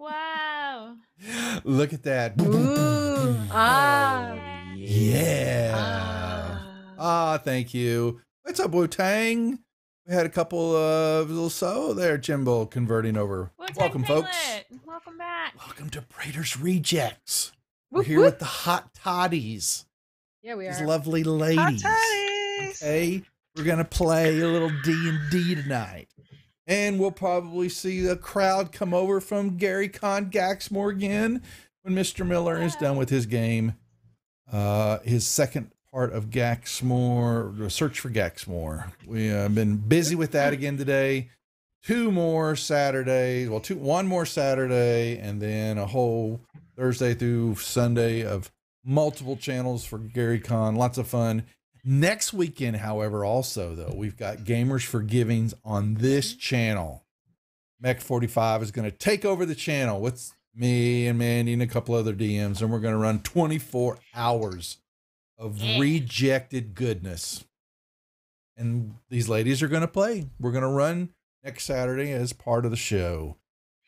Wow. Look at that. Ooh. Ah. Yeah. Thank you. What's up, Wu-Tang? We had a couple of little so there, Jimbo converting over. Wu-Tang Welcome, Piglet. folks. Welcome back. Welcome to Praetor's Rejects. We're Whoop, here whoop. with the hot toddies. Yeah, we These are. lovely ladies. Hot Okay, we're gonna play a little D&D tonight, and we'll probably see a crowd come over from Gary Con Gaxmore again when Mr. Miller is done with his game. His second part of Gaxmore, the Search for Gaxmore. We have been busy with that again today. Two more Saturdays, well, one more Saturday, and then a whole Thursday through Sunday of multiple channels for Gary Con. Lots of fun. Next weekend, however, also though, we've got Gamers for Givings on this channel. Mech 45 is going to take over the channel with me and Mandy and a couple other DMs, and we're going to run 24 hours of rejected goodness. And these ladies are going to play. We're going to run next Saturday as part of the show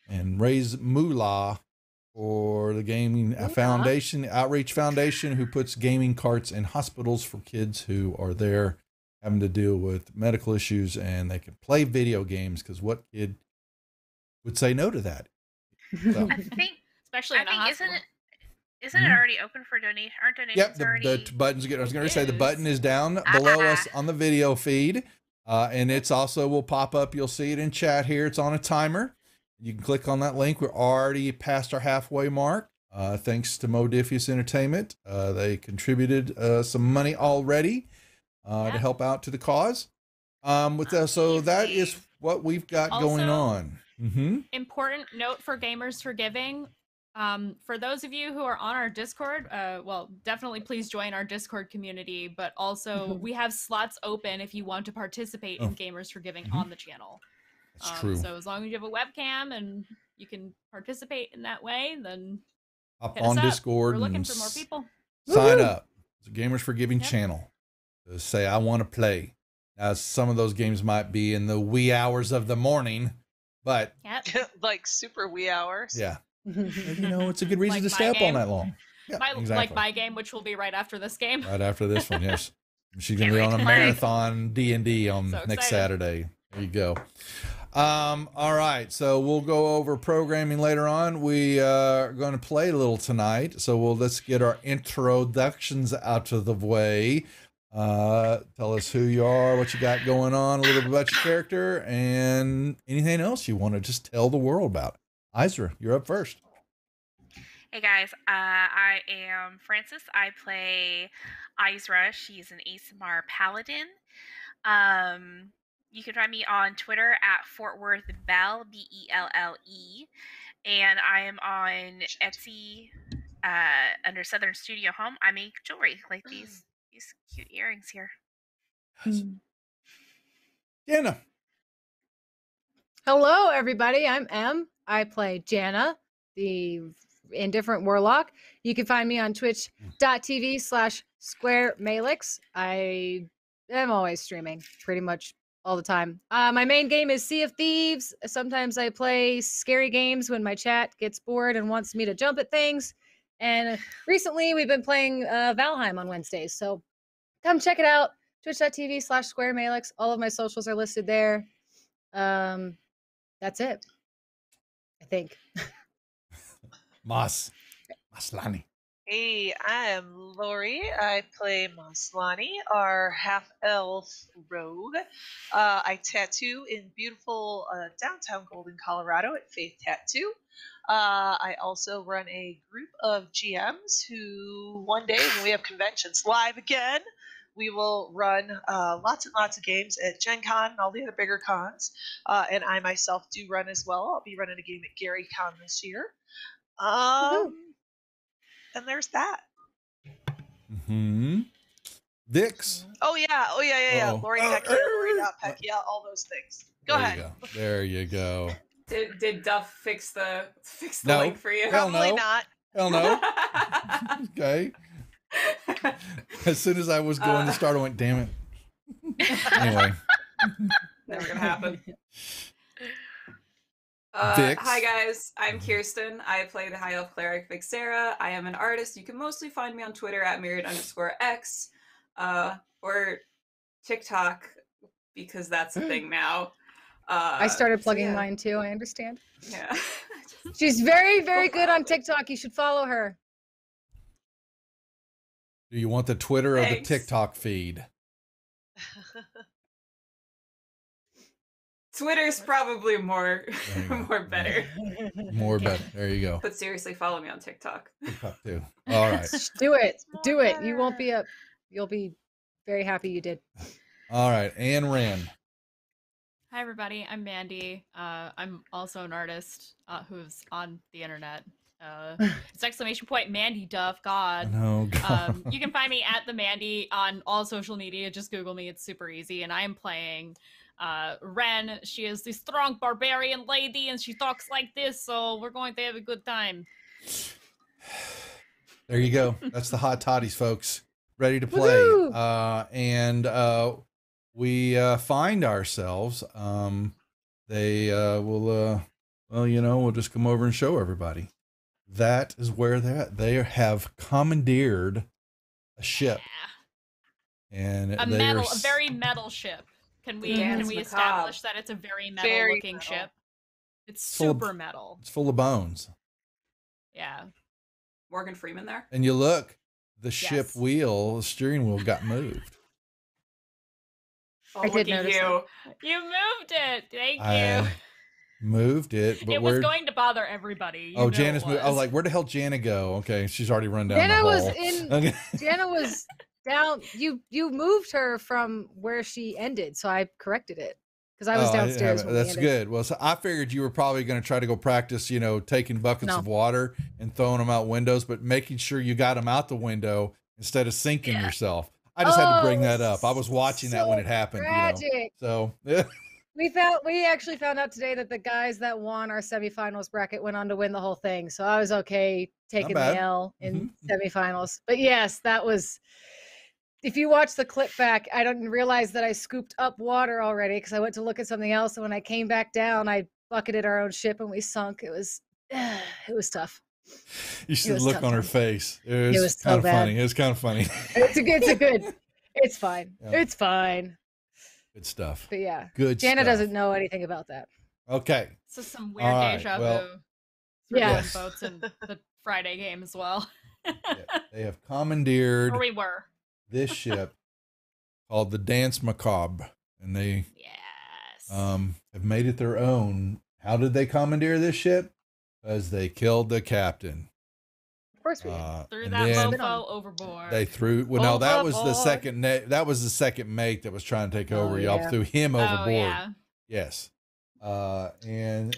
and raise moolah for the gaming foundation, Outreach Foundation, who puts gaming carts in hospitals for kids who are there having to deal with medical issues, and they can play video games, because what kid would say no to that? So, I think, Especially in a hospital. isn't it already open for donation? Aren't donations yep, already? the button's good. I was going to say the button is down below us on the video feed, and it's also will pop up. You'll see it in chat here. It's on a timer. You can click on that link. We're already past our halfway mark. Thanks to Modifius Entertainment. They contributed some money already to help out to the cause. So that is what we've got going on. Important note for Gamers for Giving. For those of you who are on our Discord, well, definitely please join our Discord community, but also we have slots open if you want to participate in Gamers for Giving on the channel. That's true. So as long as you have a webcam and you can participate in that way, then hop hit on us up. Discord. We're looking and for more people. Sign up. It's a Gamers for Giving channel. Say, I want to play. Now, some of those games might be in the wee hours of the morning, but like super wee hours. Yeah. You know, it's a good reason Like to stay up all game. night long. Yeah, Like my game, which will be right after this game. Right after this one, yes. She's going to be Can't on wait a to play. marathon D&D on So next excited. Saturday. There you go. All right, so we'll go over programming later on. We are going to play a little tonight, so let's get our introductions out of the way. Tell us who you are, what you got going on, a little bit about your character, and anything else you want to just tell the world about. Isra, you're up first. Hey guys, I am Francis. I play Isra. She's an Aasimar paladin. You can find me on Twitter at Fort Worth Belle, Belle, and I am on Etsy under Southern Studio Home. I make jewelry like these cute earrings here. Jana. Hello, everybody. I'm Em. I play Jana, the indifferent warlock. You can find me on twitch.tv/SquareMalix. I am always streaming pretty much all the time. My main game is Sea of Thieves. Sometimes I play scary games when my chat gets bored and wants me to jump at things. And recently we've been playing Valheim on Wednesdays. So come check it out. Twitch.tv/SquareMalix. All of my socials are listed there. That's it, I think. Maslani. Hey, I am Lori. I play Maslani, our half-elf rogue. I tattoo in beautiful downtown Golden, Colorado at Faith Tattoo. I also run a group of GMs who one day when we have conventions live again, we will run lots and lots of games at Gen Con and all the other bigger cons. And I myself do run as well. I'll be running a game at Gary Con this year. And there's that. Vix. Oh yeah. Oh. Lori Peck, Lori Peck, all those things. Go ahead. There you go. Did Duff fix the No. link for you? Hell Probably no. not. Hell no. Okay. As soon as I was going to start, I went, damn it. Anyway. Never gonna happen. Vix. Hi guys, I'm Kirsten. I play the High Elf Cleric Vixera. I am an artist. You can mostly find me on Twitter at Myriad_X, or TikTok, because that's a thing now. I started plugging yeah. mine too. I understand. Yeah. She's very, very good on TikTok. You should follow her. Do you want the Twitter or the Thanks. TikTok feed? Twitter's probably more There you go. more better. More better. There you go. But seriously, follow me on TikTok. TikTok too. All right. Do it. More Do it. You won't better. be up. You'll be very happy you did. All right. And Ren. Hi everybody, I'm Mandy. I'm also an artist who's on the internet. It's exclamation point Mandy Duff. God. No. God. You can find me at the Mandy on all social media. Just Google me. It's super easy. And I am playing Ren. She is the strong barbarian lady, and she talks like this. So we're going to have a good time. There you go. That's the hot toddies, folks. Ready to play. Woohoo! And we find ourselves. They will. Well, we'll just come over and show everybody. That is where they're at. They have commandeered a ship, and A very metal ship. Can we Dance establish that it's a very metal Very looking metal. ship? It's Full of- super metal. It's full of bones. Yeah. Morgan Freeman there. And you look, the ship Yes. wheel, the steering wheel got moved. Oh, I did look at notice you. You moved it. Thank you. I moved it, but It was where? going to bother everybody. You Oh, know Jana's it moved. I was was. like, where the hell Jana go? Okay, she's already run down Jana the was hall. in- Okay. Jana was down. You moved her from where she ended, so I corrected it because I was Oh, didn't downstairs. have it. When we That's ended. good. Well, so I figured you were probably going to try to go practice, taking buckets No. of water and throwing them out windows, but making sure you got them out the window instead of sinking Yeah. yourself. I just had to bring Oh, that up. I was watching that when it happened. Tragic. So We actually found out today that the guys that won our semifinals bracket went on to win the whole thing. So I was okay taking the bad. L in Mhm. semifinals. But yes, that was. If you watch the clip back, I didn't realize that I scooped up water already because I went to look at something else, and when I came back down, I bucketed our own ship and we sunk. It was tough. you should was look tough on her times. face. It was so kind of bad. funny. It was kind of funny. It's fine. Yeah. It's fine. Good stuff. But yeah, Good Jana stuff. doesn't know anything about that. Okay. So some weird All right, deja well, vu. For Yeah. Yes. votes in the Friday game as well. They have commandeered Or we were. this ship called the Dance Macabre, and they Yes. have made it their own. How did they commandeer this ship? Because they killed the captain. Of course we did. Threw And that then mofo overboard. they threw. Well, no, that was the Overboard. second. That was the second mate that was trying to take Oh, over. Y'all yeah. threw him overboard. Oh, yeah. Yes. And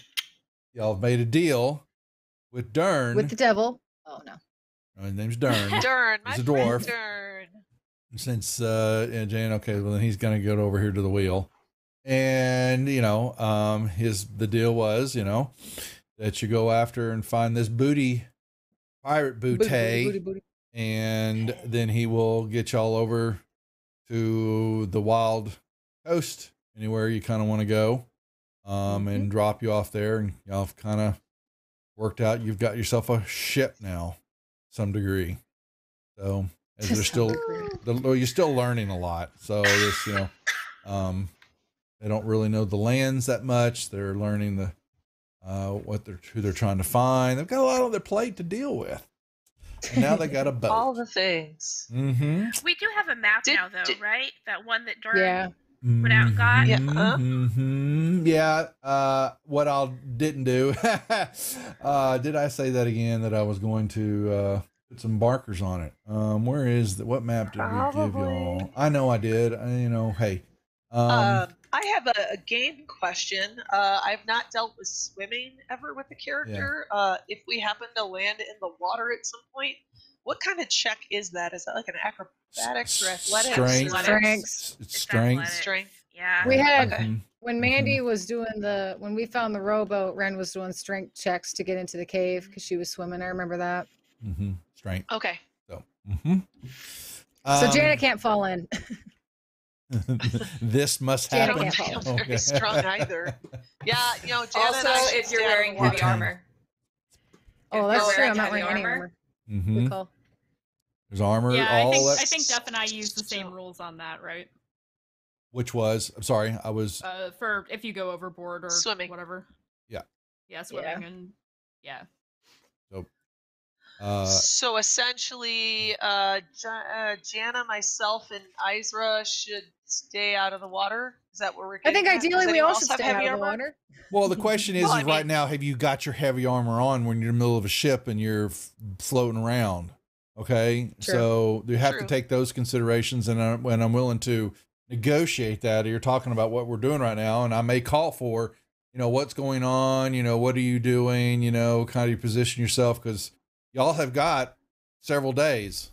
y'all made a deal with Dern. With the devil. Oh no. His name's Dern. Dern, my He's a friend dwarf. Dern. Since Jane, okay, well then he's gonna get over here to the wheel, and the deal was that you go after and find this pirate booty, Booty. and then he will get y'all over to the wild coast, anywhere you kind of want to go, and drop you off there, and y'all have kind of worked out. You've got yourself a ship now, some degree. So as they're still. You're still learning a lot. So this, they don't really know the lands that much. They're learning the who they're trying to find. They've got a lot on their plate to deal with. And now they got a boat. All the things. Mm-hmm. We do have a map Did- now, though, did- right? That one that Dern Yeah. put out and got. Yeah. Yeah. What I didn't do. Did I say that again? That I was going to put some markers on it. Where is what map did we give Probably. y'all? I know I did. Hey. I have a game question. I've not dealt with swimming ever with the character. If we happen to land in the water at some point, what kind of check is that? Is that like an acrobatics or athletics? Strength. Strength. It's It's strength. athletic. Strength. Yeah. We had Okay. when Mandy was doing when we found the rowboat, Ren was doing strength checks to get into the cave because she was swimming. I remember that. Mm-hmm. Strength. Okay. So. So Janet can't fall in. This must Janet happen. can't I follow. don't feel very strong either. Yeah, Jana Also, and I should if you're stay out of wearing the heavy water. armor. Oh, If that's you're true. wearing I'm not heavy wearing any armor. Mhm. Good call. There's armor. Yeah, all I that, think Def and I use the same rules on that, right? which was. I'm sorry. I was. For if you go overboard or Swimming. whatever. Yeah. Yeah, swimming and yeah. So essentially, Jana, myself, and Izra should stay out of the water. Is that what we're I getting think at? ideally Does we anyone all else should have stay out heavy of the armor? water. Well, the question is, Well, I is right mean- now, have you got your heavy armor on when you're in the middle of a ship and you're floating around? Okay, True. so you have to True. take those considerations, and when I'm willing to negotiate that, you're talking about what we're doing right now, and I may call for, what's going on, what are you doing, kind of you position yourself, because y'all have got several days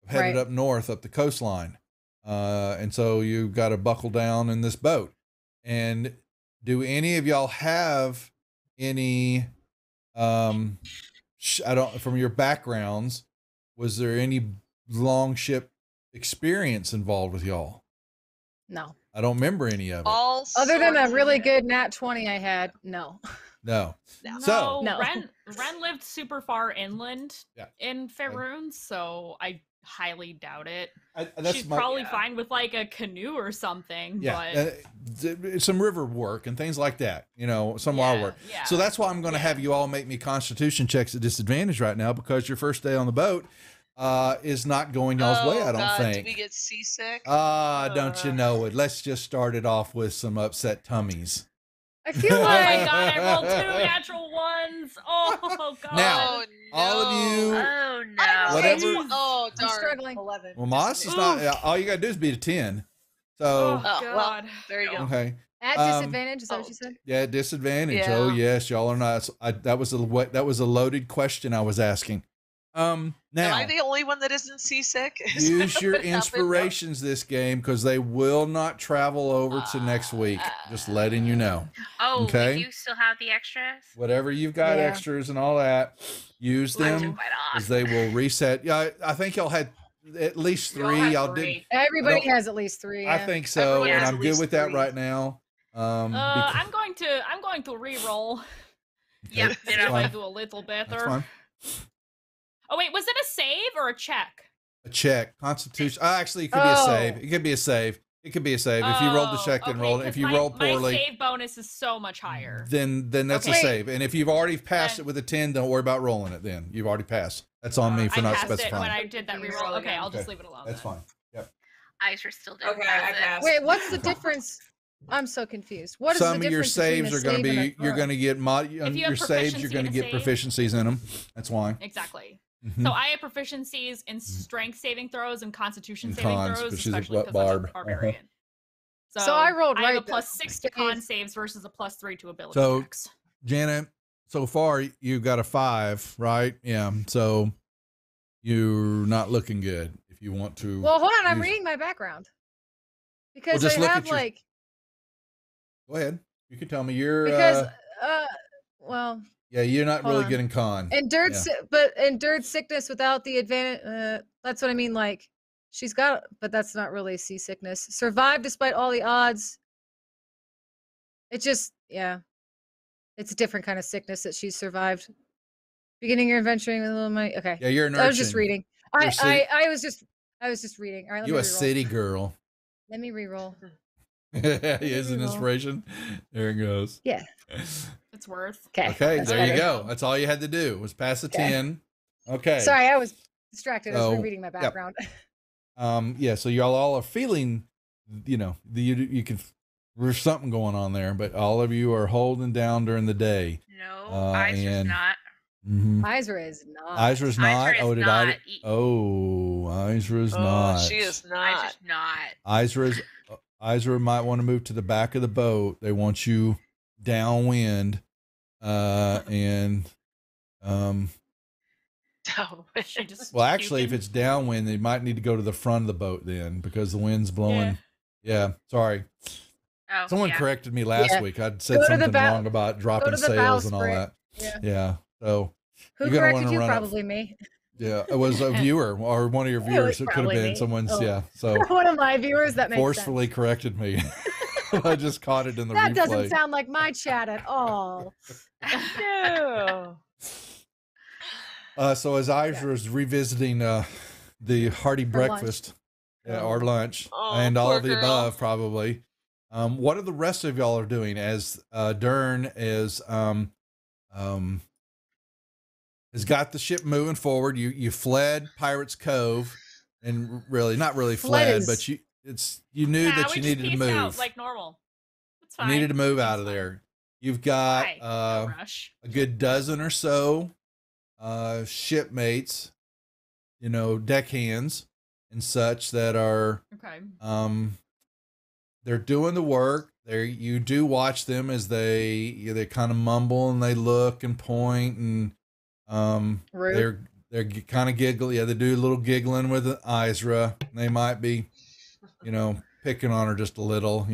headed Right. up north, up the coastline, and so you've got to buckle down in this boat. And do any of y'all have any from your backgrounds, was there any long ship experience involved with y'all? No. I don't remember any of it. All Other than a sorts really of- good nat 20 I had, no. No. No. So- No. Ren lived super far inland Yeah. in Faerun, so I highly doubt it. That's She's my, probably yeah. fine with like a canoe or something. yeah, but some river work and things like that, some wild work. Yeah. So that's why I'm going to have you all make me constitution checks at disadvantage right now, because your first day on the boat is not going y'all's way, I don't God, think. Did we get seasick? Don't you know it? Let's just start it off with some upset tummies. I feel Oh my like god, I rolled 2 natural ones. Oh god. Now, Oh, no. all of you- Oh no. I rolled Whatever- a 2. Oh, I'm darn. struggling. 11. Well, Moss is not. All you got to do is beat a 10. So Oh, Oh, well, god. there you go. okay, at Um, disadvantage, is that what you said? yeah, disadvantage. Yeah. Oh yes, y'all are not. That was a loaded question I was asking. Am Now I the only one that isn't seasick? Is use that your what happened? inspirations this game, because they will not travel over to next week. Just letting you know. Oh, Okay. we do still have the extras? Whatever you've got Yeah. extras and all that, use I took them, mine off. because they will reset. Yeah, I think y'all had at least We all 3. had Y'all 3. did. Everybody don't- has at least 3. I Yeah. think so, Everyone and has I'm at good least with that 3. right now. Because- I'm going to re-roll. Yep, That's you know, fine. I do a little That's better. fine. Oh wait, was it a save or a check? A check, Constitution. Actually, it could be a Oh. save. It could be a save. It could be a save. If you rolled the check, then okay, roll it. If 'cause you my- roll poorly, my save bonus is so much higher. then that's a Okay. save. And if you've already passed Then- it with a 10, don't worry about rolling it. Then you've already passed. That's on me for I not passed it when specifying. I did that You reroll. roll Okay, again. I'll just Okay, leave it alone. That's then. fine. Yep. Eyes are still doing Okay, I passed. Wait, what's the difference? I'm so confused. What is Some the of your difference between saves a are going to save and be. You're going to get If you have your saves. You're proficiency going to in a get save- proficiencies in them. That's why. Exactly. Mhm. So I have proficiencies in strength saving throws and constitution And saving cons, throws, but she's a especially because I'm barb. a barbarian. So I rolled I have a right plus then. 6 to con Save. saves versus a plus 3 to ability So- checks. Janet, so far you've got a 5, right? Yeah. So you're not looking good. If you want to. Well, hold on. I'm use- reading my background. Because just I look have at your- like Go ahead. You can tell me. You're. because well, Yeah, you're not Hold really on. getting con. endured Yeah. but endured sickness without the advantage. That's what I mean. Like she's got, but that's not really seasickness. Survived despite all the odds. It just it's a different kind of sickness that she's survived. Beginning your adventuring with a little money. Okay, Yeah, you're an I was just urchin. reading. You're I, a city- I was just reading. All right, let You me a re-roll. city girl. Let me re-roll. He is an reroll. inspiration. There it goes. Yeah. It's worth. Okay. Okay, that's there you better. go. That's all you had to do was pass a Okay. 10. Okay. Sorry, I was distracted. I was So, rereading my background. Yeah, so y'all all are feeling, you can, there's something going on there, but all of you are holding down during the day. No, and- Eyes is not. Mm-hmm. Izra is not. Izra's not. Izra is Oh, did not. I? Oh, Izra's Oh, not. she is not. Eyes is not. Izra might want to move to the back of the boat. They want you downwind, and She just well, actually, if puking. it's downwind, they might need to go to the front of the boat then, because the wind's blowing. Yeah, sorry. Oh, Someone yeah. corrected me last Yeah. week. I'd said Go to the something bow- wrong about dropping to the sails and all bowsprit. that. Yeah. Yeah. So Who you're gonna corrected wanna you? run up- Probably me. yeah, it was a viewer or one of your It viewers. was It could have probably been me. someone's. Oh. Yeah. So One of my viewers that makes forcefully corrected me. I just caught it in the That replay. doesn't sound like my chat at all. No. So as I was revisiting the hearty breakfast or lunch Oh, and all poor of the girl. above, probably. What are the rest of y'all are doing as Dern is has got the ship moving forward? You fled Pirates Cove, and really not really fled, but you knew Nah, that we you just needed to peace move. out like normal. It's You fine. needed to move It's out of fine. there. You've got Why? No rush. a good dozen or so shipmates, deckhands and such that are Okay. they're doing the work. You do watch them as they kind of mumble and they look and point and Rude. they're kind of giggle. Yeah, they do a little giggling with Isra. They might be, picking on her just a little,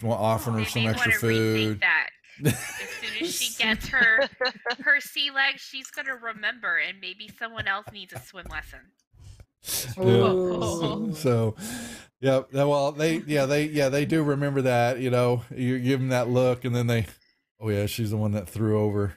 offering her They some may extra want to rethink food. that. As soon as she gets her sea legs, she's gonna remember, and maybe someone else needs a swim lesson. Ooh. So, yeah. Well, they do remember that. You give them that look, and then oh yeah, she's the one that threw over.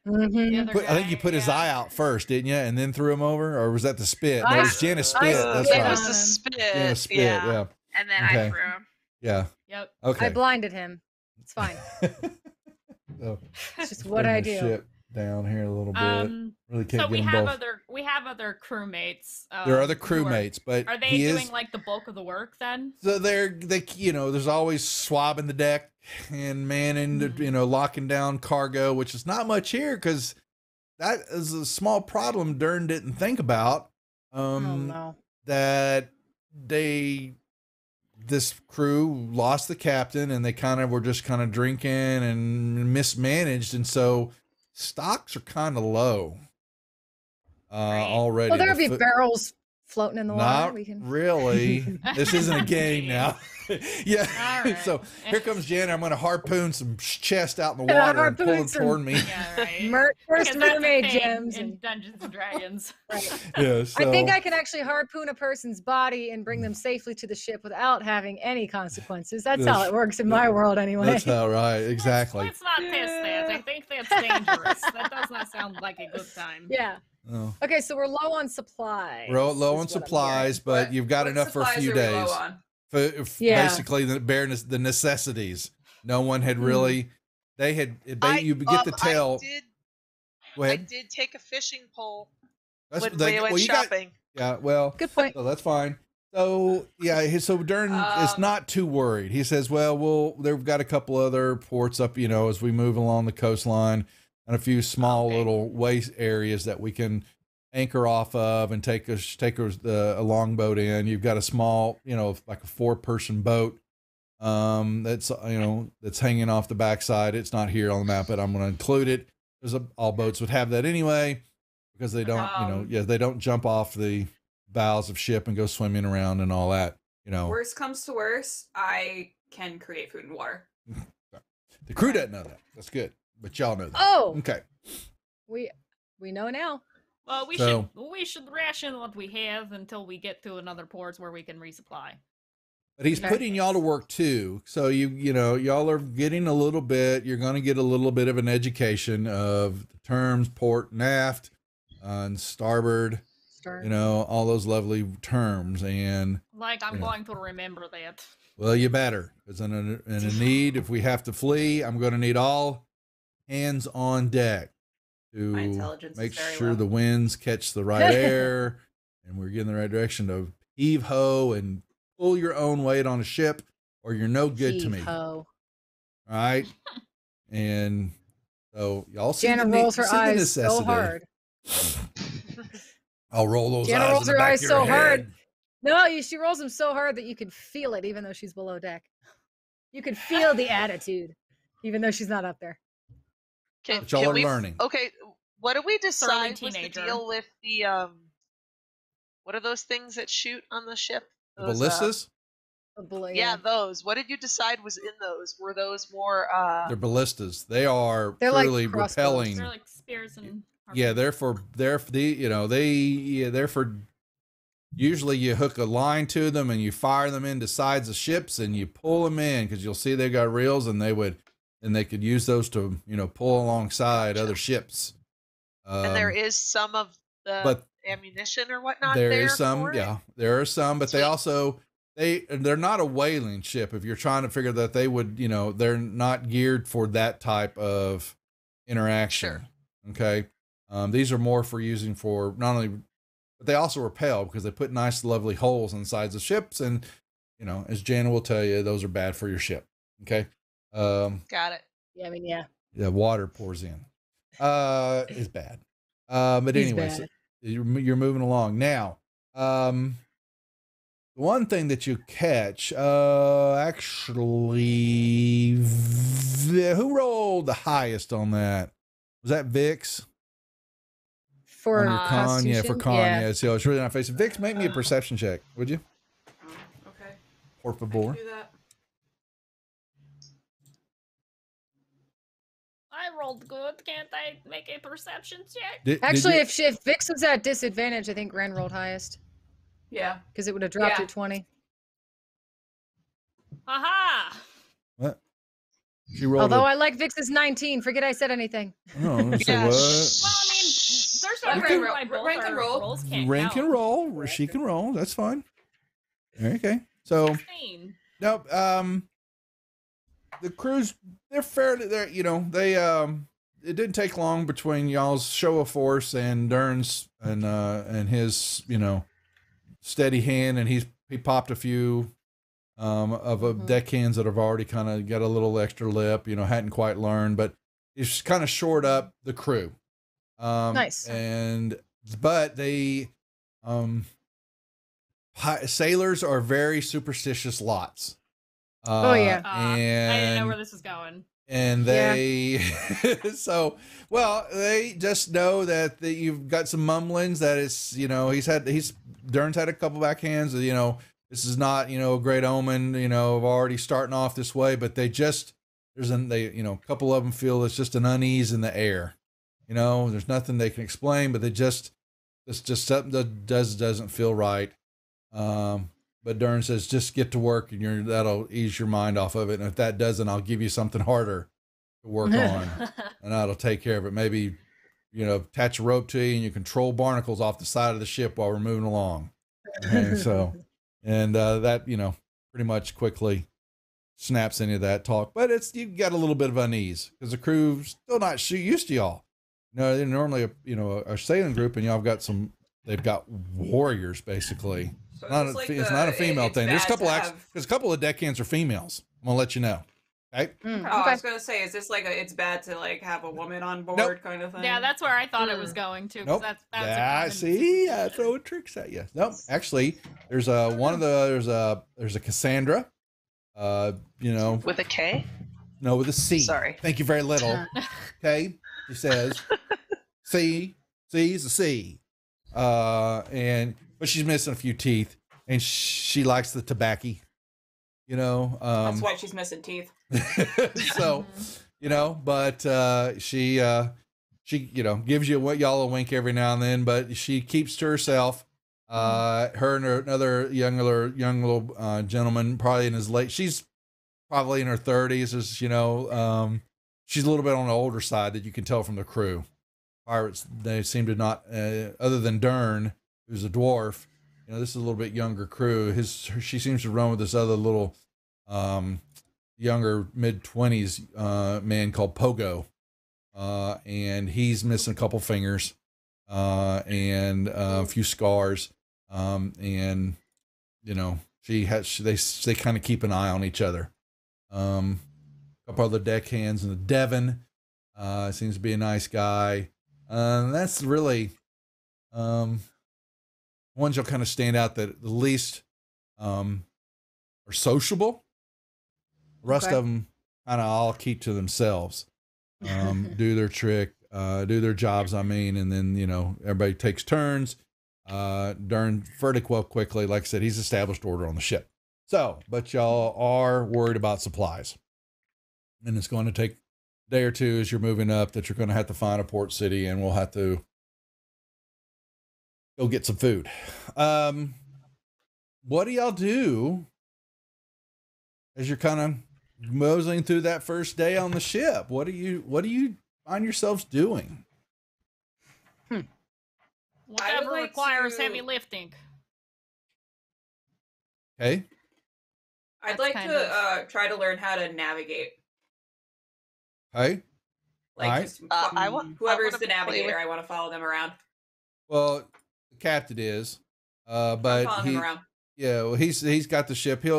Mhm. I think you put his eye out first, didn't you? And then threw him over, or was that the spit? No, it was Janice spit. That's it right. was the spit. Janice spit. Yeah. Yeah. And then Okay. I threw him. Yeah. Yep. Okay. I blinded him. It's fine. So, It's just what bring I the do. ship down here a little bit. Really can't So get we them have both. we have other crewmates. There are other who crewmates, but Are they he doing is. like the bulk of the work then? So there's always swabbing the deck and manning, locking down cargo, which is not much here because that is a small problem Dern didn't think about. Oh no. That this crew lost the captain and they were just drinking and mismanaged, and so stocks are kind of low already. Well, there'll The be foot- barrels floating in the water. Not We can. really. This isn't a game now. Yeah. All right. So here comes Jen. I'm going to harpoon some chest out in the Yeah, water and pull them harpoon some- toward me. Yeah, right. First Because that's a mermaid thing gems. in And, Dungeons and Dragons. right. Yeah. So I think I can actually harpoon a person's body and bring them safely to the ship without having any consequences. That's how That's- it works in my world, anyway. that's how right. Exactly. Let's not test that. I think that's dangerous. That does not sound like a good time. Yeah. Oh. Okay, so we're low on supplies. We're low is on what I'm hearing. supplies, but you've got What enough for a supplies few are we low days. on? Yeah. Basically the necessities. No one had really. You get the tail. Go I ahead. did take a fishing pole That's- when we went well, you got- shopping. Yeah. Well. Good point. So that's fine. So yeah, so Dern is not too worried. He says, "Well, they've got a couple other ports up, as we move along the coastline, and a few small little waste areas that we can anchor off of and take a longboat in. You've got a small, like a 4-person boat, that's hanging off the backside. It's not here on the map, but I'm going to include it. All boats would have that anyway, because they don't, they don't jump off the bows of ship and go swimming around and all that. Worst comes to worst, I can create food and water. The crew doesn't know that. That's good, but y'all know that. Oh, Okay. we know now. Well, we should ration what we have until we get to another port where we can resupply. But he's Okay. putting y'all to work too. So y'all are getting a little bit. You're going to get a little bit of an education of the terms port and aft, and starboard. Start. All those lovely terms. And Like I'm Yeah. going to remember that. well, you better, because in a need, if we have to flee, I'm going to need all hands on deck My to intelligence make is very sure low. the winds catch the right air and we're getting the right direction to heave ho and pull your own weight on a ship, or you're no good to me. Heave-ho. All right. And so y'all see Jana the rolls her see the eyes so necessity. hard. I'll roll those Jana eyes rolls in the her back eyes of so your hard. head. No, she rolls them so hard that you can feel it, even though she's below deck. You can feel the attitude, even though she's not up there. But y'all are learning. Okay, what do we decide was the teenager. deal with the what are those things that shoot on the ship? The Those, ballistas? yeah, those. What did you decide was in those? Were those more They're ballistas. They are They're like truly crossbows. repelling. They're like spears and Yeah, they're for usually you hook a line to them and you fire them into sides of ships and you pull them in because you'll see they got reels and they could use those to, you know, pull alongside other ships. And there is some of the but ammunition or whatnot. there there is some, for it? yeah, there are some, but they Sweet. also, they're not a whaling ship. If you're trying to figure that they would, you know, they're not geared for that type of interaction. Sure. Okay. These are more for using for not only, but they also repel because they put nice, lovely holes in the sides of ships. And, you know, as Jana will tell you, those are bad for your ship. Okay. Got it. Yeah, I mean, yeah. The water pours in, is bad. But He's anyways, bad. you're moving along now. One thing that you catch, actually, who rolled the highest on that? Was that Vix? For On your con? Yeah, for Constitution? con. Yeah. Yeah, so it's really not facing. Vix, make me a perception check, would you? Okay. Por I favor. can do that. I rolled good. Can't I make a perception check? Did Actually, you- if Vix was at disadvantage, I think Ren rolled highest Yeah. because it would have dropped Yeah. to 20. Aha! what? She rolled. Although I like Vix's 19. Forget I said anything. Say Yeah. what? Well, I mean, there's no Rank reason and why roll- both rank and our roll. rolls can't Rank count. and roll. She can roll. That's fine. Okay. So 16. no, the crews, they're you know, it didn't take long between y'all's show of force and Dern's and his, you know, steady hand, and he popped a few of a deckhands that have already kind of got a little extra lip, you know, hadn't quite learned, but he's kind of shored up the crew. Nice. But they, sailors are very superstitious lots. Oh, yeah. I didn't know and where this was going. and they so well they just know that you've got some mumblings that it's, you know, Dern's had a couple backhands, you know, this is not, you know, a great omen, you know, of already starting off this way, but they just you know, a couple of them feel it's just an unease in the air, you know, there's nothing they can explain, but it's just something that doesn't feel right. But Dern says, just get to work and that'll ease your mind off of it. And if that doesn't, I'll give you something harder to work on and that'll take care of it. Maybe, you know, attach a rope to you and you control barnacles off the side of the ship while we're moving along. Okay, so, and that, you know, pretty much quickly snaps any of that talk, but you got a little bit of unease because the crew's still not used to y'all. You know, they're normally, a sailing group and y'all have got they've got warriors basically. So It's not a female thing. There's a couple have... there's a couple of deckhands are females. I'm gonna let you know. Okay. Mm, Oh, I okay. was gonna say, is this like it's bad to like have a woman on board Nope. kind of thing? Yeah, that's where I thought it was going to. 'Cause Nope. That's a Yeah, common see, I superstition. throw tricks at you. Nope. Actually, there's a Cassandra. You know, With a K? no, with a C. Sorry. Thank you very little. Okay. She says, C's a C. But she's missing a few teeth, and she likes the tobacco. You know, That's why she's missing teeth. so, you know, but she you know, gives you y'all a wink every now and then, but she keeps to herself. Her and another young little gentleman, probably in his she's probably in her 30s, is, you know, she's a little bit on the older side that you can tell from the crew. Pirates, they seem to not, other than Dern, who's a dwarf, you know, this is a little bit younger crew. She seems to run with this other little, younger mid-20s man called Pogo, and he's missing a couple fingers, and a few scars, and you know, they kind of keep an eye on each other. A couple other deckhands, and the Devon seems to be a nice guy. That's really ones you'll kind of stand out that the least are sociable. The rest Okay. of them kind of all keep to themselves, do their trick, do their jobs. I mean, and then, you know, everybody takes turns. Dern verdict well quickly. Like I said, he's established order on the ship. So, but y'all are worried about supplies, and it's going to take a day or two as you're moving up that you're going to have to find a port city, and we'll have to go get some food. what do y'all do as you're kind of moseying through that first day on the ship? What do you find yourselves doing? Whatever like requires to- heavy lifting. Okay. I'd That's like kind to try to learn how to navigate. Hey. Like Alright. just I want whoever's wanna the play navigator, with- I want to follow them around. Well, the captain is, I'm but following him around. yeah, well, he's got the ship. He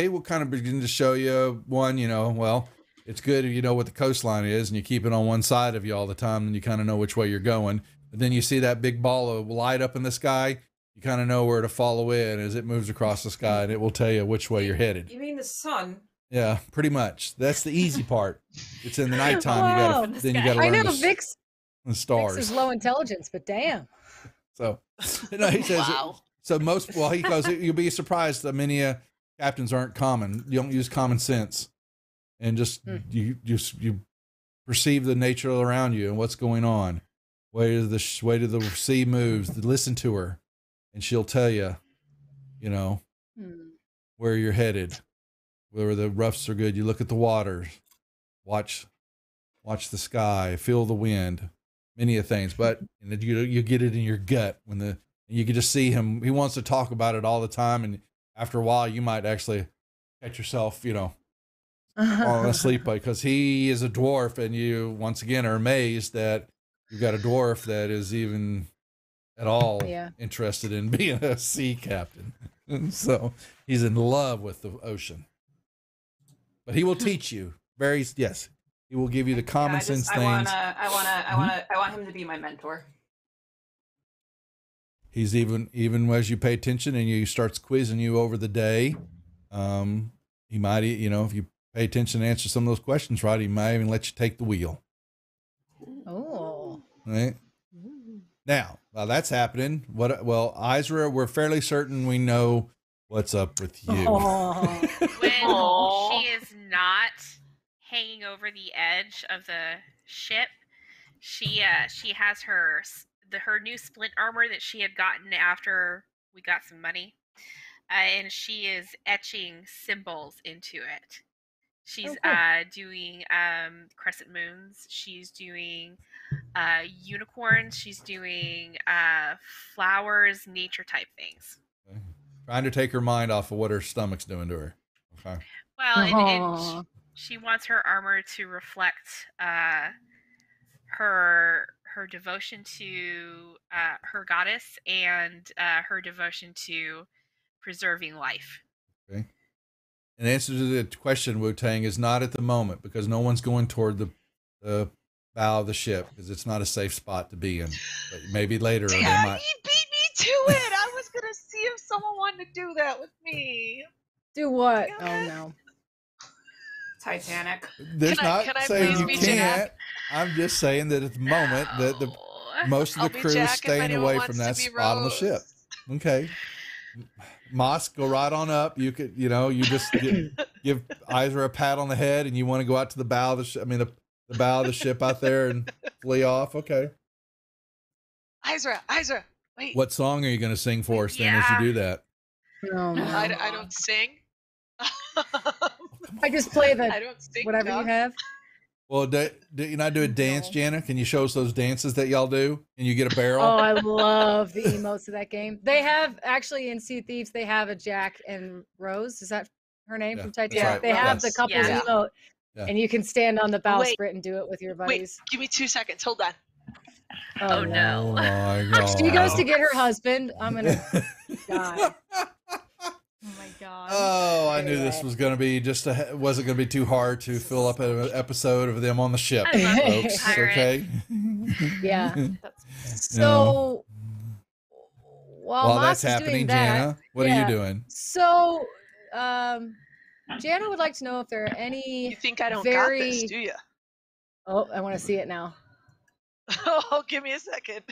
will kind of begin to show you one. Well, it's good if you know what the coastline is and you keep it on one side of you all the time, and you kind of know which way you're going. But then you see that big ball of light up in the sky. You kind of know where to follow it as it moves across the sky, and it will tell you which way you're headed. You mean the sun? Yeah, pretty much. That's the easy part. It's in the nighttime. Wow. Then you got to I learn know the Vix stars. is low intelligence, but damn. So, he says. Wow. So he goes. You'll be surprised that many captains aren't common. You don't use common sense, and just you perceive the nature around you and what's going on. Way to the sea moves. Listen to her, and she'll tell you, where you're headed, where the roughs are good. You look at the waters, watch the sky, feel the wind, many of things. But you get it in your gut when you can just see him. He wants to talk about it all the time, and after a while, you might actually catch yourself, falling asleep because he is a dwarf, and you once again are amazed that you've got a dwarf that is even at all interested in being a sea captain. So he's in love with the ocean, but he will teach you. He will give you the common sense things. I want him to be my mentor. He's even as you pay attention and he starts quizzing you over the day. He might, if you pay attention and answer some of those questions right, he might even let you take the wheel. Oh. Right. Now, while that's happening, Izra, we're fairly certain we know what's up with you. Oh. When Aw. she is not hanging over the edge of the ship, she has her new splint armor that she had gotten after we got some money, and she is etching symbols into it. She's doing crescent moons. She's doing unicorns. She's doing flowers, nature type things. Okay. Trying to take her mind off of what her stomach's doing to her. Okay. Well, and Aw. she wants her armor to reflect her devotion to her goddess and her devotion to preserving life. Okay. And the answer to the question, Wu-Tang, is not at the moment because no one's going toward the bow of the ship because it's not a safe spot to be in. But maybe later they Dad, might. he beat me to it. I was gonna see if someone wanted to do that with me. Do what? Damn Oh it. no. Titanic. There's Can I- not can I saying please you be can't. Jack? I'm just saying that at the moment that the Oh. most of I'll the be crew Jack is if staying anyone away wants from to that be spot on the ship. Rose. Okay. Moss, go right on up. You could, you just give Izra a pat on the head, and you want to go out to the bow of the ship. I mean, the bow of the ship out there and flee off. Okay. Izra, wait. What song are you going to sing for us then as you Yeah. do that? Oh no. I don't sing. I just play I the don't sing. whatever dog. you have. Well, do you not do a dance, No. Jana? Can you show us those dances that y'all do? And you get a barrel? Oh, I love the emotes of that game. They have actually in Sea of Thieves, they have a Jack and Rose. Is that her name Yeah, from that's Titanic? right. They have the Yes. couples Yeah. emote, Yeah. and you can stand on the Wait. bowsprit and do it with your Wait, buddies. give me 2 seconds. Hold on. Oh, no. Oh my God. She goes to get her husband. I'm gonna die. Oh my god. Oh, I knew this Anyway. was going to be wasn't going to be too hard to fill up an episode of them on the ship, I love being folks. pirate. Okay. Yeah. That's So while While Moss that's is happening, doing that, Jana, what are yeah. you doing? so Jana would like to know if there are You any. think I don't Very- got this, do you? Oh, I want to see it now. Oh, give me a second.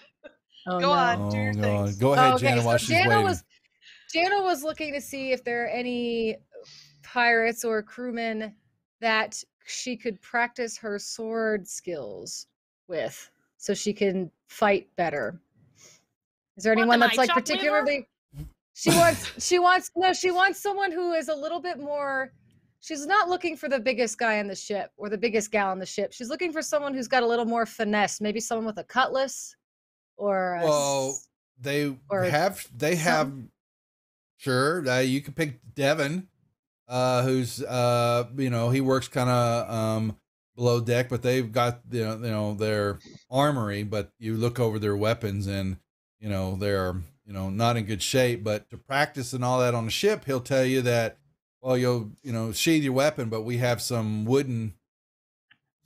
Oh, Go no. on. Do your God. things. Go ahead, Okay, Jana, so while she's waiting. Jana was looking to see if there are any pirates or crewmen that she could practice her sword skills with, so she can fight better. Is there What, anyone the that's like night shop leader? particularly? She wants someone who is a little bit more. She's not looking for the biggest guy on the ship or the biggest gal on the ship. She's looking for someone who's got a little more finesse, maybe someone with a cutlass or Well, they have sure, you can pick Devin, who's he works kind of below deck, but they've got their armory, but you look over their weapons and they're not in good shape. But to practice and all that on the ship, he'll tell you that, well, you'll sheathe your weapon, but we have some wooden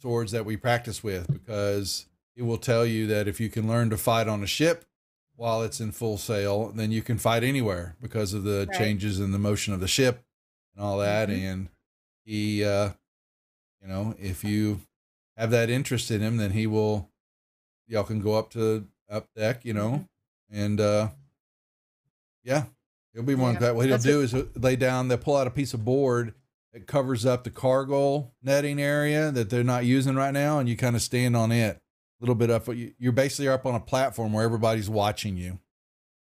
swords that we practice with, because it will tell you that if you can learn to fight on a ship while it's in full sail, then you can fight anywhere because of the changes in the motion of the ship and all that. And he if you have that interest in him, then y'all can go up deck, and he'll be one that. What he'll do is they'll pull out a piece of board that covers up the cargo netting area that they're not using right now, and you kind of stand on it a little bit up. You're basically up on a platform where everybody's watching you.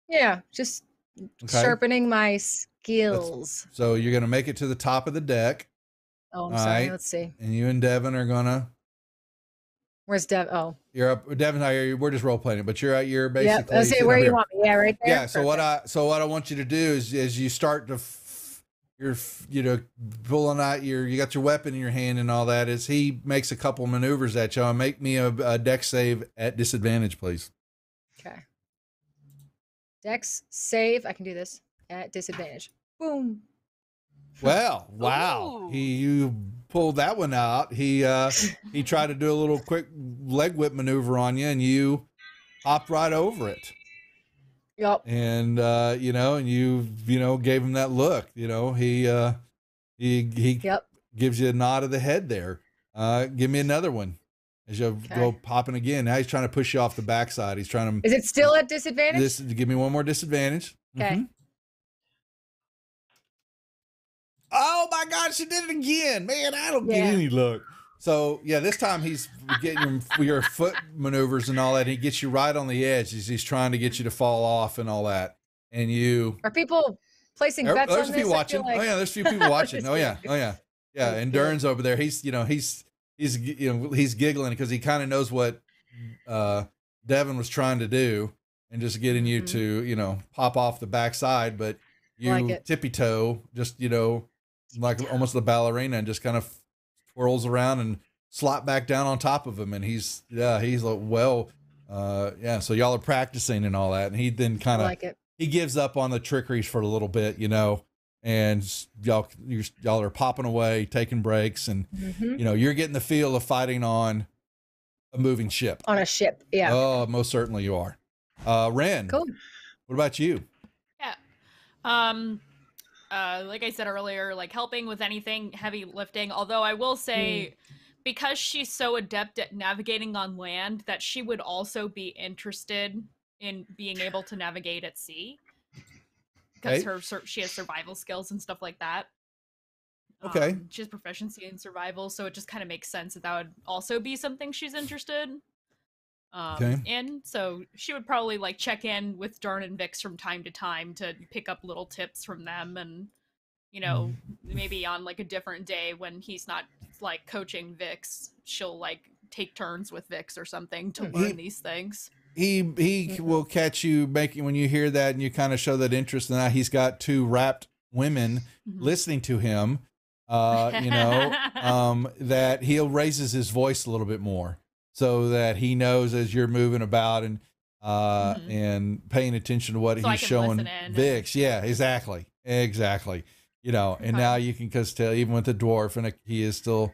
Yeah, just sharpening my skills. So you're going to make it to the top of the deck. Oh, I'm sorry. Right. Let's see. And you and Devin are going to. Where's Dev? Oh, you're up. Devin, we're just role playing it, but you're basically. Yeah, say where you want me. Yeah, right there. Yeah. So what I want you to do is you start to, you're pulling out you got your weapon in your hand and all that. Is he makes a couple maneuvers at you? Make me a dex save at disadvantage, please. Okay. Dex save. I can do this at disadvantage. Boom. Well, wow. You pulled that one out. He tried to do a little quick leg whip maneuver on you, and you hopped right over it. Yep. And and you gave him that look. He gives you a nod of the head there. Give me another one as you go popping again. Now he's trying to push you off the backside. He's trying to. Is it still at disadvantage? Give me one more disadvantage. Okay. Mm-hmm. Oh my God, she did it again. Man, I don't get any luck. So this time he's getting your foot maneuvers and all that. He gets you right on the edge. He's trying to get you to fall off and all that. And you are people placing bets on this? There's a few watching. Like... Oh yeah, there's a few people watching. Oh yeah. Yeah. And Dern's over there. He's giggling because he kind of knows what Devin was trying to do and just getting you to pop off the backside, but you tippy toe just like almost the ballerina, and just kind of twirls around and slop back down on top of him. And he's like, well, so y'all are practicing and all that. And he then kind of, he gives up on the trickeries for a little bit, and y'all are popping away, taking breaks. And, you're getting the feel of fighting on a moving ship. On a ship. Yeah. Oh, most certainly you are. Ren. Cool. What about you? Yeah. Like I said earlier, like helping with anything heavy lifting, although I will say because she's so adept at navigating on land that she would also be interested in being able to navigate at sea, because she has survival skills and stuff like that. Okay. She has proficiency in survival, so it just kind of makes sense that would also be something she's interested in. So she would probably like check in with Dern and Vix from time to time to pick up little tips from them, and maybe on like a different day when he's not like coaching Vix, she'll like take turns with Vix or something to learn these things. He will catch you when you hear that and you kind of show that interest. And now he's got two wrapped women listening to him, that he'll raises his voice a little bit more, so that he knows as you're moving about and paying attention to what he's showing Vix. Yeah, exactly. And now you can tell, even with the dwarf, and he is still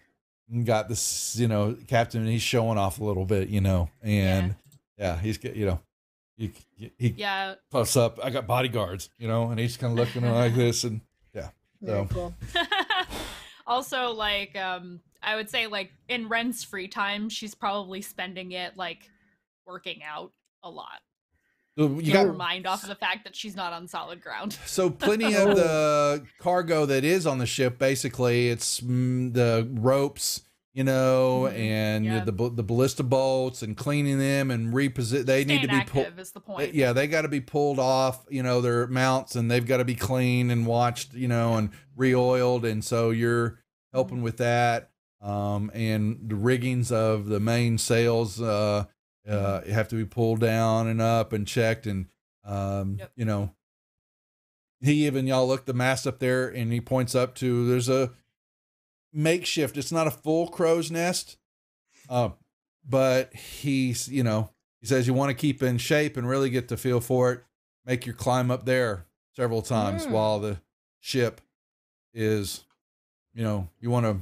got this, captain, and he's showing off a little bit, and he's he puffs up. I got bodyguards, and he's kind of looking like this, and Very cool. Also, like, I would say, like, in Ren's free time, she's probably spending it, like, working out a lot. So you got her mind off of the fact that she's not on solid ground. So plenty of the cargo that is on the ship, basically, it's the ropes you know, Mhm. and Yeah. the ballista bolts and cleaning them and reposition. They need to Staying be pulled. active is the point. Yeah, they got to be pulled off, you know, their mounts, and they've got to be cleaned and washed, you know, and re-oiled. And so you're helping with that. And the riggings of the main sails have to be pulled down and up and checked. And, you know, y'all look the mast up there, and he points up to, there's a makeshift. It's not a full crow's nest. But he's, you know, he says you want to keep in shape and really get the feel for it. Make your climb up there several times while the ship is, you know, you want to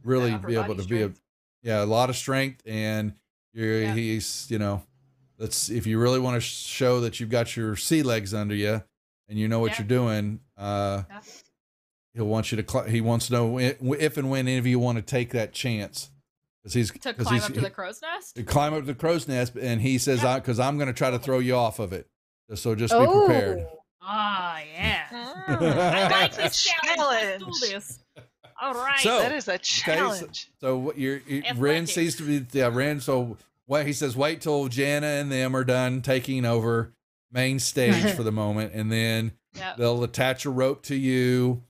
really upper be able body to be a lot of strength. And he's, you know, if you really want to show that you've got your sea legs under you and you know what you're doing, he'll want you to, he wants to know if and when any of you want to take that chance. To climb up to the crow's nest? To climb up to the crow's nest, and he says, because I'm going to try to throw you off of it. So just be prepared. Ah, yeah. I like this this challenge. Let's do this. All right. So, that is a challenge. So what Ren sees to be, Ren. So what he says, wait till Jana and them are done taking over main stage for the moment, and then they'll attach a rope to you,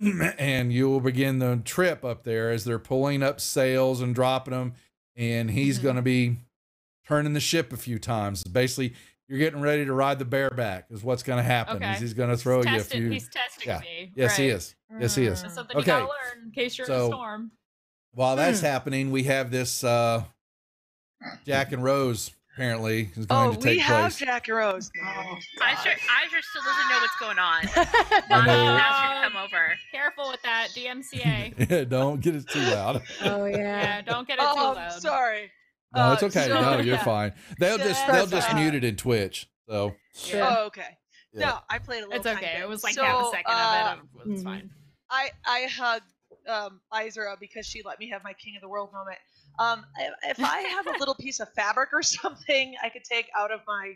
and you will begin the trip up there as they're pulling up sails and dropping them. And he's going to be turning the ship a few times. Basically, you're getting ready to ride the bareback is what's going to happen. Okay. He's going to throw you a few. He's testing me. Yes, he is. Yes, he is. That's something you gotta learn in case you're in a storm. While that's happening, we have this Jack and Rose apparently is going to take place. We have Jack and Rose. Isra still doesn't know what's going on. Asked her to come over. Careful with that, DMCA. Don't get it too loud. Oh Yeah, don't get it too loud. Sorry. No, it's okay. No, you're fine. They'll just mute it in Twitch. So. Oh, okay. Yeah. No, I played a little. It's okay. bit. It was like half a second of it. It's fine. I hugged Isra because she let me have my King of the World moment. If I have a little piece of fabric or something I could take out of my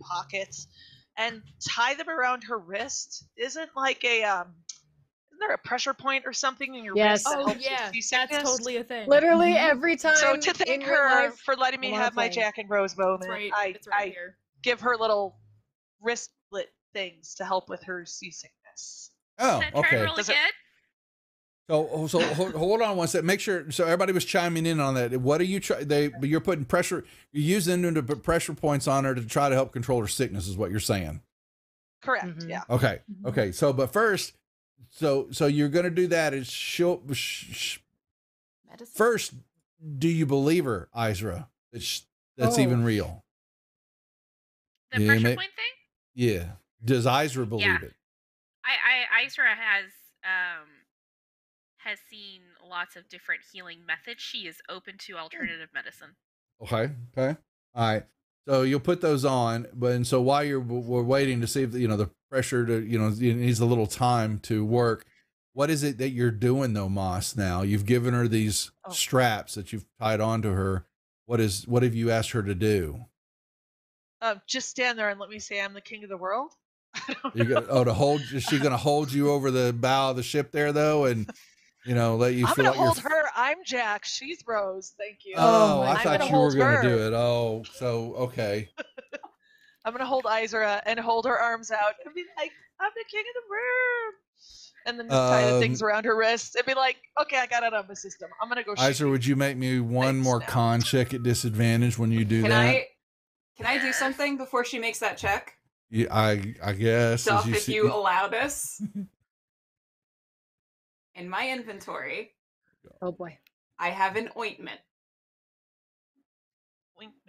pockets and tie them around her wrist, isn't there a pressure point or something in your wrist? Yes. That Oh helps with yeah, seasickness? that's totally a thing. Literally every time. So to thank in real her life, for letting me I'm on a have my plane. Jack and Rose moment, It's right I here. give her little wristlet things to help with her seasickness. Oh, Try okay. really good. So hold on one second. Make sure. So everybody was chiming in on that. What are you you're putting pressure. You're using them to put pressure points on her to try to help control her sickness, is what you're saying. Correct. Yeah. Okay. Okay. So, but first, so you're going to do that. Is first, do you believe her, Isra? That's even real. The pressure point thing? Yeah. Does Isra believe it? Isra has seen lots of different healing methods. She is open to alternative medicine. Okay. Okay. All right. So you'll put those on, and so while we're waiting to see if the pressure to needs a little time to work. What is it that you're doing though, Moss? Now you've given her these straps that you've tied onto her. What have you asked her to do? Just stand there and let me say I'm the king of the world. To hold? Is she going to hold you over the bow of the ship there though, and let you? I'm feel going to like hold her. I'm Jack. She's Rose. Thank you. Oh, I I'm thought gonna you were hold going to her. do it. Oh, so okay. I'm going to hold Isra and hold her arms out and be like, I'm the king of the world. And then just tie the things around her wrist and be like, okay, I got it on my system. I'm going to go shoot. Isra, would you make me one more con check at disadvantage when you do that? Can I do something before she makes that check? Yeah, I guess. Stuff if you allow this. In my inventory, oh boy, I have an ointment.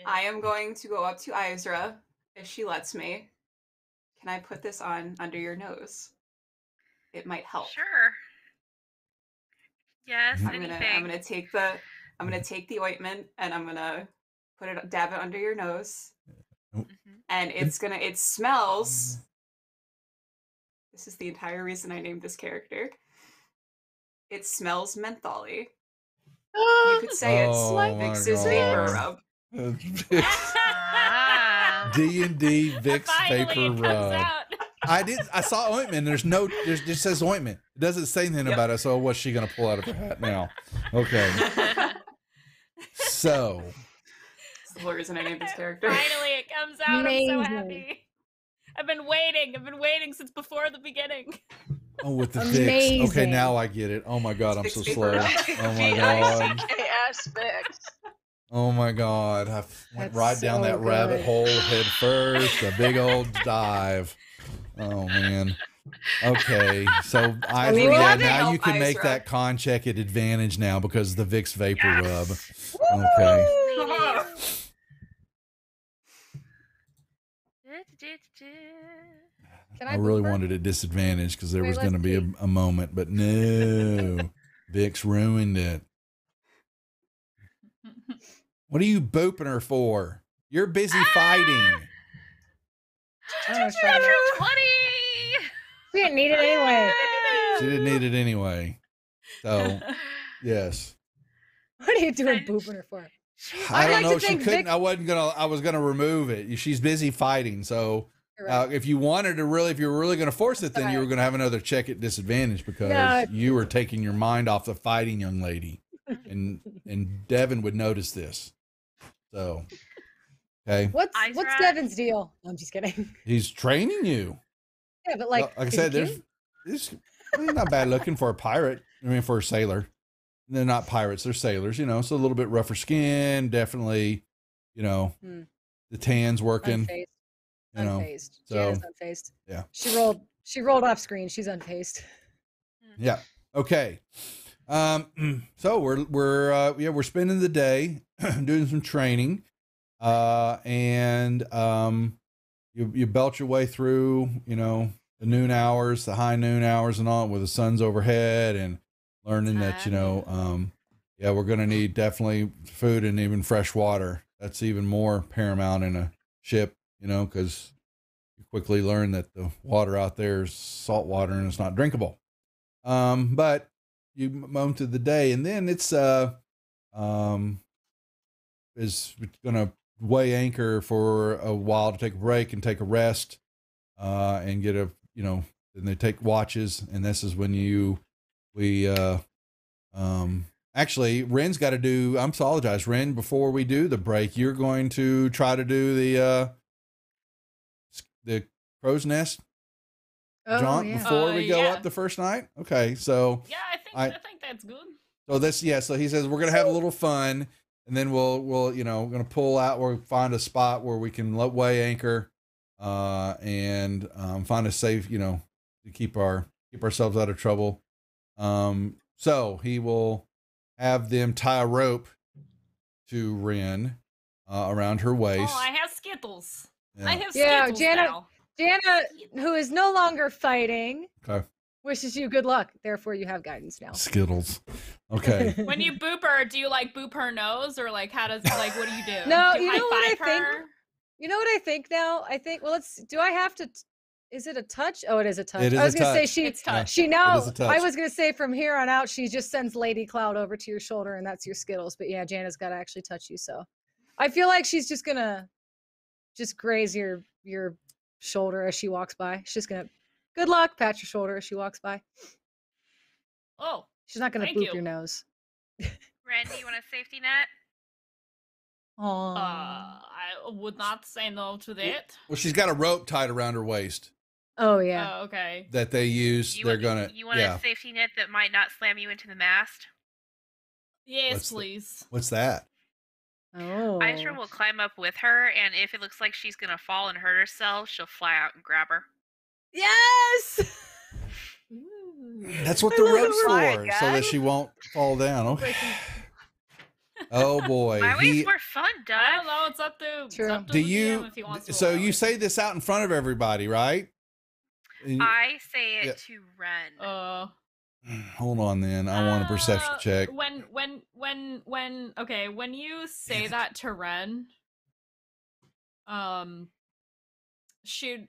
I am going to go up to Isra if she lets me. Can I put this on under your nose? It might help. Sure. Yes. I'm gonna take the ointment and I'm gonna dab it under your nose. And it smells. This is the entire reason I named this character. It smells mentholy. You could say it's Vix's vapor rub. D&D Vicks Finally, vapor it comes rub. out. I saw ointment. It just says ointment. It doesn't say anything about it. So what's she gonna pull out of her hat now? Okay. So It's the reason I named this character. Finally, it comes out. I'm so Amazing. happy. I've been waiting since before the beginning. oh, with the Vix. Okay, Amazing. now I get it. Oh my god, I'm so Vix slow. Vapor. Oh my god. V-I-C-K-S Vix. Oh my god. I went That's right down so that rabbit good. hole head first. A big old dive. Oh man. Okay, so I We yeah, love it. now you Help can make Isra. that con check at advantage now because of the Vix Vapor Rub. Okay. Can I really booper? wanted a disadvantage because there Wait, was going to let's be see. a moment, but no. Vix ruined it. What are you booping her for? You're busy fighting. Oh, it's better. Natural 20! We didn't need it anyway. She didn't need it anyway. So, yes. What are you doing Sen- booping her for? I I'd don't like to know. She think couldn't. Vic- I was gonna remove it. She's busy fighting. So You're right. if you wanted to really, if you were really gonna force it, then you were Alright. gonna have another check at disadvantage because No. you were taking your mind off the fighting young lady, and Devin would notice this. So, okay, What's Isra- Devin's deal? I'm just kidding. he's training you. Yeah, but like, I is said, he there's cute? he's not bad looking for a pirate. I mean, for a sailor. They're not pirates; they're sailors. You know, so a little bit rougher skin. Definitely, you know, Hmm. the tan's working. Unfazed. You know, Unfazed. so, Jana's unfazed. yeah. She rolled off screen. She's unfazed. yeah. Okay. So we're spending the day doing some training, and you belt your way through, you know, the noon hours, the high noon hours, and all, where the sun's overhead, and learning that, you know, yeah, we're gonna need definitely food and even fresh water. That's even more paramount in a ship, you know, because you quickly learn that the water out there is salt water and it's not drinkable. But you moan through the day, and then it's is gonna weigh anchor for a while to take a break and take a rest, and get a, you know, then they take watches, and this is when actually Ren's got to do, I'm apologize, Ren, before we do the break, you're going to try to do the crow's nest jaunt yeah. before we go yeah. up the first night. Okay, so Yeah, I- I think that's good. so this, yeah, so he says we're gonna have a little fun, and then we'll you know, gonna pull out, we'll find a spot where we can weigh anchor, and find a safe, you know, to keep ourselves out of trouble. So he will have them tie a rope to Ren around her waist. Oh, I have Skittles. Yeah. I have Yeah, Skittles Jana- now. Jana, who is no longer fighting, Okay. wishes you good luck. Therefore, you have guidance now. Skittles. Okay. When you boop her, do you like boop her nose, or like how does, like, what do you do? No, do you know what I high-five think? her? You know what I think now? I think, well, do I have to, is it a touch? Oh, it is a touch. It is I was a going to say touch. It's touch. she now, It is a touch. I was going to say from here on out, she just sends Lady Cloud over to your shoulder and that's your Skittles. But yeah, Jana's got to actually touch you. So I feel like she's just going to just graze your shoulder as she walks by. She's just going to, good luck, pat your shoulder as she walks by. Oh, She's not going to Thank boop you. your nose. Ren, do you want a safety net? Oh, I would not say no to that. Well, she's got a rope tied around her waist oh yeah. Oh, okay. that they use. You They're want, gonna, You want yeah. a safety net that might not slam you into the mast? Yes, What's the- please. What's that? Oh. Isra will climb up with her, and if it looks like she's gonna fall and hurt herself, she'll fly out and grab her. Yes. That's what I the love the rope's rope. for, My so that God. she won't fall down. Okay. Oh boy. My ways He, were fun, I Doug. don't know. It's up to. It's True. up to do the you? DM if he wants to So allow you it. say this out in front of everybody, right? And- I say it Yeah. to Ren. Hold on, then. I want a perception check. Okay, when you say that to Ren, she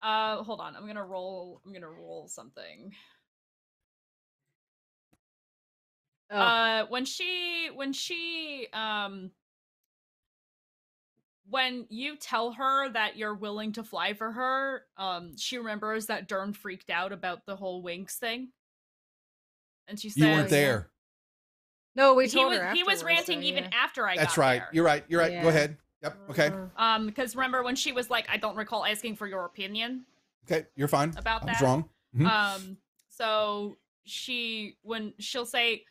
hold on, I'm gonna roll something. Oh. When you tell her that you're willing to fly for her, she remembers that Dern freaked out about the whole Winx thing. And she says, You weren't there. No, we He told was her. he was afterwards, ranting so, even yeah. after I That's got right. there. You're right. You're right. Go Yeah. ahead. Yep. Okay. Because remember when she was like, I don't recall asking for your opinion Okay. You're fine. about I was that. wrong. Mhm. So when she'll say,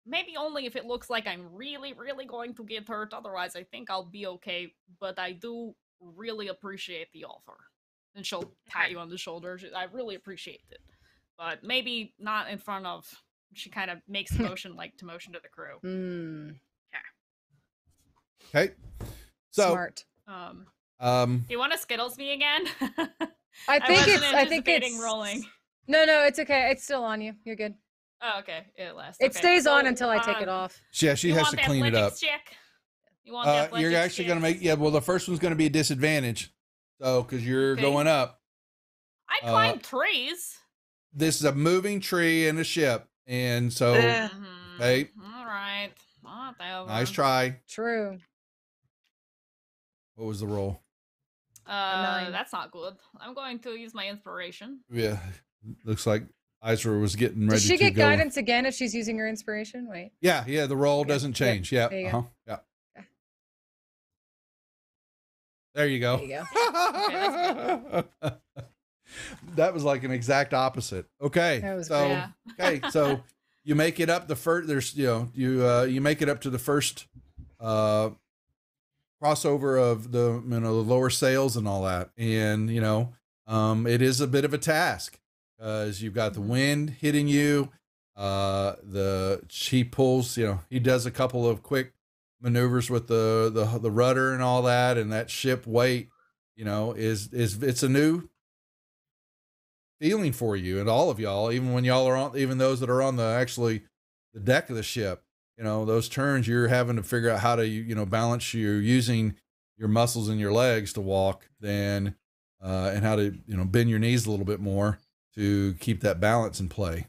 maybe only if it looks like I'm really, really going to get hurt. Otherwise, I think I'll be okay. But I do really appreciate the offer. And she'll pat you on the shoulder. I really appreciate it. But maybe not in front of. She kind of makes the motion like to motion to the crew. Mm, Okay. So, smart. Do you want to Skittles me again? I think wasn't it's. I think anticipating it's rolling. No, it's okay. It's still on you. You're good. Oh, okay. It lasts. It Okay. stays on So, until I take it off. yeah, she you has want to the clean it up. athletics check? You want the athletics You're actually going to check? make, yeah, well, the first one's going to be a disadvantage. So, because you're Okay. going up. I climb trees. This is a moving tree in a ship. And so, Eh. okay. All right. Whatever. Nice try. True. What was the roll? 9. That's not good. I'm going to use my inspiration. Yeah. Looks like Isra was getting ready Does she to get go. guidance again if she's using her inspiration? Wait. Yeah, the roll Okay. doesn't Yep. change. Yeah. There you Uh-huh. go. Yeah. Okay. There you go. There you go. That was like an exact opposit. Okay. That was so great. Yeah. okay, so you make it up the first. There's you make it up to the first crossover of the the lower sails and all that, and it is a bit of a task because you've got the wind hitting you. He pulls. He does a couple of quick maneuvers with the rudder and all that, and that ship weight. Is it's a new feeling for you and all of y'all, even when y'all are on, even those that are on the deck of the ship, those turns you're having to figure out how to, balance. You're using your muscles in your legs to walk and how to, bend your knees a little bit more to keep that balance in play.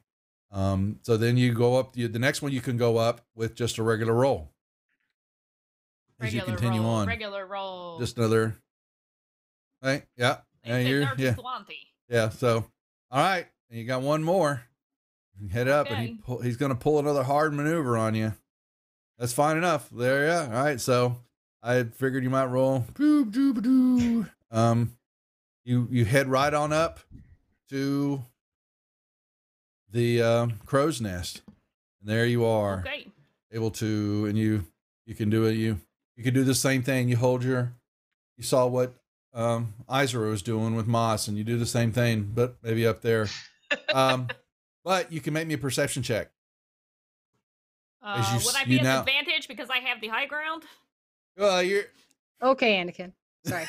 So then you go up, the next one you can go up with just a regular roll. As you continue on. Regular roll. Just another, right? Yeah. Yeah. So, all right. And you got one more. You head up and he's going to pull another hard maneuver on you. That's fine enough. There, yeah. All right. So I figured you might roll. You head right on up to the crow's nest. And there you are. Okay. Able to, and you can do it. You can do the same thing. You saw what Isra was doing with Moss, and you do the same thing, but maybe up there. But you can make me a perception check. Would I be at advantage because I have the high ground? Well, you're okay, Anakin. Sorry.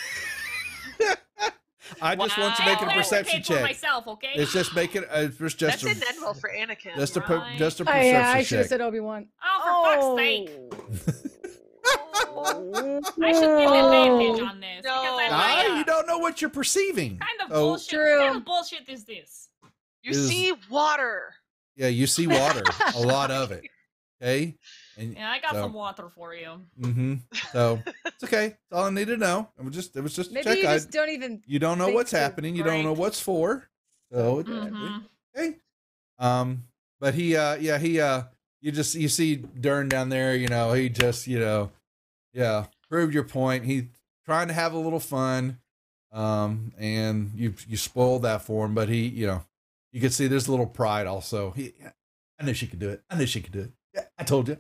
I just want to make it a perception check. For myself, okay? It's just make it. It's just That's a, an end roll for Anakin. just a Right. just a Oh, perception yeah, I should have check. said Obi-Wan. Oh, for fuck's sake! I should get advantage on this No. because I'm You don't know what you're perceiving. kind of Oh. bullshit. True. What kind of bullshit is this? You is- see water. Yeah, you see water, a lot of it. Okay, and Yeah, I got so- some water for you. So it's okay. That's all I need to know. It was just a Maybe check. you just don't even. You don't know think what's to happening. You don't know break. what's for. So Mhm. okay. But you see Dern down there. He just proved your point. He's trying to have a little fun. And you spoiled that for him. But you can see there's a little pride also. I knew she could do it. Yeah, I told you.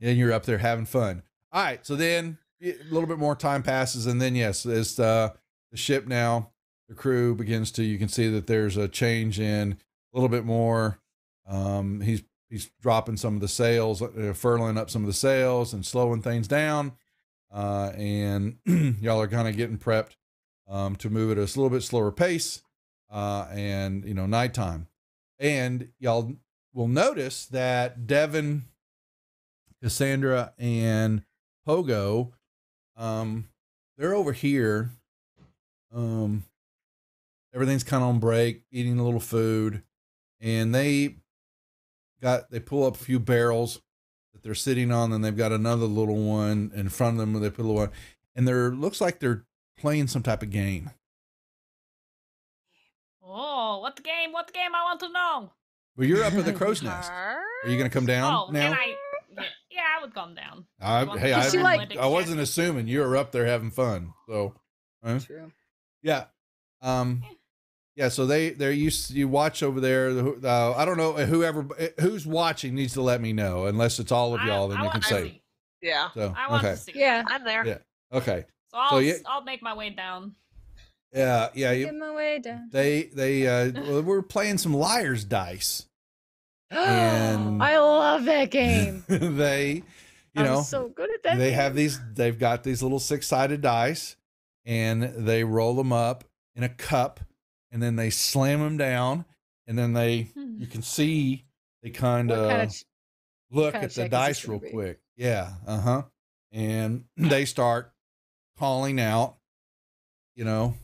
And you're up there having fun. All right. So then a little bit more time passes. And then, yes, as the ship now, the crew begins to, you can see that there's a change in a little bit more. He's dropping some of the sails, furling up some of the sails and slowing things down. And y'all are kind of getting prepped to move at a little bit slower pace. And, nighttime. And y'all will notice that Devin, Cassandra, and Pogo, they're over here. Everything's kind of on break, eating a little food, and they pull up a few barrels that they're sitting on, and they've got another little one in front of them where they put a little one, and looks like they're playing some type of game. Oh, what the game? I want to know. Well, you're up at the crow's nest. Arr. Are you going to come down Oh, now? and yeah, I would calm down. Hey, Is she like- I wasn't assuming you were up there having fun. So, True. yeah. Yeah, so you watch over there. I don't know who's watching needs to let me know. Unless it's all of y'all, then I you can want to say. see. Yeah, So I want okay, to see. Yeah. I'm there. Yeah. Okay. So I'll So you- I'll make my way down. Yeah. Get my way down. Well, we're playing some liar's dice, and I love that game. they, I'm so good at that. they game. have they've got these little 6-sided dice, and they roll them up in a cup, and then they slam them down, and then you can see they kind What kind of of look kind at of the check is this dice gonna real be? quick. Yeah. And they start calling out,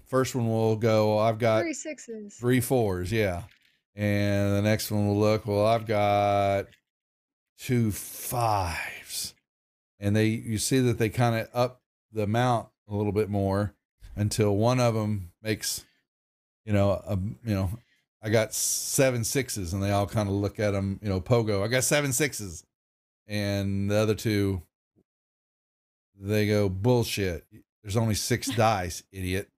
first one will go, I've got 3 6s. 3 4s. Yeah. And the next one will look, well, I've got 2 5s. And you see that they kind of up the amount a little bit more until one of them makes, I got 7 6s, and they all kind of look at them, pogo, I got 7 6s. And the other two, they go, bullshit. There's only 6 dice, idiot.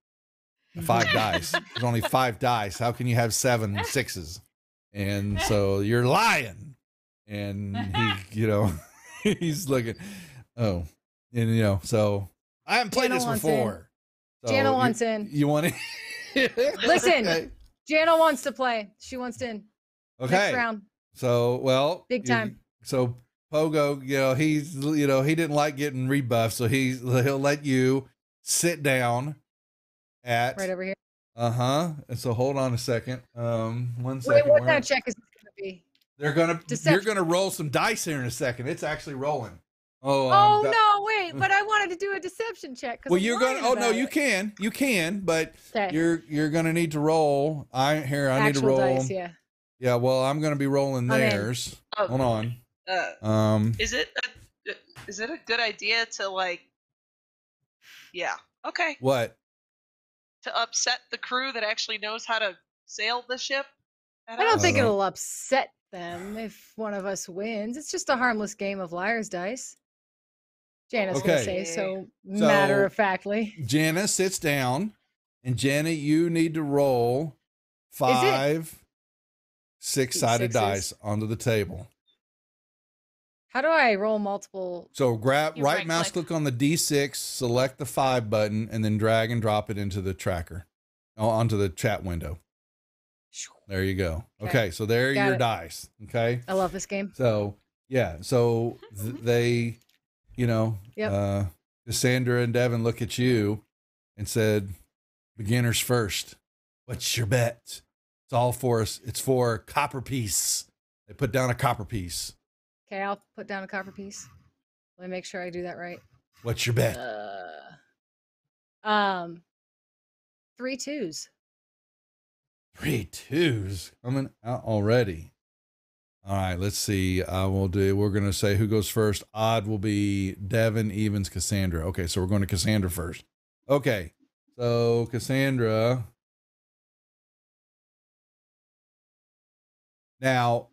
5 dice. There's only 5 dice. How can you have 7 6s? And so you're lying. And he, he's looking, oh, and so I haven't played Jana this wants before. So Jana wants in. You want to? Listen. Okay. Jana wants to play. She wants in. Okay. Next round. So, well, Big time. So Pogo, he's, he didn't like getting rebuffed, so he'll let you sit down at Right over here. And so hold on a second. 1 Wait, second. what kind of check is this going to be? You're Deception. gonna roll some dice here in a second. It's actually rolling. Oh, Oh, no, wait. But I wanted to do a deception check. 'cause Well, I'm you're lying gonna. Oh no, about you it. can, but Okay. you're gonna need to roll. I need to Actual roll. dice, yeah. Yeah, well, I'm gonna be rolling I'm in. theirs. Oh, Hold on. is it a good idea to Yeah. Okay. What? To upset the crew that actually knows how to sail the ship? I don't think don't- it'll upset them if one of us wins. It's just a harmless game of liar's dice. Jana's going to Okay. say so So- matter of factly. Jana sits down, and Jana, you need to roll 5 6-sided Sixes? dice onto the table. How do I roll multiple? So grab You right mouse right-click. click on the D6, select the 5 button, and then drag and drop it into the tracker, onto the chat window. There you go. Okay. Okay, so there are Got your it. dice. Okay. I love this game. So yeah, so they, Yep. Cassandra and Devin look at you and said, "Beginners first. What's your bet?" It's all for us. It's for a copper piece. They put down a copper piece. Okay, I'll put down a copper piece. Let me make sure I do that right. What's your bet? 3 2s. 3 2s coming out already. All right, let's see. We're going to say who goes first. Odd will be Devin, evens, Cassandra. Okay, so we're going to Cassandra first. Okay, so Cassandra. Now,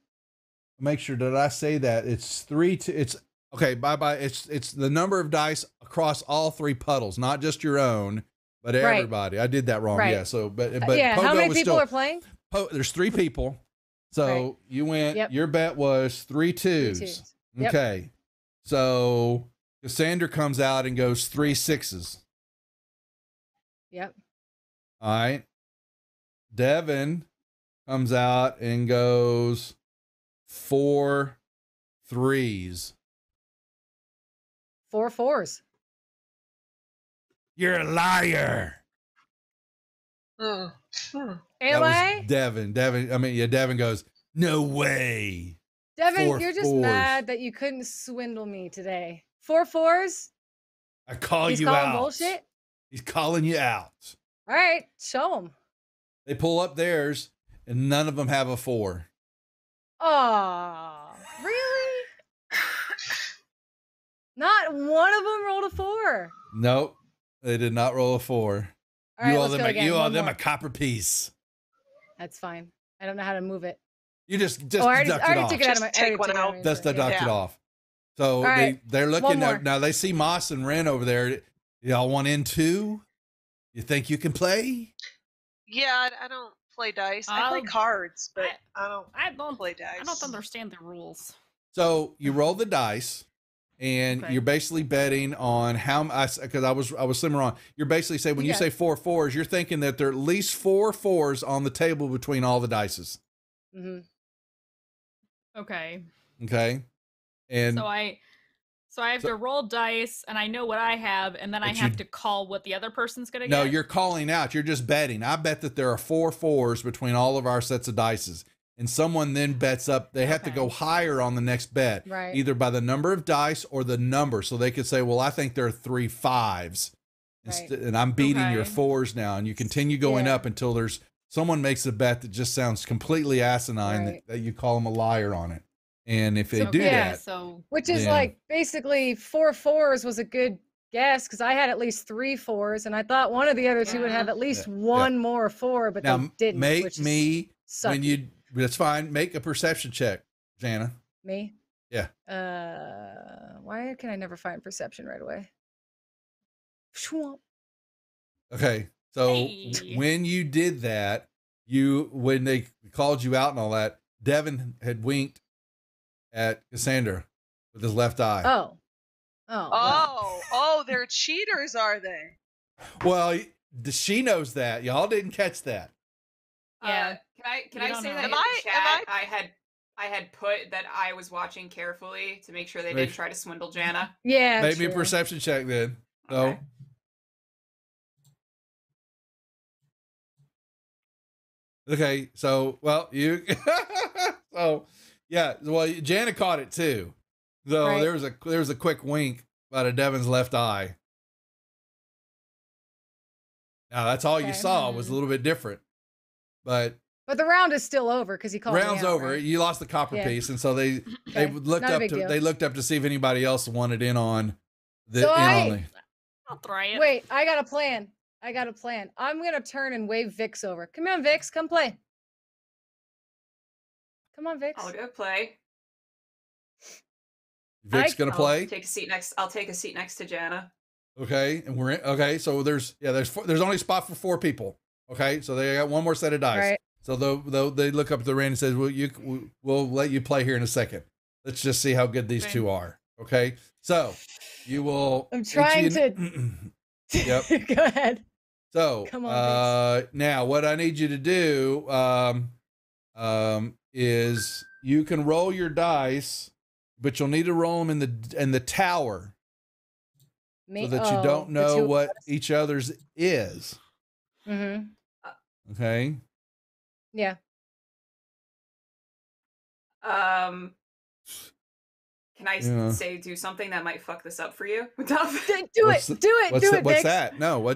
make sure, did I say that? It's 3 2. It's okay, bye. It's the number of dice across all 3 puddles, not just your own, but Right. everybody. I did that wrong. Right. Yeah, so, but Yeah, how Pogo many was people still, are playing? there's 3 people. So Right. you went, Yep. your bet was 3 2s. 3 2s. Yep. Okay. So Cassandra comes out and goes 3 6s. Yep. All right. Devin comes out and goes 4 3s. 4 4s. You're a liar. Hmm. Am I? Devin. Devin goes, no way. Devin, 4 you're just 4s. mad that you couldn't swindle me today. 4 4s? I call He's you calling out. bullshit? He's calling you out. All right, show him. They pull up theirs, and none of them have a 4. Oh, really? Not one of them rolled a 4. Nope. They did not roll a 4. All right, you owe let's them, go again. you owe One them more. a copper piece. That's fine. I don't know how to move it. You just Oh, I already, deduct I it already off. took it out of my. Just I already take one took it out of out. my Just inventory, deduct it Yeah. off. So All right, they're one looking more. now. They see Moss and Ren over there. Y'all want in too? You think you can play? Yeah, I don't play dice. I play Um, cards, but I I don't don't play dice. I don't understand the rules. So you roll the dice, and Okay. you're basically betting on how. Because I was slimming wrong. You're basically saying when you Yeah. say 4 4s, you're thinking that there are at least 4 4s on the table between all the dices. Hmm. Okay. Okay, and So I have So- to roll dice, and I know what I have, and then I But have you- to call what the other person's gonna no, get. you're calling out. You're just betting. I bet that there are 4 4s between all of our sets of dices, and someone then bets up. They have to Okay. go higher on the next bet, Right. either by the number of dice or the number. So they could say, "Well, I think there are 3 5s, Right. and I'm beating your Okay. 4s now." And you continue going Yeah. up until there's someone makes a bet that just sounds completely asinine Right. that you call them a liar on it. And if they So- do yeah, that, So Which is Then- like basically 4 4s was a good guess because I had at least 3 4s, and I thought one of the other two would have at least Yeah. one more 4, but now they didn't. make which is me when sucky. you. That's fine. Make a perception check, Jana. Me? Yeah. Why can I never find perception right away? Schwamp. Okay. So Hey. when you did that, when they called you out and all that, Devin had winked at Cassandra with his left eye. Oh. Oh. wow. Oh, they're cheaters, are they? Well, she knows that. Y'all didn't catch that. Yeah. Can You I don't say know. that Am in I- the am chat? I had put that I was watching carefully to make sure they Make- didn't try to swindle Jana. Yeah. Make me a true. perception check then. So Okay. okay, so well you so yeah, well Jana caught it too. So Right. there was a quick wink out of Devin's left eye. Now that's all you Okay. saw was a little bit different. But But the round is still over because he called me round's out, over. right? You lost the copper Yeah. piece, and so they Okay, looked not a up big to deal. they looked up to see if anybody else wanted in on the So I'll try it. Wait, I got a plan. I'm gonna turn and wave Vix over. Come on, Vix, come play. Come on, Vix. I'll go play. Vic's I- gonna I'll play. take a seat next. I'll take a seat next to Jana. Okay, and we're in. Okay, so there's only a spot for 4 people. Okay, so they got one more set of dice. Right. So they look up at the rand and says, "Well, we'll let you play here in a second. Let's just see how good these Okay. two are." Okay, so you will. I'm trying Yep. Go ahead. So, Come on, now what I need you to do, is you can roll your dice, but you'll need to roll them in the tower Me. so that you don't know what each other's is. Mm-hmm. Okay. Yeah. Can I Yeah. say do something that might fuck this up for you? Do What's it. the- Do it. Do it, What's Vix. that? No,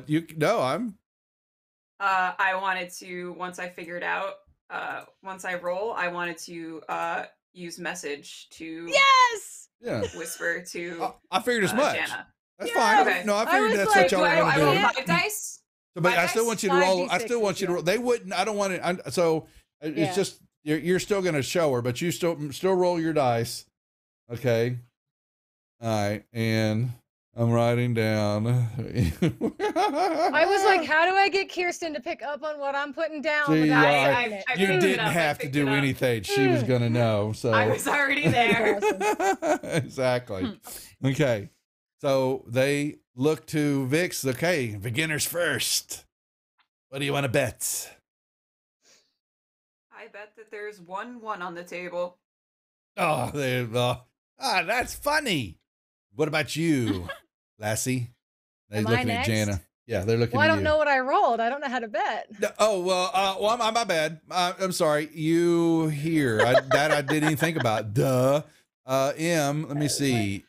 I'm. I wanted to once I figured out once I roll, I wanted to use message to Yes. Yeah. whisper to I figured as much. Jana. That's Yeah. fine. Okay. No, I I figured was that's like, what y'all Do were I gonna roll do. 5 dice? But Five I still dice? want you to roll. I 5d6s, still want you to roll. They wouldn't. I don't want to. So it's Yeah. just you're still going to show her, but you still roll your dice. Okay. All right, and I'm writing down. I was like, how do I get Kirsten to pick up on what I'm putting down See, without I- saying it? I you picked it didn't up, I have to picked do it up. anything. She was going to know. So I was already there. exactly. Okay. So they look to Vix. Okay, beginners first. What do you want to bet? I bet that there's 1-1 on the table. Oh, that's funny. What about you, Lassie? They're Am I looking at next? Jana. Yeah, they're looking Well, I at don't you. know what I rolled. I don't know how to bet. No, oh well, my bad. I'm sorry. You here? I didn't even think about. Duh. Let me see.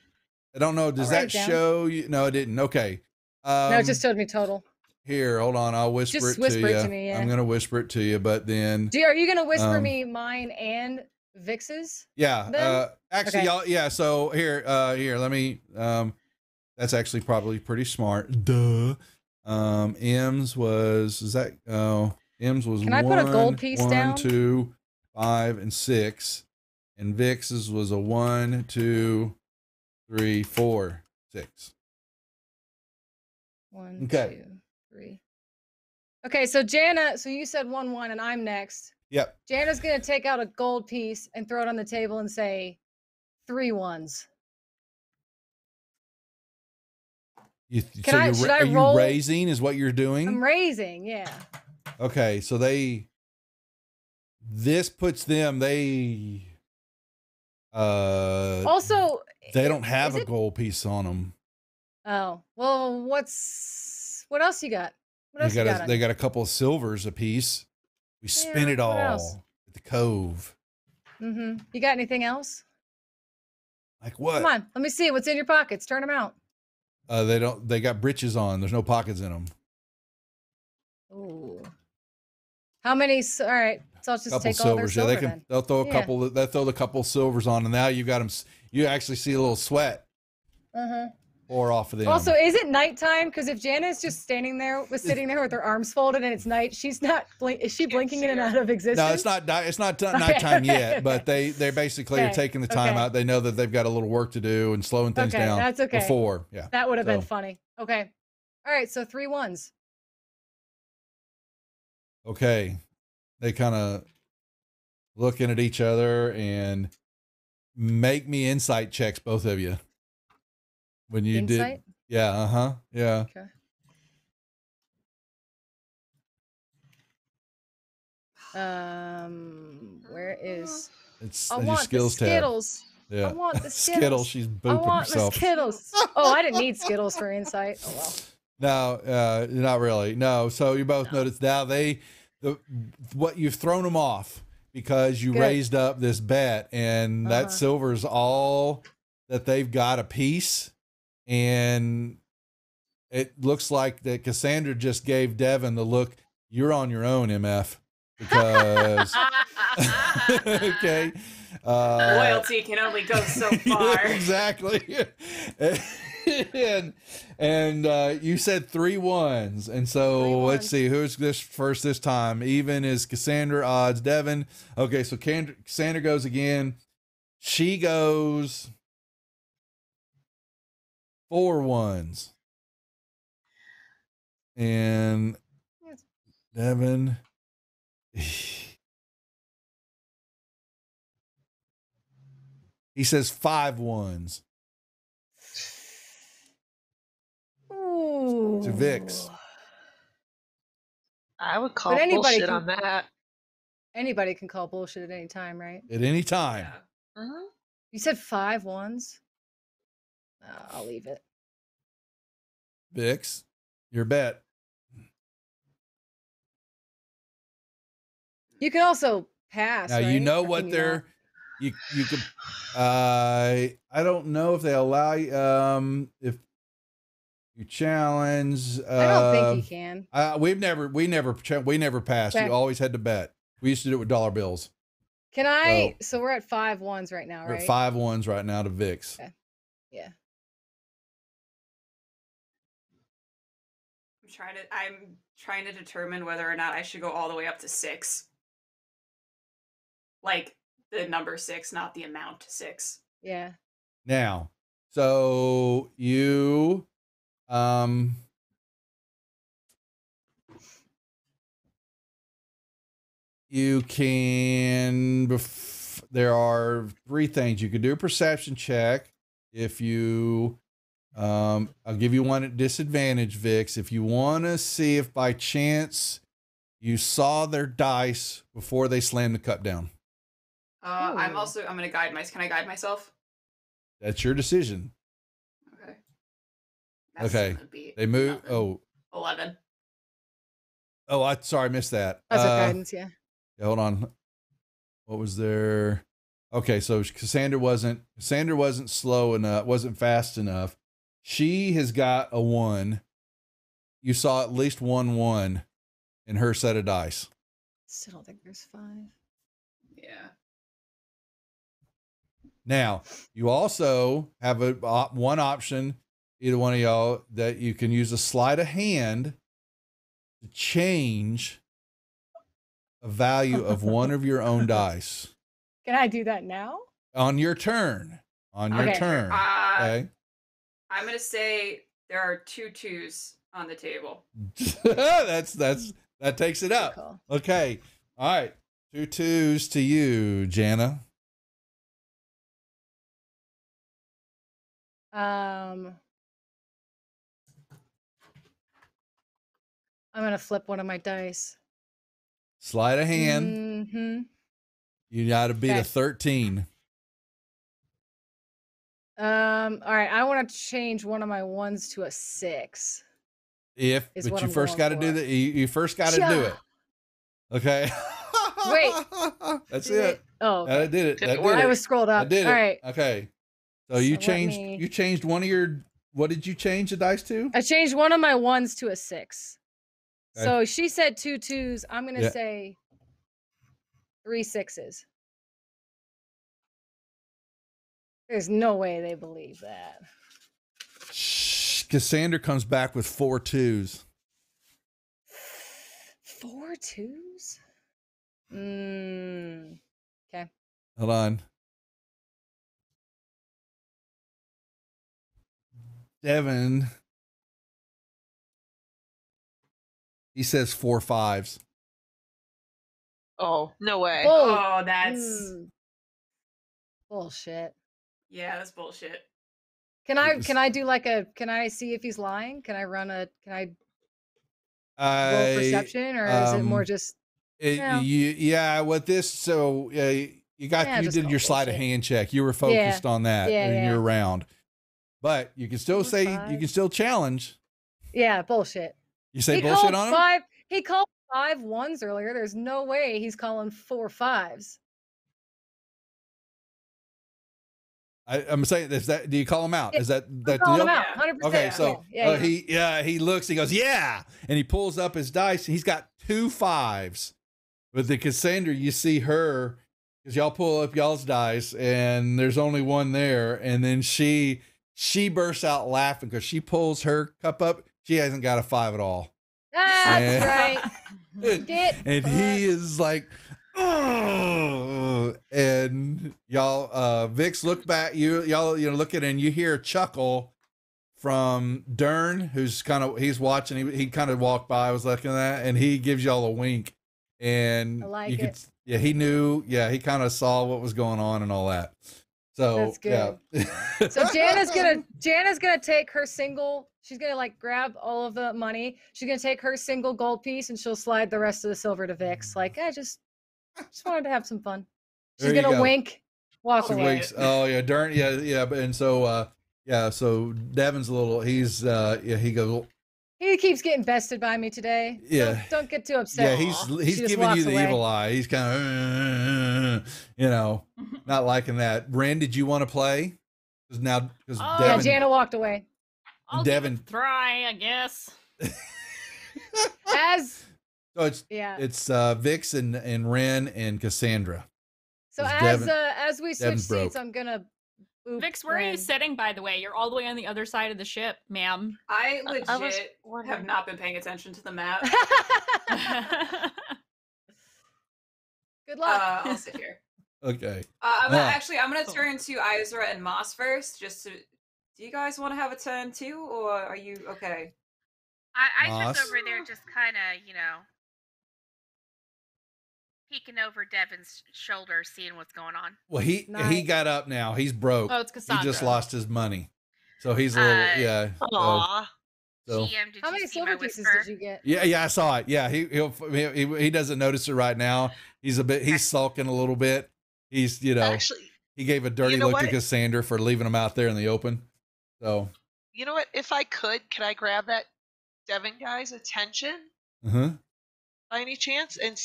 I don't know. Does I'll write that it down. show you? No, it didn't. Okay. No, it just told me total. Here. Hold on. I'll whisper Just it to whisper you. it to me, yeah. I'm gonna whisper it to you, but then Are you gonna whisper Um, me mine and Vix's? yeah. Then? Actually, Okay. y'all. Yeah. So here. Let me. That's actually probably pretty smart. Duh. M's was. Is that? Oh, M's was. Can I put a gold piece 1, down? 2, 5, and 6. And Vix's was a 1, 2, 3, 4, 6. 1, Okay. 2, 3. Okay, so Jana, so you said 1, 1, and I'm next. Yep. Jana's gonna take out a gold piece and throw it on the table and say 3 1s. Should I are you roll? raising is what you're doing? I'm raising, yeah. Okay, so this puts them, Also, they don't have is a it- gold piece on them. Oh, well, what else you got? What else you got? They got a couple of silvers apiece. We spin Yeah, it what else? all at the cove. Mm-hmm. You got anything else? Like what? Come on, let me see what's in your pockets. Turn them out. They got breeches on. There's no pockets in them. Ooh. How many? All right, so I'll just Couple take all their silvers. silver Yeah, then. they'll throw a Yeah. couple. They'll throw the couple silvers on, and now you got them. You actually see a little sweat pour off of them. Also, is it nighttime? Because if Jana's just sitting there with her arms folded and it's night, she's not. Is she blinking in and out of existence? no, it's not. It's not nighttime yet. Okay. But they basically are Okay, taking the time okay. out. They know that they've got a little work to do and slowing things Okay, down. that's okay. Before, yeah. That would have been So- funny. Okay. All right, so 3 1s. Okay, they kind of looking at each other and make me insight checks, both of you. When you Insight? did, yeah, yeah. Okay. Where is? It's I your want the skills tab. Skittles. Yeah, I want the Skittles. Skittles. She's I booping want herself. the Skittles. Oh, I didn't need Skittles for insight. Oh well. No, not really. No. So you both noticed now what you've thrown them off because you Good. raised up this bet, and that silver's all that they've got a piece, and it looks like that Cassandra just gave Devin the look. You're on your own, MF, because okay. Loyalty can only go so far. Exactly. and you said 3 1s, and so 3 let's 1s. see who's this first this time. Even is Cassandra, odds Devin. Okay, so Cassandra goes again. She goes 4 1s, and Yes. Devin. He says 5 1s. Ooh. To Vix. I would call But anybody bullshit can- on that. Anybody can call bullshit at any time, right? At any time. Yeah. Mhm. You said 5 1s. I'll leave it. Vix, your bet. You can also pass. Now you right? know Or what can you they're not? you could I don't know if they allow you if you challenge I don't think you can. we never passed. Okay. You always had to bet. We used to do it with dollar bills. Can I? So we're at 5 1s right now, We're right? at 5 1s right now to Vix. Okay. Yeah. I'm trying to determine whether or not I should go all the way up to 6. Like the number 6, not the amount 6. Yeah. Now, so you you can there are 3 things you could do: a perception check. If you I'll give you one at disadvantage, Vix. If you want to see if by chance you saw their dice before they slammed the cup down. I'm Ooh. gonna guide can I guide myself? That's your decision. Okay. Okay. Gonna be They move. nothing. 11. Sorry, I missed that. That's our guidance. Yeah. Yeah, hold on. What was there? Okay, so Cassandra wasn't slow enough, wasn't fast enough. She has got a 1. You saw at least 1 in her set of dice. Still don't think there's 5. Yeah. Now, you also have one option, either one of y'all, that you can use a sleight of hand to change a value of one of your own dice Can I do that now? on your turn. On your Okay. turn. Okay. I'm gonna say there are 2 2s on the table. that takes it up. Cool. Okay. All right. 2 2s to you, Jana. I'm gonna flip one of my dice. Sleight of hand. Mm-hmm. You got to beat a Okay. 13. All right. I want to change one of my 1s to a 6. Is what you I'm first going got to do for. that. You first got to do Yeah. it. Okay. Wait. That's Did it. Oh, okay. That did it. Did That it did work? I it. was scrolled That up. did All it. right. Okay. So So you let changed. me- You changed one of your. What did you change the dice to? I changed one of my 1s to a 6. Okay. So she said 2 2s. I'm gonna Yeah. say 3 6s. There's no way they believe that. Shh, Cassandra comes back with 4 2s. 4 2s? Okay. Hold on. Devin. He says 4 5s. Oh, no way. Bull- Oh, that's mm. Bullshit. yeah, that's bullshit. Can I Yes. can I do like a can I see if he's lying? Can I roll I perception, or is it more just Yeah. Yeah, with this, so you Yeah, you just did call your sleight of bullshit. hand check. You were focused on that Yeah, in yeah. your round, but you can still Four, say five. you can still challenge. Yeah, bullshit. You say He bullshit called on him. 5 he called 5 1s earlier. There's no way he's calling 4 5s. I'm saying is that. Do you call him out? Yeah, Is that I'm the calling deal? him out. Yeah. 100%. Okay, so yeah. he looks. He goes, yeah, and he pulls up his dice. He's got 2 5s. With the Cassandra, you see her because y'all pull up y'all's dice, and there's only one there, and then she bursts out laughing because she pulls her cup up. She hasn't got a 5 at all, That's Yeah. right. Get and he is like, "Ugh." And y'all, Vix look back. Y'all look at it, and you hear a chuckle from Dern, who's he's watching. He kind of walked by, was looking at that, and he gives y'all a wink. And I like you could, it. yeah, he knew, yeah, he kind of saw what was going on and all that. So That's good. Yeah. So Jana's gonna take her single. She's gonna like grab all of the money. She's gonna take her single gold piece and she'll slide the rest of the silver to Vix. Like, I just wanted to have some fun. She's There you gonna go. wink, walk She away. winks. Oh yeah, Dern, yeah, but and so yeah, so Devin's a little. He's he goes. He keeps getting bested by me today. Yeah. Don't get too upset. Yeah, She he's just giving you walks the away. evil eye. He's kind of, not liking that. Ren, did you want to play? Because Oh, Yeah, Devin, Jana walked away. I'll Devin- give it a try, I guess. As so yeah. it's Vix and Ren and Cassandra. So Devin- as we switch Devin's seats, broke. I'm gonna boop Vix, where are you Ren. sitting, by the way? You're all the way on the other side of the ship, ma'am. I I was legit wondering- have not been paying attention to the map. Good luck. I'll sit here. Okay. I'm Ah. gonna turn to Izra and Moss first. Just to, do you guys want to have a turn too, or are you okay? I Moss? just over there, just kind of, peeking over Devin's shoulder, seeing what's going on. Well, he Nice. got up now. He's broke. Oh, it's He Cassandra. just lost his money, so he's a little Uh, Aw. So GM, did How you many see my silver pieces whisper? did you get? yeah, I saw it. Yeah, he doesn't notice it right now. He's sulking a little bit. He's Actually, he gave a dirty you know look to what? Cassandra for leaving him out there in the open. So you know what? If I could I grab that Devin guy's attention uh-huh. by any chance and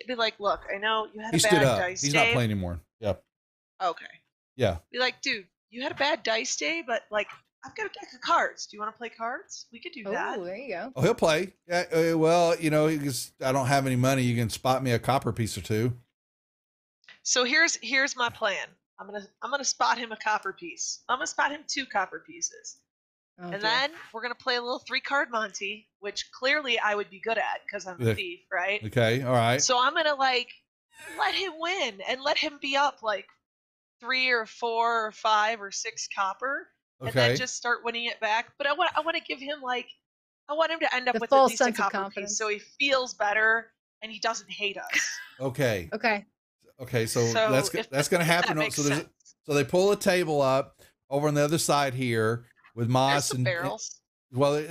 be like, look, I know you had He a stood bad up. dice He's day. not playing anymore. Yep. Okay. Yeah. Be like, dude, you had a bad dice day, but like, I've got a deck of cards. Do you want to play cards? We could do that. Oh, there you go. Oh, he'll play. Yeah. Well, I don't have any money. You can spot me a copper piece or two. So here's my plan. I'm gonna spot him a copper piece. I'm gonna spot him 2 copper pieces. Oh, And dear. then we're gonna play a little 3-card Monty, which clearly I would be good at because I'm Yeah. a thief, right? Okay, all right. So I'm gonna like let him win and let him be up like 3 or 4 or 5 or 6 copper, and then Okay. just start winning it back. But I want to give him like I want him to end up The with full at least a sense of copper piece, confidence. so he feels better and he doesn't hate us. Okay. Okay. Okay, so, So that's if going to that happen. makes So there's sense. so they pull a table up over on the other side here with There's Moss some and barrels. well, they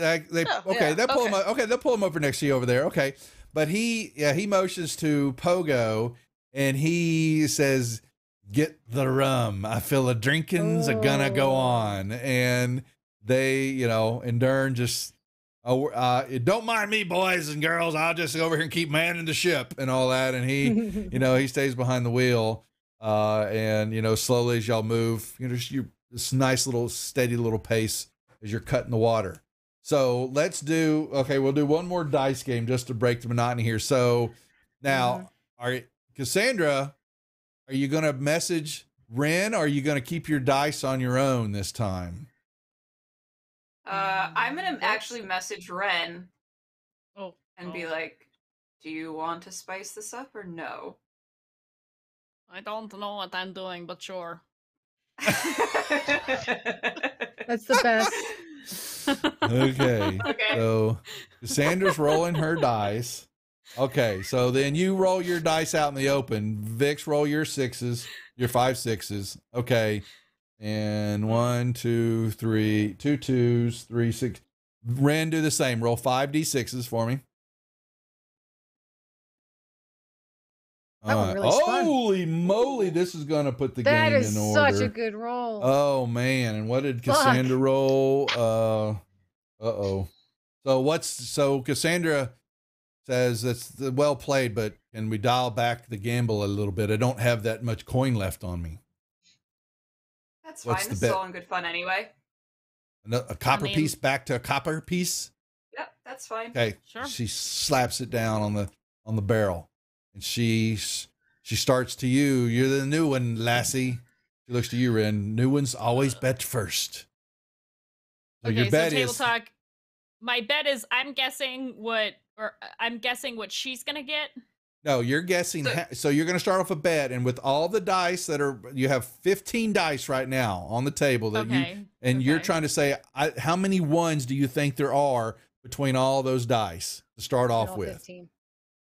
Oh, okay, yeah, they'll pull him okay. up. Okay, they'll pull him over next to you over there. Okay, but he motions to Pogo and he says, "Get the rum. I feel the drinking's gonna go Oh. on." And they, and Dern just, don't mind me, boys and girls. I'll just go over here and keep manning the ship and all that. And he, he stays behind the wheel. And slowly as y'all move, just this nice little steady little pace as you're cutting the water. So we'll do one more dice game just to break the monotony here. So now, Cassandra, are you going to message Ren, or are you going to keep your dice on your own this time? I'm gonna actually message Ren Oh. and be like, "Do you want to spice this up or no?" I don't know what I'm doing, but sure. That's the best. Okay. Okay. So Cassandra's rolling her dice. Okay, so then you roll your dice out in the open. Vix, roll your 6s, your 5 6s. Okay. And 1, 2, 3, 2 2s, 3 6. Ren, do the same. Roll 5d6s for me. That one really spun. Holy moly, this is going to put the That game is in order. such a good roll. Oh man, and what did Fuck. Cassandra roll? So Cassandra says that's well played, but can we dial back the gamble a little bit? I don't have that much coin left on me. That's What's fine. the This bet? is all in good fun anyway. A copper mean- piece back to a copper piece. Yep, that's fine. Okay. Sure. She slaps it down on the barrel, and she starts to you. You're the new one, lassie. She looks to you, Ren. New ones always bet first. So Okay, your so bet table is talk. My bet is I'm guessing what she's gonna get. no. You're guessing. So you're going to start off a bet, and with all the dice you have 15 dice right now on the table that Okay. you're okay. trying to say how many ones do you think there are between all those dice to start off All with? 15.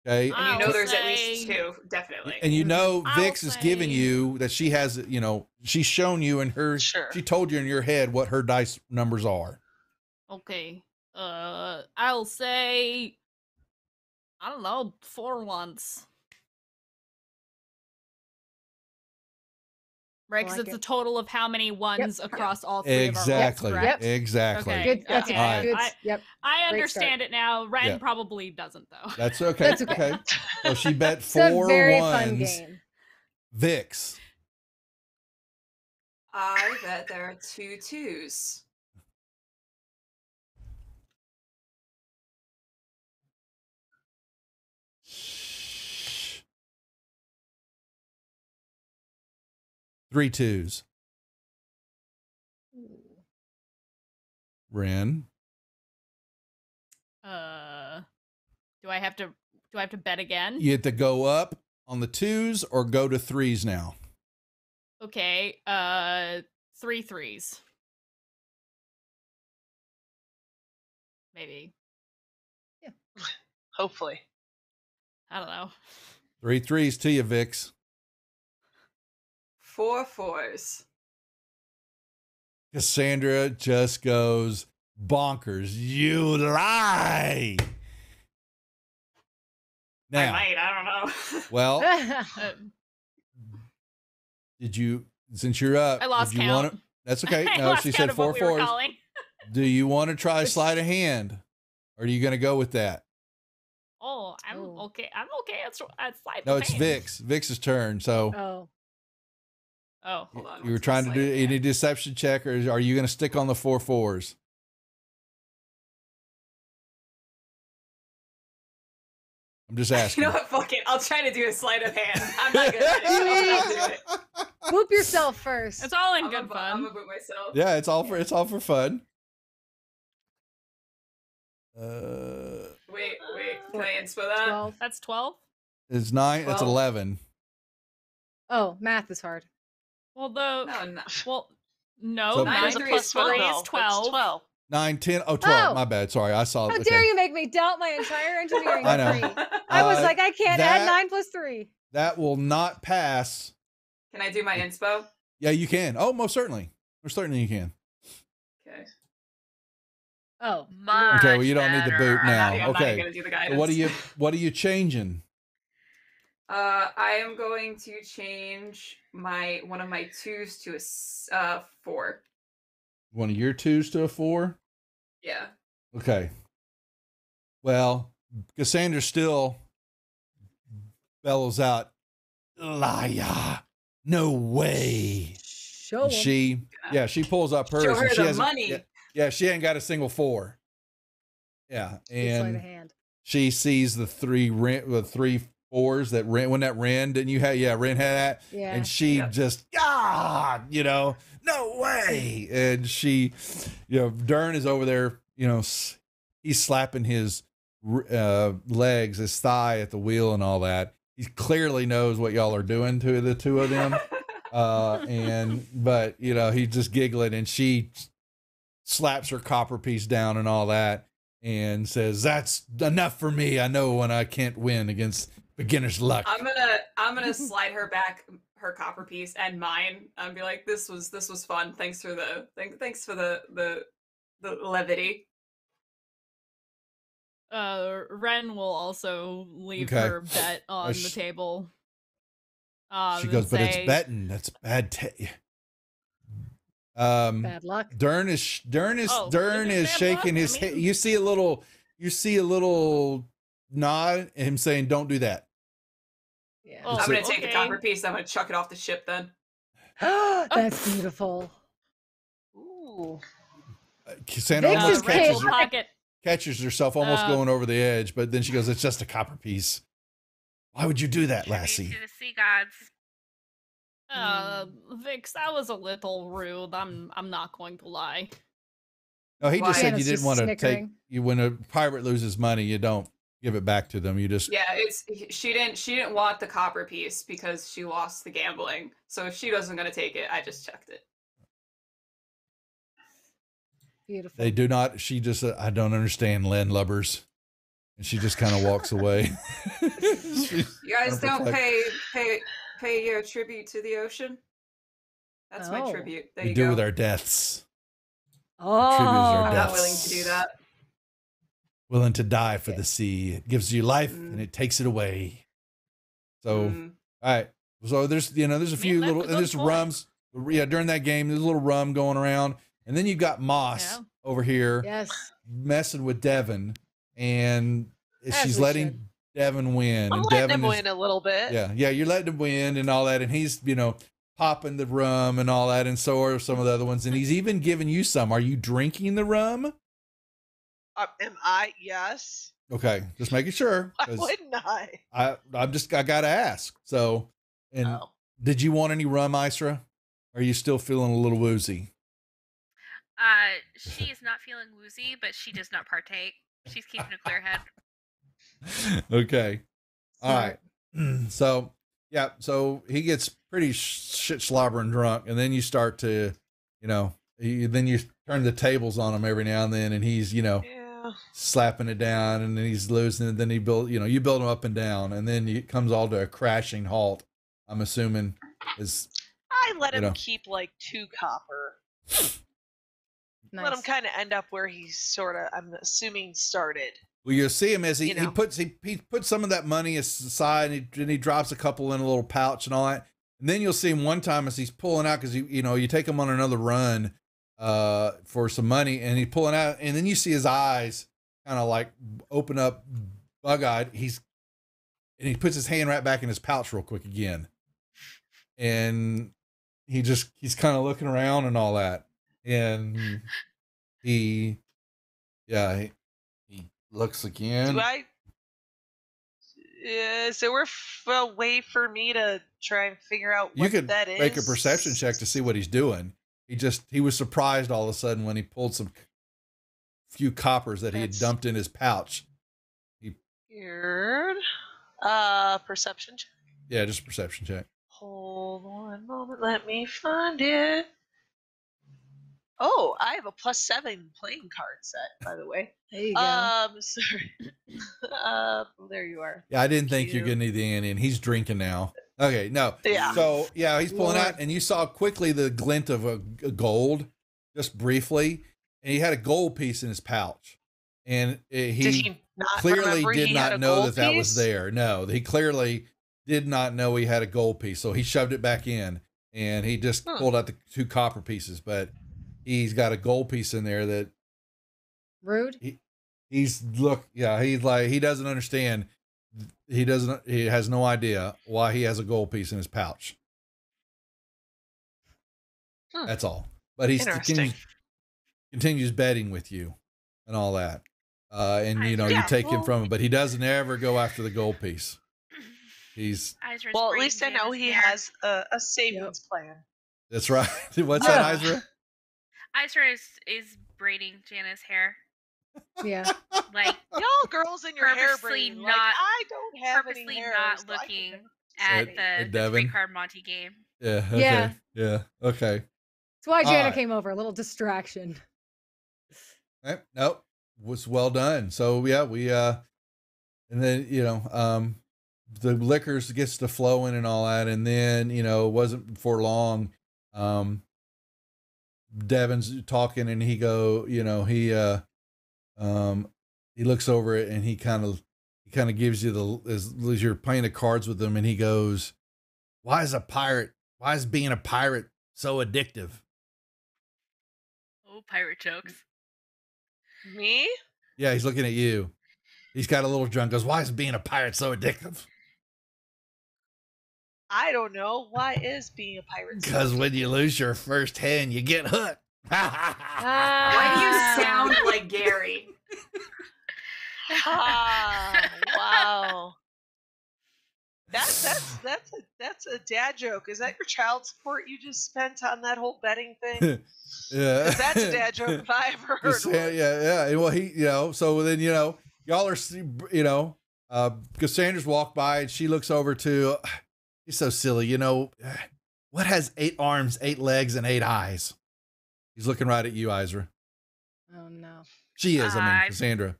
Okay. And I'll you know there's at say- least 2, definitely. And I'll Vix is giving say- you that she has, she's shown you in her, Sure. she told you in your head what her dice numbers are. Okay. I'll say I don't know, 4 ones. Right, because like it's it. a total of how many ones across all 3 Exactly. of our rounds, correct? Exactly. Okay. Good. That's Okay. Alright. good. I- Yep. I Great understand it now. Ren Yeah. probably doesn't though. That's okay. That's okay. So she bet It's a 4 very ones. fun game. Vix. I bet there are 2 2s. Shh. 3 2s. Ren. Do I have to bet again? You have to go up on the 2s or go to 3s now. Okay. 3 3s. Maybe. Hopefully. I don't know. 3 3s to you, Vix. 4 4s. Cassandra just goes bonkers. You lie. I Now, might, I don't know. well, Uh, since you're up, I lost did you count. wanna- that's okay. I No, lost she count said of what 4 we were 4s. calling. Do you want to try sleight of hand? Or are you going to go with that? Oh, I'm Oh. okay. I'm okay. It's sleight No, of it's hand. Vix. Vix's turn. So Oh. Oh, Hold on, you were what's trying to sleight do of any hand? deception check, or are you going to stick on the 4 4s? I'm just asking. You know what? Fuck it. I'll try to do a sleight of hand. I'm not good at it. I'll do it. Whoop yourself first. it's all in I'm good I'm fun. gonna boot myself. Yeah, it's all for fun. Wait, can I inspo that? 12. That's 12. It's 9. It's 12. 11. Oh, math is hard. Well, No. well, no, So- 9 There's a plus 12, 3 no, is that's 12. 12. 9, 10. Oh, 12. Oh. My bad. Sorry. I saw How it. dare Okay. you make me doubt my entire engineering I know. degree? I was like, I can't add that- 9 plus 3. That will not pass. Can I do my inspo? Yeah, you can. Oh, most certainly. Most certainly you can. Okay. Oh. Much Okay, well, you don't need the boot better. now. I'm not Okay. even gonna do the So guidance. what are you changing? I am going to change one of my 2s to a 4. One of your 2s to a 4? Yeah. Okay. Well, Cassandra still bellows out, liar. No way. Show And 'em. she pulls up hers. Show and her she the hasn't- money. Yeah, she ain't got a single 4. Yeah, It's like a and hand. she sees the 3 4s that Ren, when that Ren, didn't you have? Yeah, Ren had that. Yeah. And she Yep. just, no way. And she, Dern is over there, he's slapping his legs, his thigh at the wheel and all that. He clearly knows what y'all are doing to the two of them. But he's just giggling, and she slaps her copper piece down and all that and says, that's enough for me. I know when I can't win against beginner's luck. I'm gonna slide her back her copper piece and mine and be like, this was fun. Thanks for the levity. Ren will also leave Okay. her bet on the sh- table. She goes, and but it's say, betting. That's bad. Bad luck. Dern is Oh, Dern is it is bad shaking luck? his I head. mean- You see a little nod, and him saying, "Don't do that." Yeah. Oh, I'm gonna take the okay. copper piece. I'm gonna chuck it off the ship then. That's beautiful. Ooh. Cassandra Vix almost is Ren will chaotic. catches herself almost Uh, going over the edge, but then she goes, "It's just a copper piece. Why would you do that, Tribute lassie?" to the sea gods. Vix, that was a little rude. I'm not going to lie. No, he just Why? said you Hannah's didn't just want to take. snickering. When a pirate loses money, you don't give it back to them. You just Yeah, she didn't want the copper piece because she lost the gambling. So if she wasn't gonna take it, I just checked it. Beautiful. They do not. She just, I don't understand landlubbers, and she just kind of walks away. She's You guys don't unperplexed. pay your tribute to the ocean. That's my Oh. tribute. There We you do go. with our deaths, Oh. tributes are I'm not deaths. willing to do that. willing to die for Okay. the sea. It gives you life and it takes it away. So, Mm. all right. So there's there's a few that's little a and good there's point. rums. Yeah, during that game, there's a little rum going around, and then you've got Moss Yeah. over here Yes. messing with Devin, and As she's we letting should. Devin win. I'm and letting Devin him is, win a little bit. yeah, you're letting him win and all that, and he's popping the rum and all that, and so are some of the other ones, and he's even giving you some. Are you drinking the rum? Am I? Yes. Okay, just making sure. Why 'Cause wouldn't I? I gotta ask. So, and Oh. did you want any rum, Isra? Are you still feeling a little woozy? She is not feeling woozy, but she does not partake. She's keeping a clear head. Okay. All Smart. right. So, yeah. So he gets pretty shit slobbering drunk, and then you start to, then you turn the tables on him every now and then, and he's, Yeah. slapping it down, and then he's losing it. Then you build him up and down, and then it comes all to a crashing halt. I'm assuming is I let him know. keep like 2 copper. Nice. Let him kind of end up where he's sort of, I'm assuming, started. well, you see him as he You know. puts some of that money aside, and he drops a couple in a little pouch and all that. And then you'll see him one time as he's pulling out, because you take him on another run for some money, and he's pulling out, and then you see his eyes kind of like open up, bug-eyed. And he puts his hand right back in his pouch real quick again, and he's kind of looking around and all that, and he looks again. Do I? Is there a way for me to try and figure out what You could that is? make a perception check to see what he's doing. He was surprised all of a sudden when he pulled some few coppers that he had That's- dumped in his pouch. Weird. Perception check. Yeah, just a perception check. Hold on a moment. Let me find it. Oh, I have a +7 playing card set, by the way. There you go. Sorry. There you are. Yeah, I didn't think you're Cute. getting anything in. He's drinking now. Okay, no. Yeah. So yeah, he's pulling Lord. out, and you saw quickly the glint of a gold, just briefly, and he had a gold piece in his pouch, and Did he he not clearly remember did he not had a know gold that that was piece? there. No, he clearly did not know he had a gold piece, so he shoved it back in, and he just pulled out the 2 copper pieces, but he's got a gold piece in there that Rude. he's like he doesn't understand. He has no idea why he has a gold piece in his pouch. That's all. But he Interesting. continues betting with you and all that. And you know, you Yeah, take him well- from him, but he doesn't ever go after the gold piece. He's Izra's Well, at braiding least I know Jana's he hair. has a savings plan. that's right. What's Yeah. that, Izra? Izra is braiding Jana's hair. Yeah. Like Y'all girls in your hair Purposely braiding, like, not- I don't have any purposely hair. not so I can looking never at say. the Devin? 3-card Monty game. Yeah. Okay. Yeah. Yeah. Okay. That's why All Jana right. came over. A little distraction. Nope. Was well done. So yeah, we and then the liquors gets to flowing and all that, and then it wasn't for long. Devin's talking, and he looks over it, and he kind of gives you as you're playing the cards with him, and he goes, why is being a pirate so addictive? Oh, pirate jokes. Me? Yeah, he's looking at you. He's got a little drunk, goes, why is being a pirate so addictive? I don't know. Why is being a pirate? so Because when you lose your first hand, you get hooked. Why do you sound like Gary? Wow. That's a dad joke. Is that your child support you just spent on that whole betting thing? Yeah. 'Cause that's a dad joke if I ever heard Just, one. yeah. Well, so then, y'all are, Cassandra's walked by and she looks over to, he's so silly, what has 8 arms, 8 legs, and 8 eyes? He's looking right at you, Izra. Oh no. She is, I- Cassandra.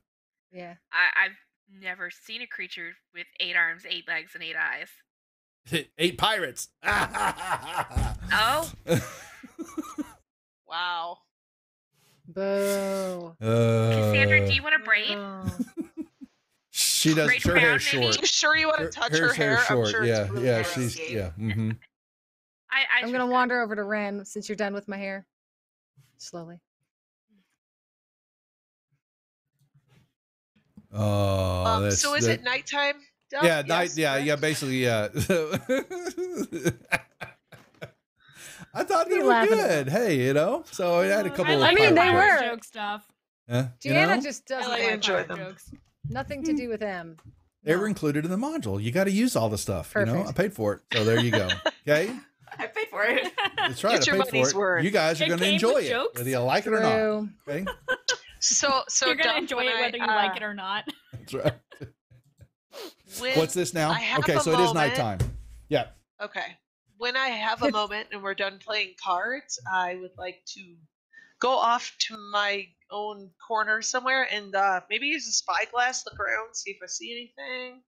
Yeah. I've never seen a creature with 8 arms, 8 legs, and 8 eyes. 8 pirates. Oh, Wow. Boo. Cassandra, do you want a braid? Oh. She does. Braid Her around, hair's maybe? short. You sure you want to touch her hair? hair's short. I'm sure Yeah, it's really yeah. nice. She's Mm-hmm. I'm gonna wander over to Ren since you're done with my hair. Slowly. Oh, that's so is it nighttime? Duff? Yeah, Yes, yeah, correct? yeah. Basically, yeah. I thought they What are you were laughing good. Hey, so I had a couple. I mean, they pirate were. joke stuff. Huh? Gianna just doesn't like like enjoy pirate them. jokes. Nothing to do with them. They No. were included in the module. You got to use all the stuff. Perfect. I paid for it, so there you go. Okay, I paid for it. that's right. Get I your paid for money's it. worth. You guys are It going to came enjoy with it, jokes. whether you like it or not. True. Okay, So You're gonna Duff, enjoy when it whether you I, like it or not. that's right. when- What's this now? I have Okay, a so it is moment. nighttime. Yeah. Okay. When I have a moment and we're done playing cards, I would like to go off to my own corner somewhere and maybe use a spyglass, look around, see if I see anything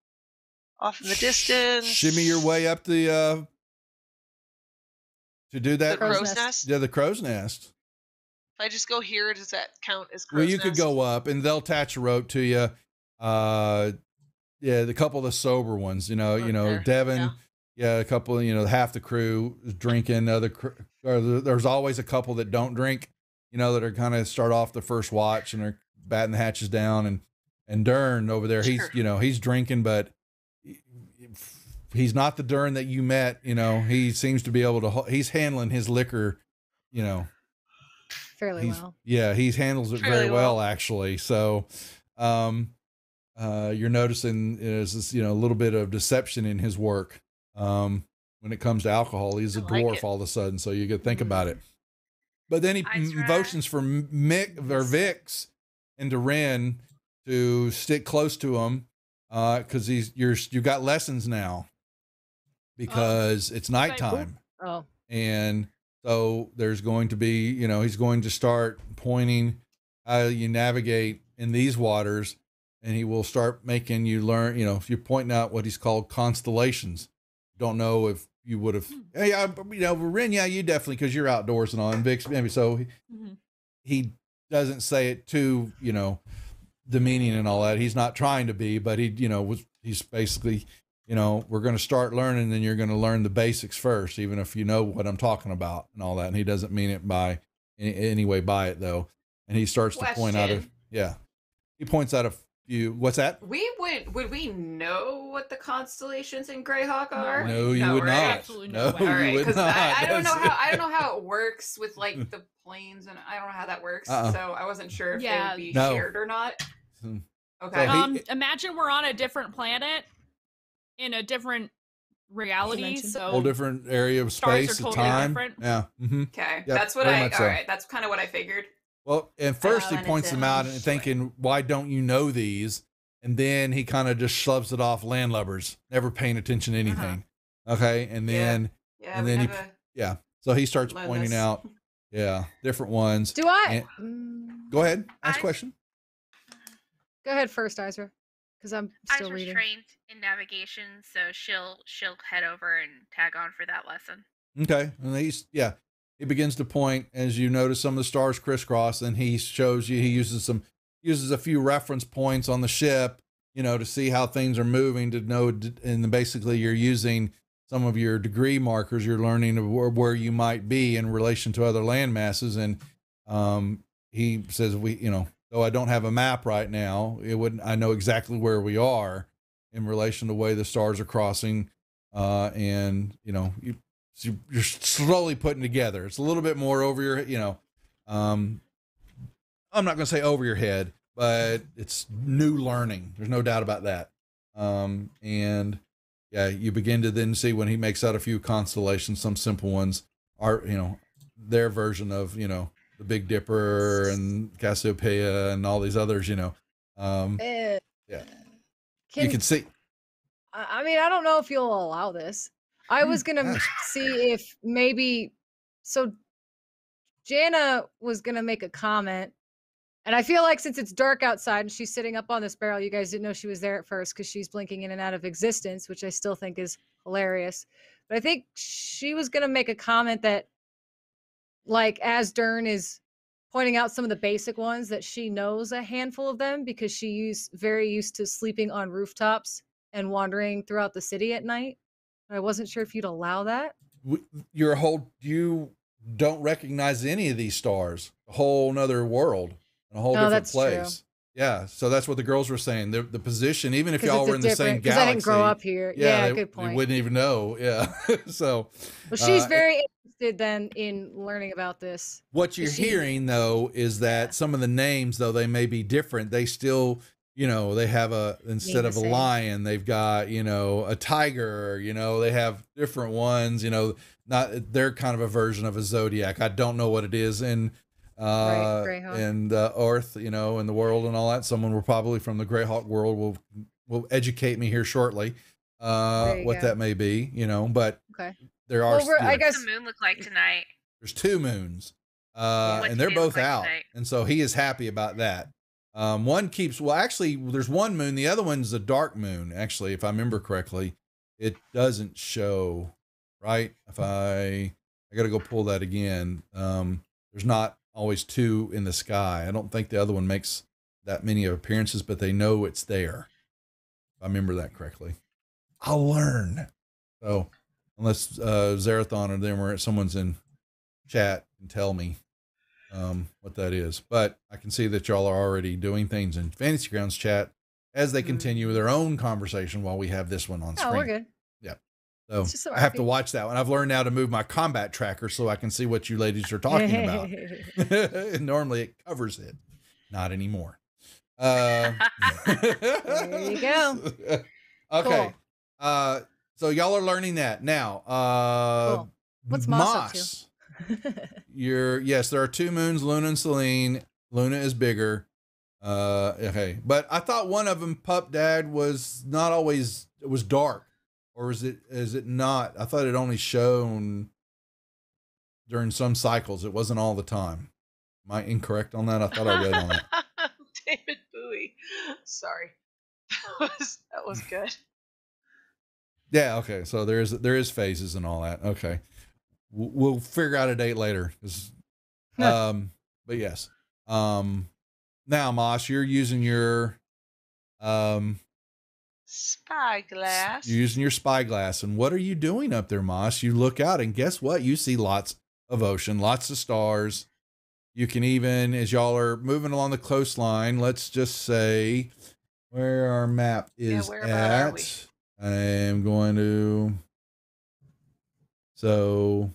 off in the distance. Shimmy your way up the to do The that. Crow's crow's nest. nest. Yeah, the crow's nest. If I just go here, does that count as crow's Well, you nest? could go up, and they'll attach a rope to you. Yeah, the couple of the sober ones, Okay, Devin. Yeah, a couple. Half the crew is drinking. There's always a couple that don't drink. That are kind of start off the first watch and are batting the hatches down. And Dern over there, Sure. he's drinking, but he's not the Dern that you met. He seems to be able to. He's handling his liquor. Fairly well. Yeah, he handles it very Fairly well, well. actually. So, you're noticing is this, a little bit of deception in his work. When it comes to alcohol, he's a I like dwarf it. all of a sudden. So you could think about it. But then he Izra. motions for Mick or Vix, and to Ren to stick close to him, because you've got lessons now because it's nighttime. Oh. And so there's going to be, he's going to start pointing how you navigate in these waters, and he will start making you learn, if you're pointing out what he's called constellations. Don't know if you would have, Ren, you definitely, because you're outdoors and all, and Vix, maybe so. He doesn't say it too, demeaning and all that. He's not trying to be, but he's basically, we're going to start learning, and you're going to learn the basics first, even if you know what I'm talking about and all that. And he doesn't mean it by any way by it though. And he starts to point out he points out a few. What's that? Would we know what the constellations in Greyhawk are? No, you would right? not. Absolutely no, no way. you would not. I don't know how it works with like the planes, and I don't know how that works. So I wasn't sure if they would be shared or not. Okay. So imagine we're on a different planet in a different reality. Dimension. So whole different area of stars space are and totally time. different. Yeah. Mm-hmm. Okay. Yep, That's what very much so. all right. That's kind of what I figured. Well, and first he then points it's them out and short. thinking, why don't you know these? And then he kind of just shoves it off, landlubbers, never paying attention to anything. Okay. And then, Yeah. and we then have so he starts learn pointing this. out, different ones. Do I? Go ahead. Ask a I- question. Go ahead first, Isra, because I'm still Isla's reading. trained in navigation, so she'll head over and tag on for that lesson. Okay. And he begins to point as you notice some of the stars crisscross, and he shows you, he uses a few reference points on the ship, to see how things are moving, to know, and basically you're using some of your degree markers. You're learning of where you might be in relation to other land masses. And he says, though I don't have a map right now, I know exactly where we are in relation to the way the stars are crossing. And you're slowly putting together. It's a little bit more over your, I'm not going to say over your head, but it's new learning. There's no doubt about that. And you begin to then see when he makes out a few constellations, some simple ones are, their version of, the Big Dipper and Cassiopeia and all these others, Yeah. You can see. I mean, I don't know if you'll allow this. I was gonna Yes. see if maybe Jana was gonna make a comment, and I feel like since it's dark outside and she's sitting up on this barrel, you guys didn't know she was there at first because she's blinking in and out of existence, which I still think is hilarious. But I think she was gonna make a comment that, like, as Dern is pointing out some of the basic ones, that she knows a handful of them because she's very used to sleeping on rooftops and wandering throughout the city at night. I wasn't sure if you'd allow that. You don't recognize any of these stars, a whole nother world, a whole different that's true. place. Yeah. So that's what the girls were saying. The position, even if y'all it's were in the same different- 'cause galaxy. I didn't grow up here. Yeah, good point. They wouldn't even know. Yeah. So Well, she's uh, very interested then in learning about this. what you're she- hearing though is that some of the names, though they may be different, they still, they have instead the of a same. lion, they've got, a tiger, they have different ones, they're kind of a version of a zodiac. I don't know what it is in Greyhawk. and Earth, in the world and all that. Someone will probably from the Greyhawk world will educate me here shortly, There you what go. that may be, but Okay. there are, Well, I guess What's the moon look like tonight? there's 2 moons, What's and they're the moon both look like out. tonight? And so he is happy about that. One keeps, actually there's one moon. The other one's a dark moon. Actually, if I remember correctly, it doesn't show, right? If I got to go pull that again. There's not always 2 in the sky. I don't think the other one makes that many appearances, but they know it's there. If I remember that correctly. I'll learn. So unless Zerathon or them or someone's in chat and tell me what that is, but I can see that y'all are already doing things in Fantasy Grounds chat as they continue their own conversation while we have this one on Oh, screen. we're good. So It's just so I have to RP. watch that one. I've learned now to move my combat tracker so I can see what you ladies are talking about. And normally it covers it, not anymore. There you go. Okay. Cool. So y'all are learning that now. Cool. What's Moss up to? Yes, there are 2 moons, Luna and Selene. Luna is bigger. Okay, but I thought one of them, Pup Dad, was not always. It was dark, or is it not? I thought it only shown during some cycles. It wasn't all the time. Am I incorrect on that? I thought I read on it. David Bowie. Sorry. That was good. Yeah. Okay. So there is phases and all that. Okay. We'll figure out a date later. But yes. Now, Moss, you're using your spyglass. You're using your spyglass, and what are you doing up there, Moss? You look out, and guess what? You see lots of ocean, lots of stars. You can even, as y'all are moving along the coastline, let's just say where our map is at. I am going to. So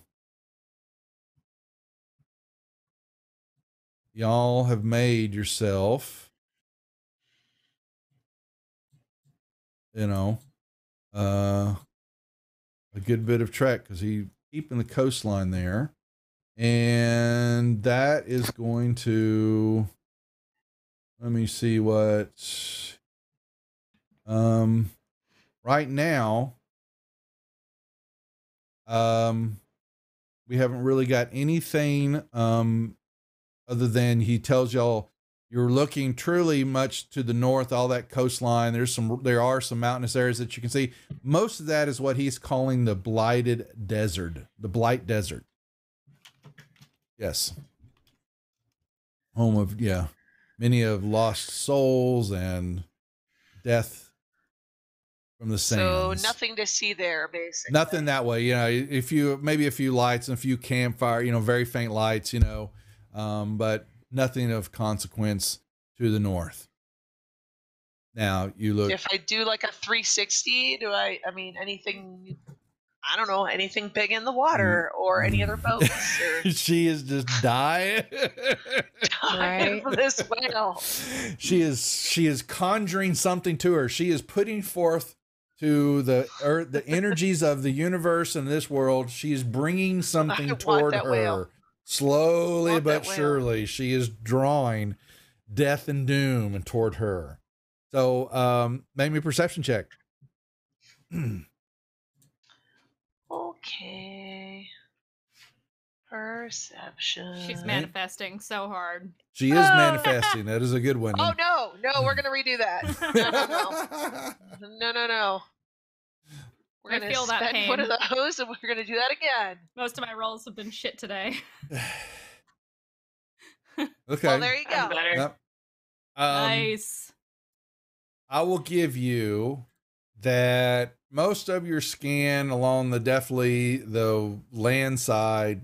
y'all have made yourself, a good bit of trek, because he's keeping the coastline there. And that is going to, let me see what, right now, we haven't really got anything, other than he tells y'all you're looking truly much to the north, all that coastline. There are some mountainous areas that you can see. Most of that is what he's calling the blighted desert, the Blight Desert. Yes. Home of, many of lost souls and death from the sands. So nothing to see there, basically. Nothing that way. Maybe a few lights and a few campfire, very faint lights, but nothing of consequence to the north. Now you look. If I do like a 360, anything, I don't know, anything big in the water or any other boats? Or She is just dying. dying for this whale. She is conjuring something to her. She is putting forth to the earth, the energies of the universe and this world. She is bringing something toward her. Whale. Slowly but surely, she is drawing death and doom toward her. So, make me a perception check. Okay. Perception. She's manifesting so hard. She is manifesting. That is a good one. Oh, no, we're going to redo that. No. We're I going to feel that spend pain. one of those and we're going to do that again. Most of my rolls have been shit today. Okay. Well, there you go. Better. Yep. Nice. I will give you that most of your scan along the land side,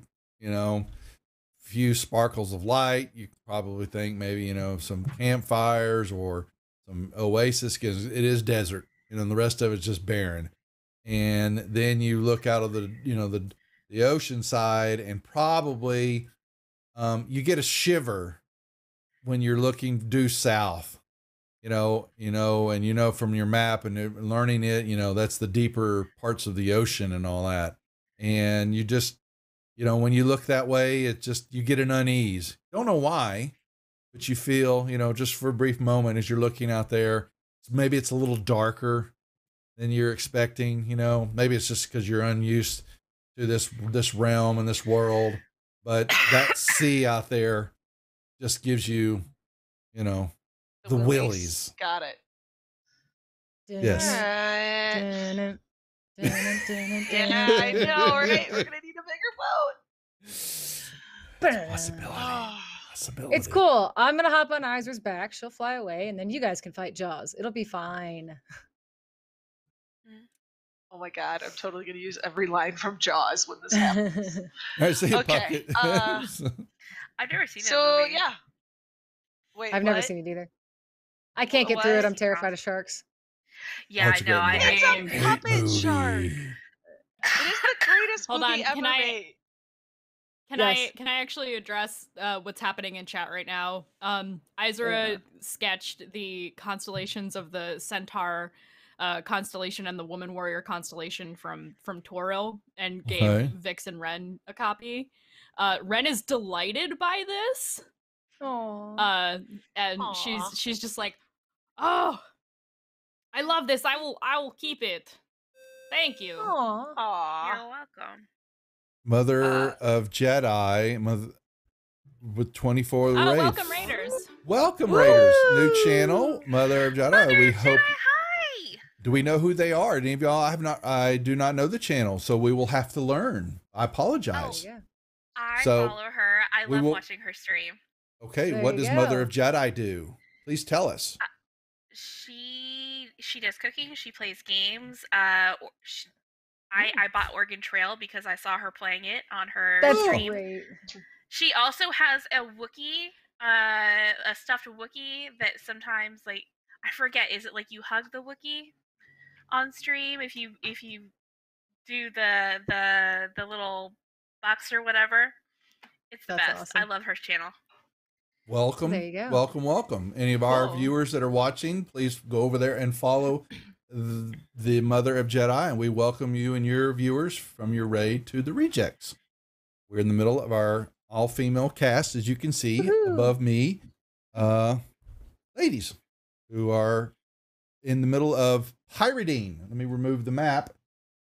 few sparkles of light. You probably think maybe, some campfires or some oasis, because it is desert, and the rest of it's just barren. And then you look out of the ocean side, and probably you get a shiver when you're looking due south. And from your map and learning it, that's the deeper parts of the ocean and all that. And you just, when you look that way, you get an unease. Don't know why, but you feel, just for a brief moment as you're looking out there, maybe it's a little darker than you're expecting, maybe it's just because you're unused to this realm and this world, but that sea out there just gives you, the willies. Got it. Yes. Yeah, I know, right? We're gonna need a bigger boat. Possibility. It's cool. I'm gonna hop on Izer's back. She'll fly away, and then you guys can fight Jaws. It'll be fine. Oh my god, I'm totally gonna use every line from Jaws when this happens. I see Okay, bucket. I've never seen that So movie. yeah. Wait, I've never what? seen it either. I can't get through it. I'm terrified of sharks. Yeah, It's a I know. good I movie. It's a mean, puppet Movie. shark. It is the greatest Hold movie on, ever can I- made. Yes. Can I actually address what's happening in chat right now? Izra sketched the constellations of the Centaur constellation and the Woman Warrior constellation from Toril and gave Okay. Vix and Ren a copy. Ren is delighted by this. Aw. And Aw. she's just like, oh, I love this. I will keep it. Thank you. Aw. Aw. You're welcome. Mother Uh, of Jedi, with 24 Oh, raids. welcome Raiders. Welcome, Raiders. New channel, Mother of Jedi. Mother We of hope. Jedi, hi! Do we know who they are? Any of y'all? I do not know the channel, so we will have to learn. I Oh, apologize. yeah. I So, follow her. I we love will- watching her stream. Okay, There what you does Mother go. of Jedi do? Please tell us. She does cooking. She plays games. I bought Oregon Trail because I saw her playing it on her That's stream. great. She also has a Wookiee, a stuffed Wookiee that sometimes, like, I forget, is it like you hug the Wookiee on stream if you do the little box or whatever? It's the That's best. I awesome. love her channel. Welcome. There you go. Welcome, welcome. Any of our Cool. viewers that are watching, please go over there and follow the Mother of Jedi, and we welcome you and your viewers from your raid to the Rejects. We're in the middle of our all-female cast, as you can see Woohoo. above me. Ladies who are in the middle of pirating. Let me remove the map.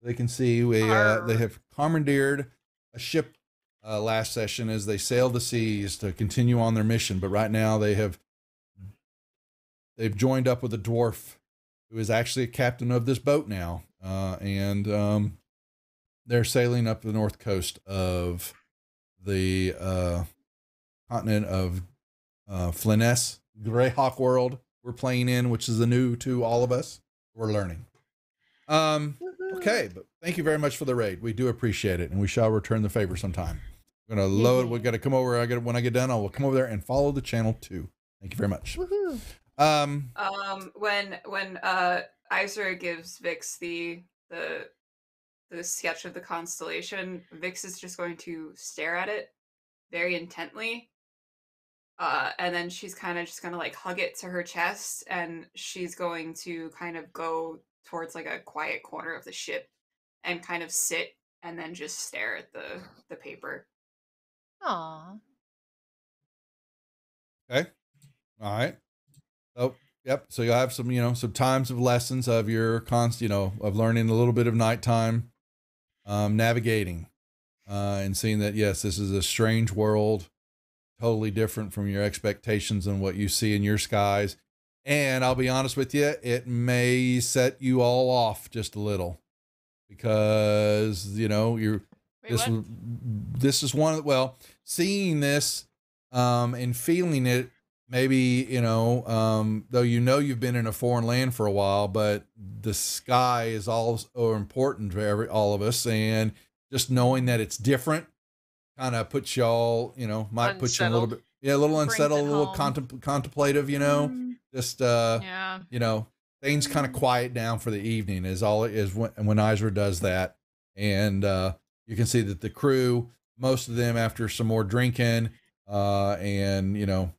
They can see they have commandeered a ship last session as they sailed the seas to continue on their mission. But right now they've joined up with a dwarf who is actually a captain of this boat now, and they're sailing up the north coast of the continent of Flyness, Greyhawk world we're playing in, which is new to all of us. We're learning. Okay, but thank you very much for the raid. We do appreciate it, and we shall return the favor sometime. We're gonna load. We gotta come over. When I get done, I will come over there and follow the channel too. Thank you very much. Woohoo. When Iser gives Vix the sketch of the constellation, Vix is just going to stare at it very intently. And then she's kind of just gonna like hug it to her chest, and she's going to kind of go towards like a quiet corner of the ship and kind of sit and then just stare at the paper. Aw. Okay. All right. So, yep. So you'll have some times of lessons of your of learning a little bit of nighttime, navigating, and seeing that, yes, this is a strange world, totally different from your expectations and what you see in your skies. And I'll be honest with you, it may set you all off just a little because, you're, this is one of, seeing this, and feeling it, maybe, though you've been in a foreign land for a while, but the sky is also important for all of us, and just knowing that it's different kind of puts y'all, might put you in a little bit, a little unsettled, a little contemplative, just things kind of quiet down for the evening is all it is when Iser does that. And you can see that the crew, most of them after some more drinking, and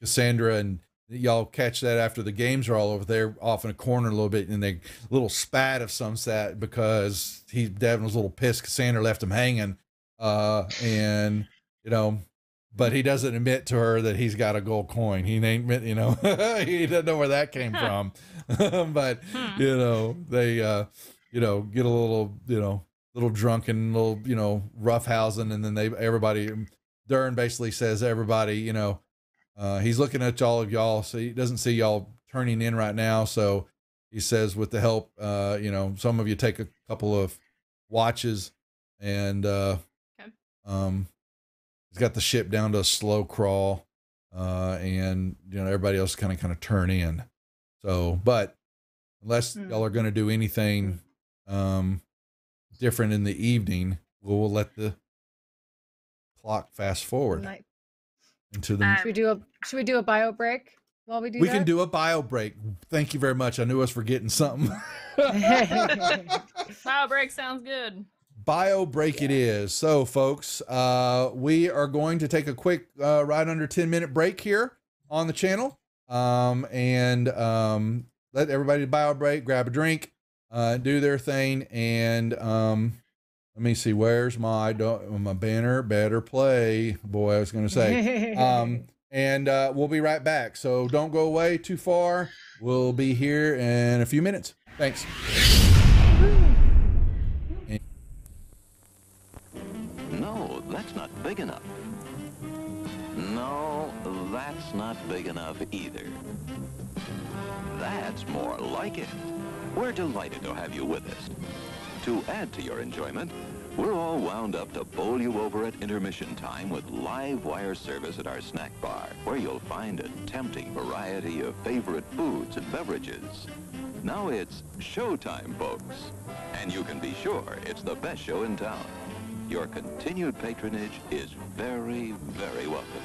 Cassandra and y'all catch that after the games are all over, they're off in a corner a little bit, and they little spat of some set because Devin was a little pissed Cassandra left him hanging, and but he doesn't admit to her that he's got a gold coin. He ain't he doesn't know where that came from. But they get a little little drunken, little roughhousing, and then Dern basically says everybody, he's looking at all of y'all, so he doesn't see y'all turning in right now. So he says, with the help, some of you take a couple of watches, and he's got the ship down to a slow crawl, and everybody else kind of turn in. So, but unless y'all are going to do anything different in the evening, we'll let the clock fast forward into the. Should we do a bio break while we do that? We can do a bio break. Thank you very much. I knew I was forgetting something. Bio break sounds good. Bio break it is. So, folks, we are going to take a quick, right under 10-minute break here on the channel, and let everybody bio break, grab a drink, do their thing, and let me see. Where's my banner? Better play, boy. I was going to say, and we'll be right back. So don't go away too far. We'll be here in a few minutes. Thanks. No, that's not big enough. No, that's not big enough either. That's more like it. We're delighted to have you with us. To add to your enjoyment, we're all wound up to bowl you over at intermission time with live wire service at our snack bar, where you'll find a tempting variety of favorite foods and beverages. Now it's showtime, folks. And you can be sure it's the best show in town. Your continued patronage is very, very welcome.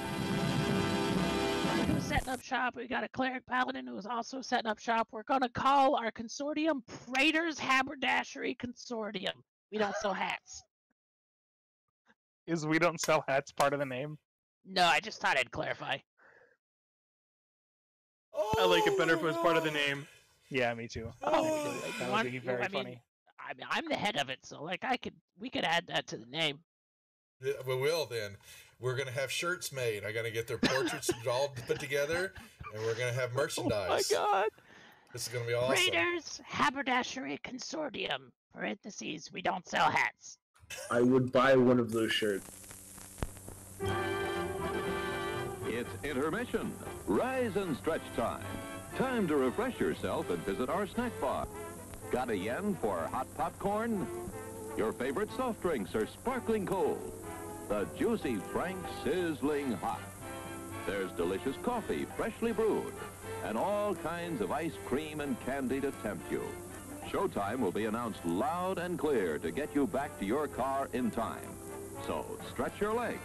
Who's setting up shop? We got a cleric paladin who is also setting up shop. We're going to call our consortium Praetor's Haberdashery Consortium. We don't sell hats. Is we don't sell hats part of the name? No, I just thought I'd clarify. I like it better if it was part of the name. Yeah, me too. Oh, that would be very funny. I mean, I'm the head of it, so like we could add that to the name. Yeah, we will then. We're gonna have shirts made. I gotta get their portraits all put together, and we're gonna have merchandise. Oh my god! This is gonna be awesome. Raiders Haberdashery Consortium. Parentheses. We don't sell hats. I would buy one of those shirts. It's intermission. Rise and stretch time. Time to refresh yourself and visit our snack bar. Got a yen for hot popcorn? Your favorite soft drinks are sparkling cold. The juicy Frank sizzling hot. There's delicious coffee, freshly brewed, and all kinds of ice cream and candy to tempt you. Showtime will be announced loud and clear to get you back to your car in time. So stretch your legs.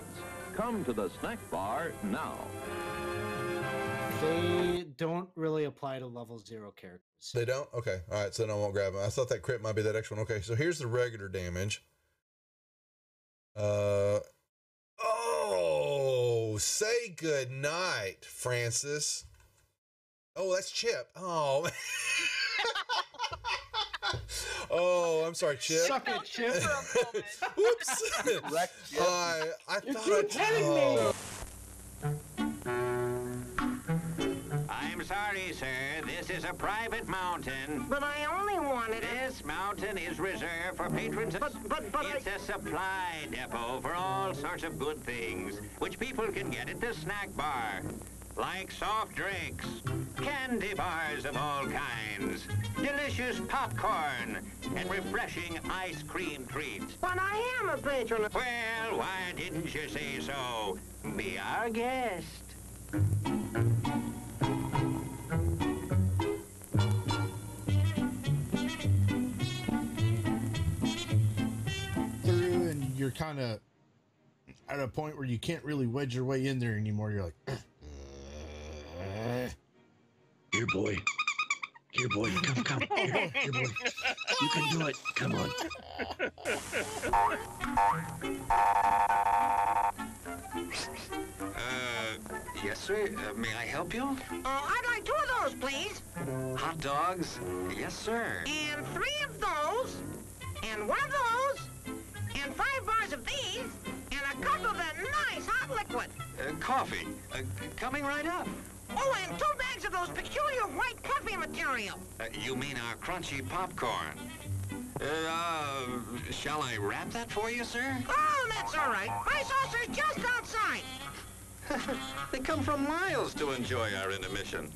Come to the snack bar now. They don't really apply to level 0 characters. They don't? Okay. All right. So then I won't grab them. I thought that crit might be that extra one. Okay. So here's the regular damage. Oh, say good night, Francis. Oh, that's Chip. Oh. Oh, I'm sorry, Chip. Suck it, Chip. Whoops. I thought me. I'm sorry, sir. This is a private mountain. But I only wanted it. This mountain is reserved for patrons. But it's a supply depot for all sorts of good things, which people can get at the snack bar. Like soft drinks, candy bars of all kinds, delicious popcorn, and refreshing ice cream treats. But I am a patron. Well, why didn't you say so? Be our guest. Through and you're kind of at a point where you can't really wedge your way in there anymore. You're like, Here, boy. Here, boy. Come. Here, boy. You can do it. Come on. Yes, sir. May I help you? I'd like 2 of those, please. Hot dogs? Yes, sir. And 3 of those. And 1 of those. And 5 bars of these. And a cup of that nice hot liquid. Coffee. Coming right up. Oh, and 2 bags of those peculiar white coffee material. You mean our crunchy popcorn? Shall I wrap that for you, sir? Oh, that's all right. My saucer's just outside. They come from miles to enjoy our intermission.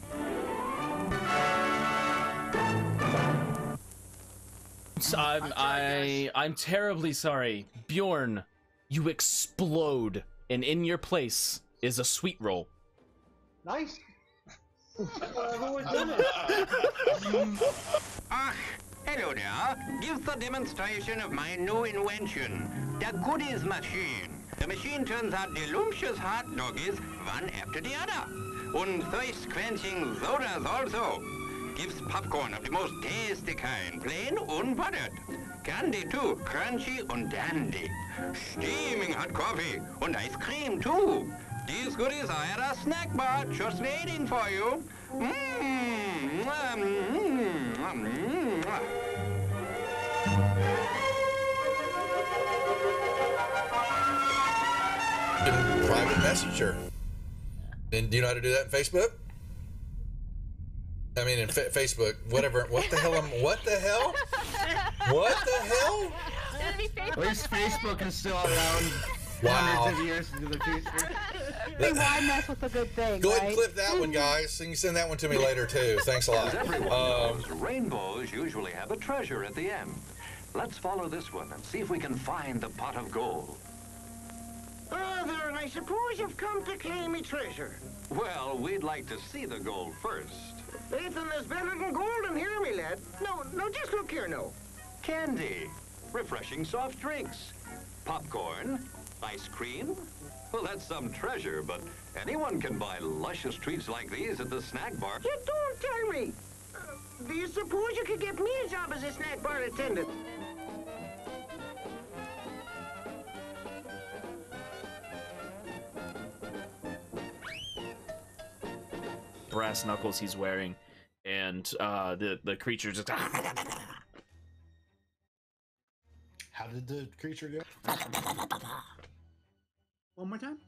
I'm terribly sorry. Bjorn, you explode, and in your place is a sweet roll. nice. Ah, hello there. Give the demonstration of my new invention, the Goodies Machine. The machine turns out delicious hot doggies one after the other. And thirst-quenching sodas also. Gives popcorn of the most tasty kind, plain unbuttered. Candy too, crunchy and dandy. Steaming hot coffee and ice cream too. These goodies are at our snack bar, just waiting for you. Private messenger. And do you know how to do that in Facebook? I mean, in Facebook, whatever. What the hell? What the hell? What the hell? At least Facebook is still around Wow. hundreds of years into the future. Hey, why mess with a good thing, Go ahead right? and clip that one, guys. And you send that one to me later, too. Thanks a lot. As everyone knows, rainbows usually have a treasure at the end. Let's follow this one and see if we can find the pot of gold. Brother, I suppose you've come to claim me treasure. Well, we'd like to see the gold first. Ethan, there's better than gold in here, me lad. No, just look here now. Candy, refreshing soft drinks, popcorn, ice cream. Well, that's some treasure, but anyone can buy luscious treats like these at the snack bar. You don't tell me. Do you suppose you could get me a job as a snack bar attendant? Brass knuckles he's wearing, and the creature just. How did the creature go? One more time?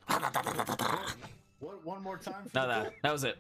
What? One more time? No, that was it.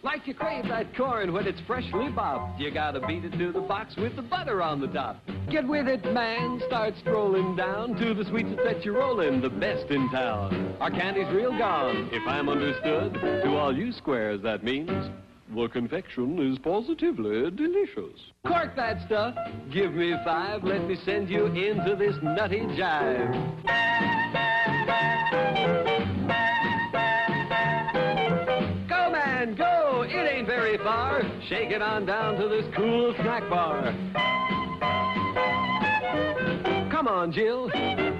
Like you crave that corn when it's freshly bobbed, you gotta beat it to the box with the butter on the top. Get with it, man, start strolling down to the sweets that set you rolling, the best in town. Our candy's real gone, if I'm understood. To all you squares, that means the confection is positively delicious. Cork that stuff, give me 5, let me send you into this nutty jive. Go, man, go! It ain't very far. Shake it on down to this cool snack bar. Come on, Jill,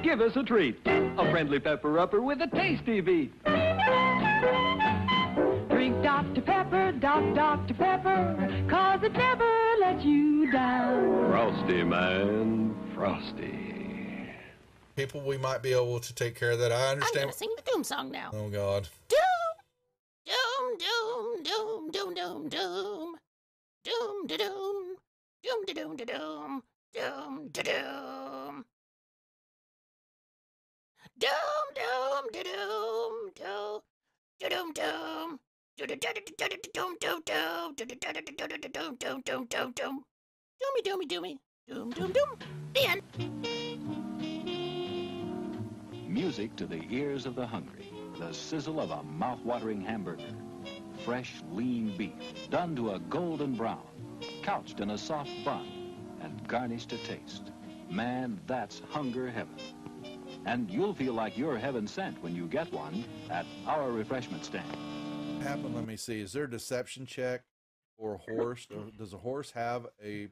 give us a treat. A friendly pepper-upper with a tasty beat. Drink Dr. Pepper, Dr. Pepper, 'cause it never lets you down. Frosty, man, frosty. People, we might be able to take care of that. I I'm understand. gonna sing the Doom song now. Oh, God. Doom, doom, doom, doom, doom, doom, doom, da doom, doom, da doom, da doom, doom, da doom, doom, doom, da doom, doom, da doom, doom. Doomy, doomy, doomy. Doom, doom, doom. The end. Music to the ears of the hungry. The sizzle of a mouth-watering hamburger. Fresh, lean beef, done to a golden brown. Couched in a soft bun and garnished to taste. Man, that's hunger heaven. And you'll feel like you're heaven sent when you get one at our refreshment stand. Happen. Let me see. Is there a deception check for a horse? Does a horse have a?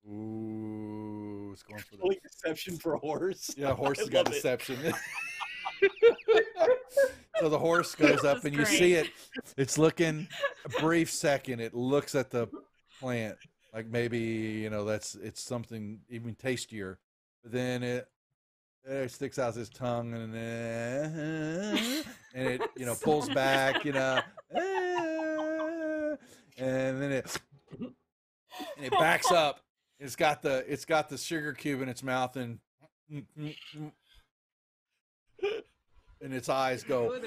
Ooh, it's going for the deception for a horse. Yeah, horse has I got love it. deception. So the horse goes up, and you great. see it. It's looking a brief second. It looks at the plant like maybe it's something even tastier. But then it sticks out its tongue and it pulls back, and then it backs up. It's got the sugar cube in its mouth and its eyes go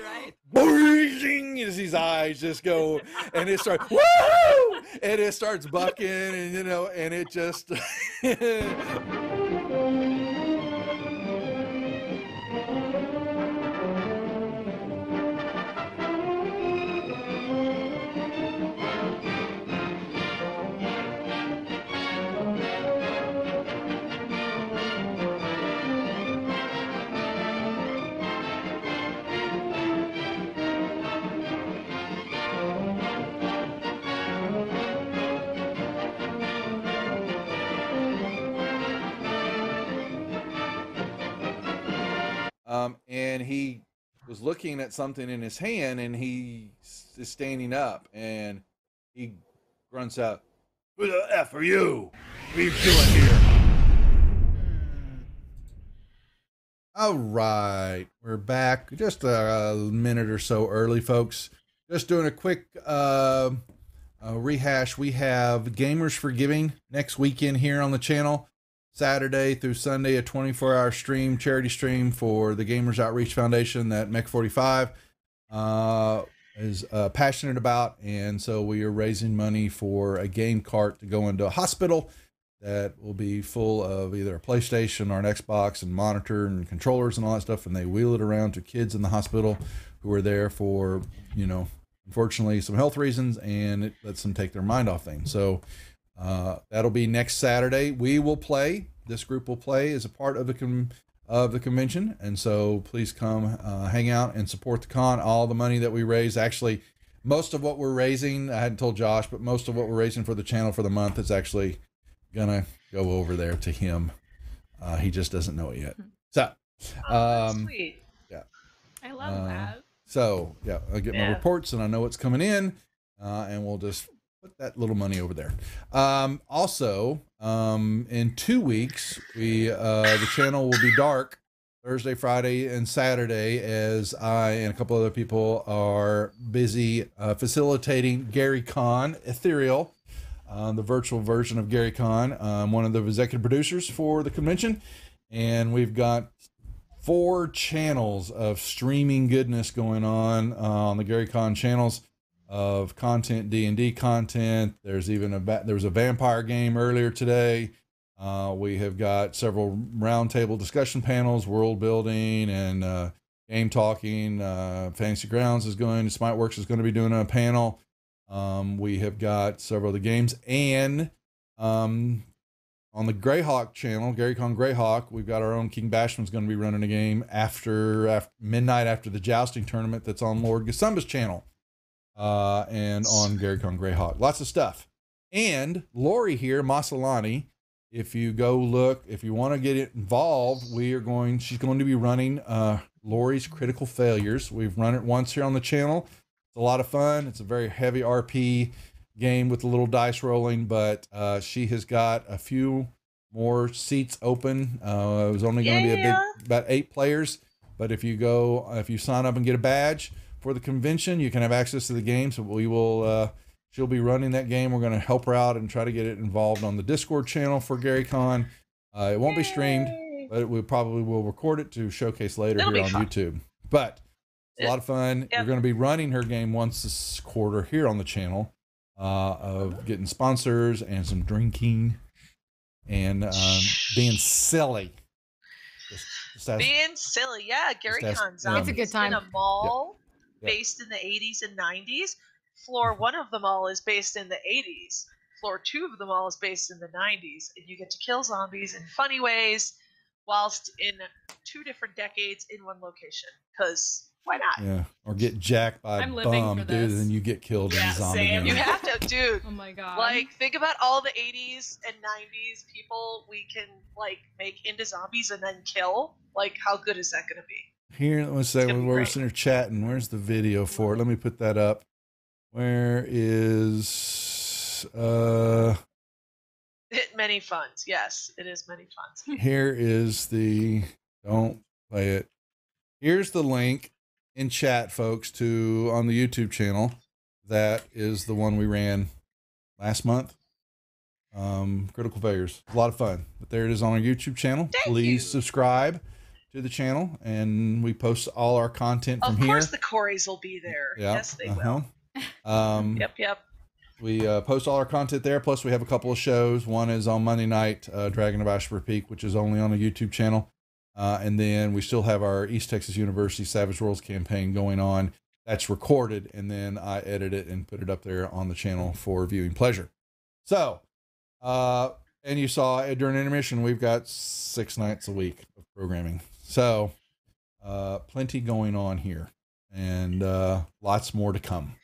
boing, as his eyes just go, and it starts woo, and it starts bucking, and it just and he was looking at something in his hand, and he is standing up, and he grunts out, "Who the F are you? What are you doing here?" All right, we're back just a minute or so early, folks. just doing a quick rehash. We have Gamers for Giving next weekend here on the channel. Saturday through Sunday, a 24-hour stream, charity stream for the Gamers Outreach Foundation that Mech45 is passionate about. And so we are raising money for a game cart to go into a hospital that will be full of either a PlayStation or an Xbox and monitor and controllers and all that stuff. And they wheel it around to kids in the hospital who are there for, you know, unfortunately some health reasons, and it lets them take their mind off things. So that'll be next Saturday. We will play. This group will play as a part of the convention, and so please come hang out and support the con. All the money that we raise, actually, most of what we're raising, I hadn't told Josh, but most of what we're raising for the channel for the month is actually gonna go over there to him. He just doesn't know it yet. So, sweet. Yeah, I love that. So yeah, I get my reports and I know what's coming in, and we'll just put that little money over there. Also, in 2 weeks, the channel will be dark Thursday, Friday, and Saturday, as I and a couple other people are busy facilitating Gary Con Ethereal, the virtual version of Gary Con. I'm one of the executive producers for the convention, and we've got 4 channels of streaming goodness going on the Gary Con channels of content, D&D content. There's even there was a vampire game earlier today. We have got several roundtable discussion panels, world building and game talking. Fantasy Grounds is going, Smiteworks is going to be doing a panel. We have got several of the games, and on the Greyhawk channel, GaryCon Greyhawk, we've got our own King Bashman's going to be running a game after midnight after the jousting tournament that's on Lord Gasumba's channel and on GaryCon Greyhawk. Lots of stuff. And Lori here, Masalani, if you go look, if you want to get it involved, she's going to be running Lori's Critical Failures. We've run it once here on the channel. It's a lot of fun. It's a very heavy RP game with a little dice rolling, but she has got a few more seats open. It was only going to be about 8 players, but if you sign up and get a badge for the convention, you can have access to the game. So we will she'll be running that game. We're going to help her out and try to get it involved on the Discord channel for GaryCon. It won't be streamed, but we probably will record it to showcase later here on YouTube. But it's a lot of fun. We're going to be running her game once this quarter here on the channel, of getting sponsors and some drinking and being silly. Being silly, yeah. GaryCon Zombies. It's a good time. In a mall based in the 80s and 90s. Floor 1 of the mall is based in the 80s. Floor 2 of the mall is based in the 90s. And you get to kill zombies in funny ways whilst in 2 different decades in one location. Because why not? Yeah, or get jacked by a bum, dude, and then you get killed in a zombie game. You have to, dude. Oh my god. Like, think about all the 80s and 90s people we can, like, make into zombies and then kill. Like, how good is that going to be? Here, let me say, we're sitting here chatting. Where's the video for it? Let me put that up. Where is Many funds. Yes, it is many funds. Here is don't play it. Here's the link in chat, folks, on the YouTube channel. That is the one we ran last month. Critical Failures. A lot of fun. But there it is on our YouTube channel. Please subscribe to the channel, and we post all our content from here. Of course the Corys will be there. Yep. Yes, they will. Yep. We post all our content there. Plus, we have a couple of shows. One is on Monday night, Dragon of Ashford Peak, which is only on a YouTube channel. And then we still have our East Texas University Savage Worlds campaign going on. That's recorded, and then I edit it and put it up there on the channel for viewing pleasure. So, and you saw during intermission, we've got 6 nights a week of programming. So, plenty going on here, and lots more to come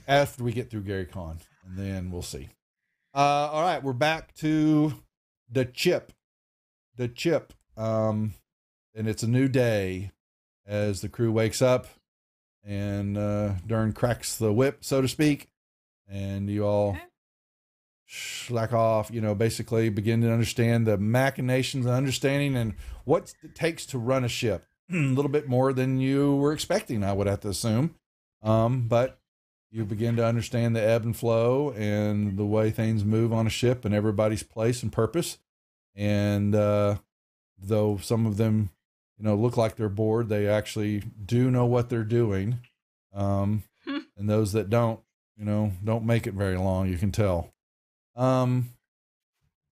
after we get through GaryCon, and then we'll see. All right, we're back to the chip. And it's a new day as the crew wakes up and Dern cracks the whip, so to speak, and you all slack off, basically begin to understand the machinations and understanding and what it takes to run a ship. A little bit more than you were expecting, I would have to assume. But You begin to understand the ebb and flow and the way things move on a ship and everybody's place and purpose. And though some of them, look like they're bored, they actually do know what they're doing. And those that don't make it very long, you can tell. So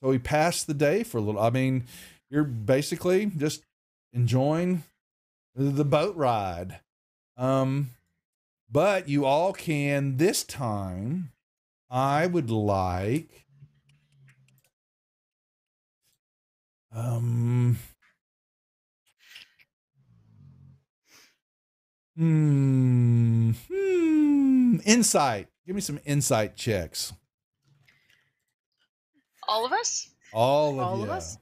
we passed the day for a little. I mean, you're basically just enjoying the boat ride. But you all can this time. I would like insight. Give me some insight checks. All of us? All of All you. of us?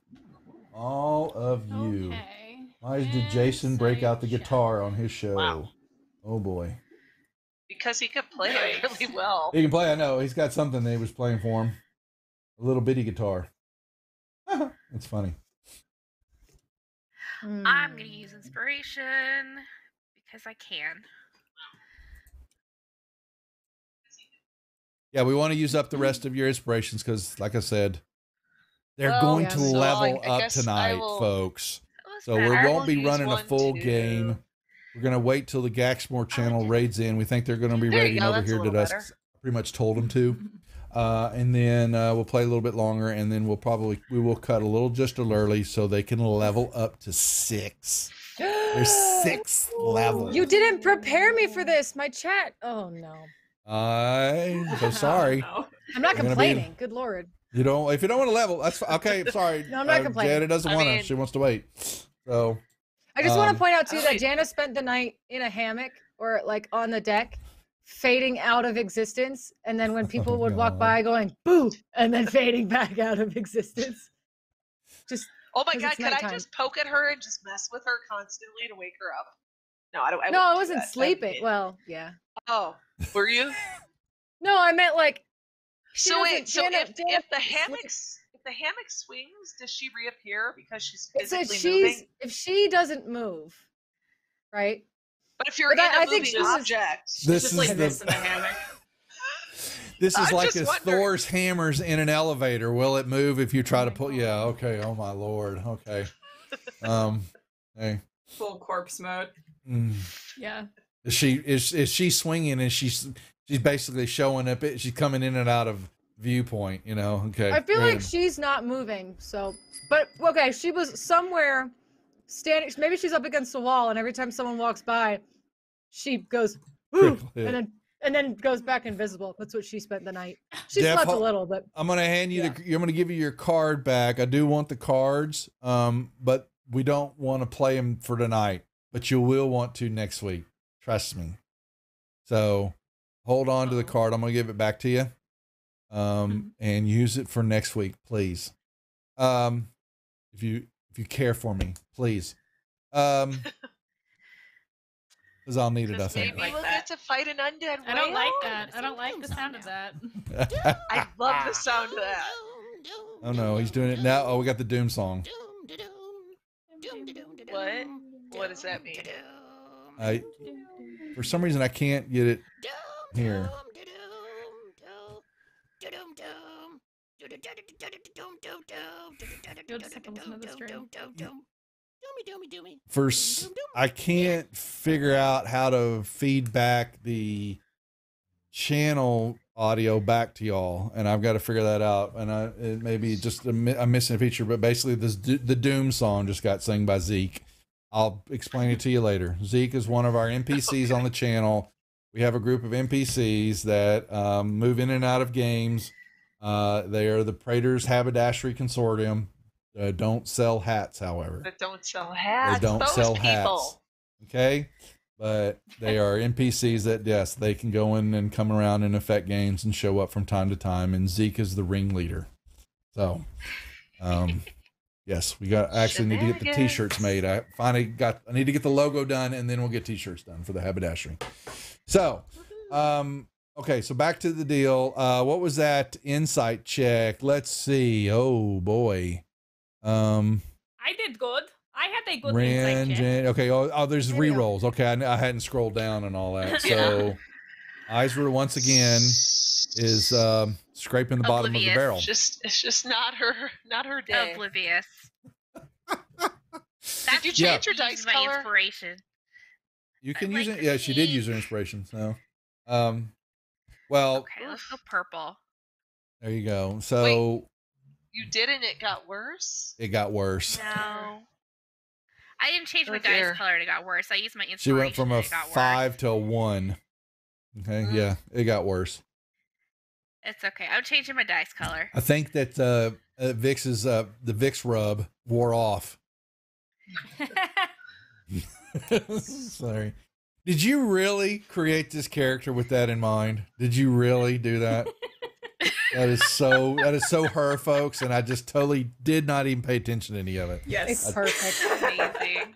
All of you. Okay. Why did Jason break out the guitar on his show? Wow. Oh boy. Because he could play it really well. He can play, I know. He's got something that he was playing for him. A little bitty guitar. It's funny. I'm gonna use inspiration because I can. Yeah, we want to use up the rest of your inspirations because, like I said, they're Well, going yeah, to so level I up guess I tonight, will- folks. So better. we I won't will be use running a one, full two. game. We're going to wait till the Gaxmore channel raids in. We think they're going to be There you raiding go, over that's a here to little us. better. I pretty much told them to. And then we'll play a little bit longer, and then we will cut a little just a little early so they can level up to 6. They're 6th level. You didn't prepare me for this. My chat. Oh no. I'm so sorry. I'm not You're gonna be- complaining. Good lord. You don't. If you don't want to level, that's okay. Sorry. No, I'm not complaining. Jada doesn't I want to. mean- She wants to wait. So. I just want um, to point out too that Jana spent the night in a hammock or like on the deck, fading out of existence, and then when people would walk by, going boo, and then fading back out of existence. Just. Oh my 'cause god, it's could I nighttime. just poke at her and just mess with her constantly to wake her up? No, I don't. No, wouldn't I do wasn't that. That'd be sleeping. mean. Well, yeah. Oh, were you? No, I meant like. she So wait, doesn't- so Jana- if Jana the hammock swings, does she reappear because she's It says physically moving? if she doesn't move, right? But if you're But in a I think moving she was- object, This Just is like the- this in the hammock. This is I'm like just as wondering. Thor's hammers in an elevator. Will it move if you try to pull? Yeah. Okay. Oh my lord. Okay. Hey. Full corpse mode. Mm. Yeah. Is she swinging and she's basically showing up? She's coming in and out of viewpoint. Okay. I feel go like ahead. she's not moving. So, but okay, she was somewhere standing. Maybe she's up against the wall, and every time someone walks by, she goes woo, Yeah. and then goes back invisible. That's what she spent the night. She Jeff, slept a little, but I'm gonna hand you I'm gonna give you your card back. I do want the cards, but we don't want to play them for tonight. But you will want to next week. Trust me. So hold on to the card. I'm gonna give it back to you, and use it for next week, please. If you care for me, please. Because I'll need it. I think. maybe we'll get to fight an undead I don't whale. like that. I don't like the sound of that. I love the sound of that. Oh no, he's doing it now. Oh, we got the Doom song. What? What does that mean? For some reason I can't get it here. I can't figure out how to feed back the channel audio back to y'all, and I've got to figure that out. And it may be just a missing feature, but basically the Doom song just got sung by Zeke. I'll explain it to you later. Zeke is one of our NPCs on the channel. We have a group of NPCs that move in and out of games. They are the Praetors Haberdashery Consortium. Don't sell hats, however. That don't sell hats. They don't Those sell people. hats. Okay? But they are NPCs that, yes, they can go in and come around and affect games and show up from time to time. And Zeke is the ringleader. So, yes, I actually need to get the t-shirts made. I need to get the logo done, and then we'll get t-shirts done for the haberdashery. So, okay, so back to the deal. What was that insight check? Let's see. Oh boy. I did good. I had a good insight check. Okay. Oh, there's re-rolls. Okay, I hadn't scrolled down and all that. So, Isra once again is scraping the bottom of the barrel. It's just not her day. Oblivious. Did you change your dice my color? inspiration. You can use it. Yeah, she did use her inspiration. So, well, Okay, let's go purple. there you go. So You did, and it got worse. it got worse. No. I didn't change my dear. dice color and it got worse. I used my inspiration. She went from and a it got worse. 5 to a 1. Okay, yeah, it got worse. It's okay. I'm changing my dice color. I think that the Vicks rub wore off. Sorry. Did you really create this character with that in mind? Did you really do that? That is so her, folks, and I just totally did not even pay attention to any of it. Yes. It's perfect. Amazing.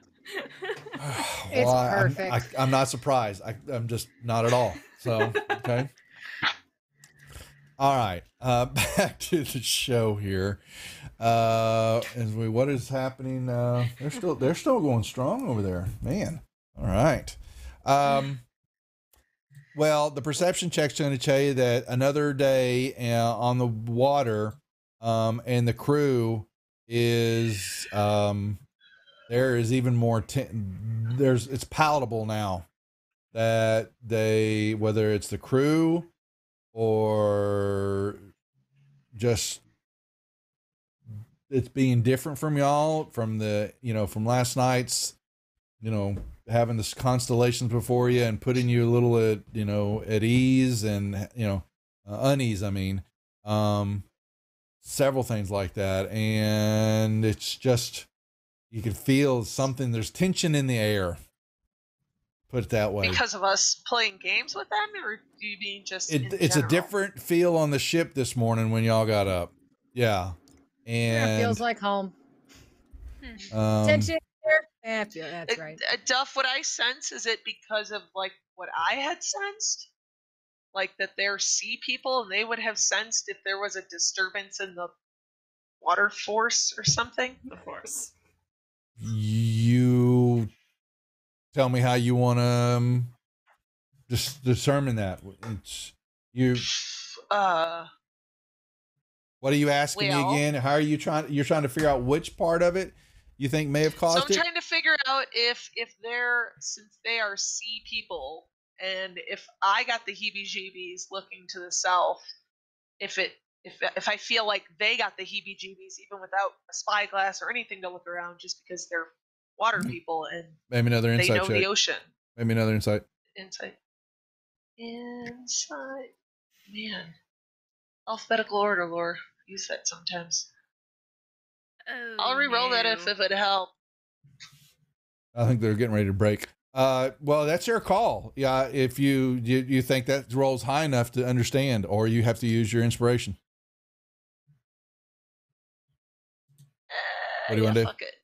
It's Well, perfect. I'm not surprised. I'm just not at all. So, okay. All right. Back to the show here. What is happening? They're still going strong over there, man. All right. Well, the perception check's going to tell you that another day on the water, and the crew is there is even more. It's palatable now that whether it's the crew or just it's being different from y'all from from last night's, having this constellations before you and putting you a little at ease and, unease. I mean, several things like that. And it's just, you can feel something, there's tension in the air. Put it that way. Because of us playing games with them, or do you mean just in It's a general? different feel on the ship this morning when y'all got up. Yeah. Yeah, And feels like home. Tension here. That's right. Duff, what I sense is it because of like what I had sensed, like that they're sea people, and they would have sensed if there was a disturbance in the water force or something. The force. You tell me how you want to just determine that. It's you. What are you asking me again? How are you trying? You're trying to figure out which part of it you think may have caused So I'm it. trying to figure out if they're, since they are sea people, and if I got the heebie-jeebies looking to the south, if I feel like they got the heebie-jeebies even without a spyglass or anything to look around, just because they're water people and Maybe another they insight know check. the ocean. Maybe another insight. Insight. Man. Alphabetical order, Lore. Use that sometimes. Oh, I'll re-roll that if it help. I think they're getting ready to break. Well, that's your call. Yeah, if you think that rolls high enough to understand, or you have to use your inspiration. What do you want to do? Fuck it.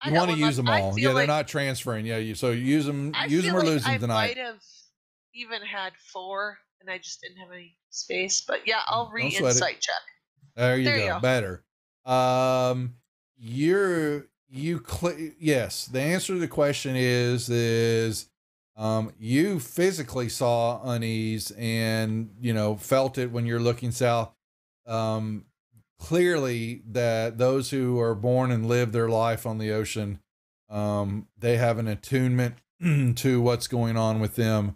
You want to use them all. Yeah, they're not transferring. Yeah, so use them or lose them I tonight. might have even had 4, and I just didn't have any space. But yeah, I'll sweat it. re-insight check. There you There you go. go. Better. Yes. The answer to the question is you physically saw unease and felt it when you're looking south. Clearly that those who are born and live their life on the ocean, they have an attunement to what's going on with them,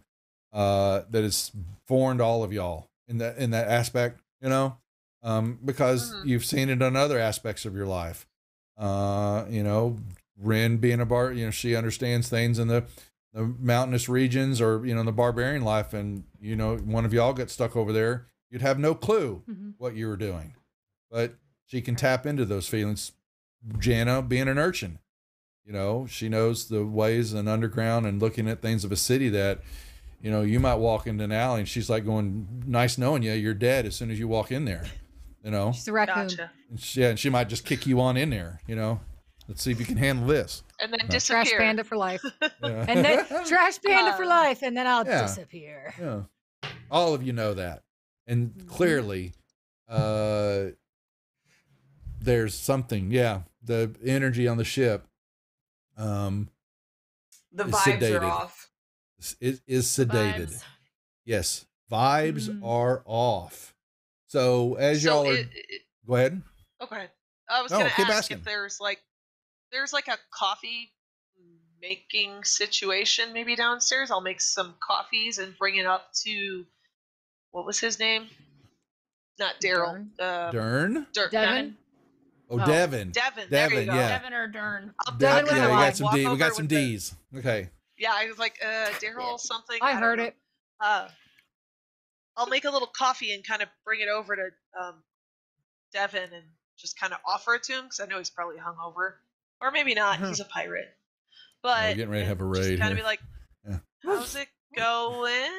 that is foreign to all of y'all in that aspect, because you've seen it on other aspects of your life. Ren being a she understands things in the mountainous regions or, the barbarian life. And, one of y'all got stuck over there, you'd have no clue what you were doing, but she can tap into those feelings. Jana being an urchin, she knows the ways and underground and looking at things of a city that, you might walk into an alley and she's like going, nice knowing you, you're dead as soon as you walk in there. She's a raccoon. Gotcha. And she might just kick you on in there, Let's see if you can handle this. And then No. disappear. Trash panda for life. Yeah. And then trash panda for life, and then I'll Yeah. disappear. Yeah. All of you know that. And clearly, there's something. Yeah. The energy on the ship. The is vibes sedated. are off. It is sedated. Vibes. Yes, vibes Mm. are off. So as So y'all are, go ahead. Okay. I was No, gonna keep ask asking. if there's like a coffee making situation maybe downstairs. I'll make some coffees and bring it up to what was his name? Not Daryl. Dern? Devin. Oh, Devin. Devin. There you Devin. go. Yeah. Devin or Dern. Yeah, Devin with we a Y. got some Walk D. We over got some with the- D's. Okay. Yeah, I was like, Daryl something. I don't heard know. it. I'll make a little coffee and kind of bring it over to Devin and just kind of offer it to him because I know he's probably hungover, or maybe not. He's a pirate. But We're getting ready to have a raid kind here. of be like, Yeah. how's it going?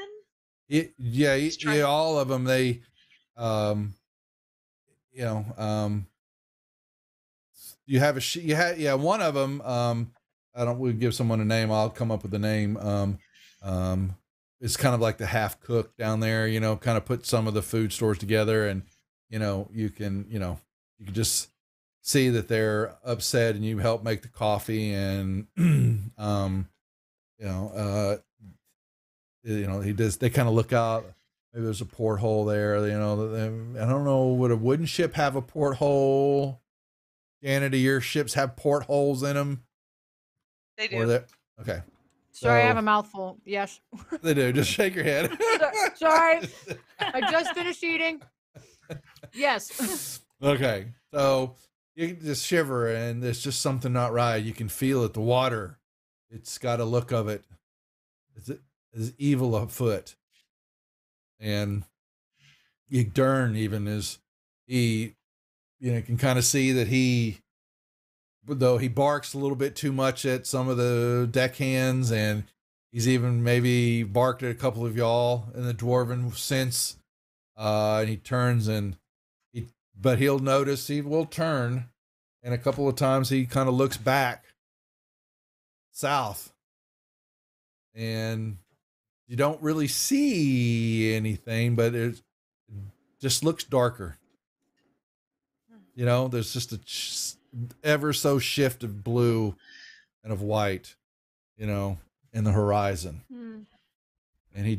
Yeah, all of them. They, you have one of them. I don't. We give someone a name. I'll come up with the name. It's kind of like the half cook down there. Kind of put some of the food stores together, and you can just see that they're upset, and you help make the coffee, and he does. They kind of look out. Maybe there's a porthole there. I don't know. Would a wooden ship have a porthole? Janet, do your ships have portholes in them? They do. Okay. Sorry, I So- have a mouthful. Yes. They do. Just shake your head. Sorry. I just finished eating. Yes. Okay. So you can just shiver, and there's just something not right. You can feel it. The water. It's got a look of it. It's evil afoot. And Dern even he can kind of see that though he barks a little bit too much at some of the deckhands, and he's even maybe barked at a couple of y'all in the dwarven sense. And he turns but he'll notice, he will turn, and a couple of times he kind of looks back south, and you don't really see anything, but it just looks darker. There's just a ever so shift of blue and of white, in the horizon. And he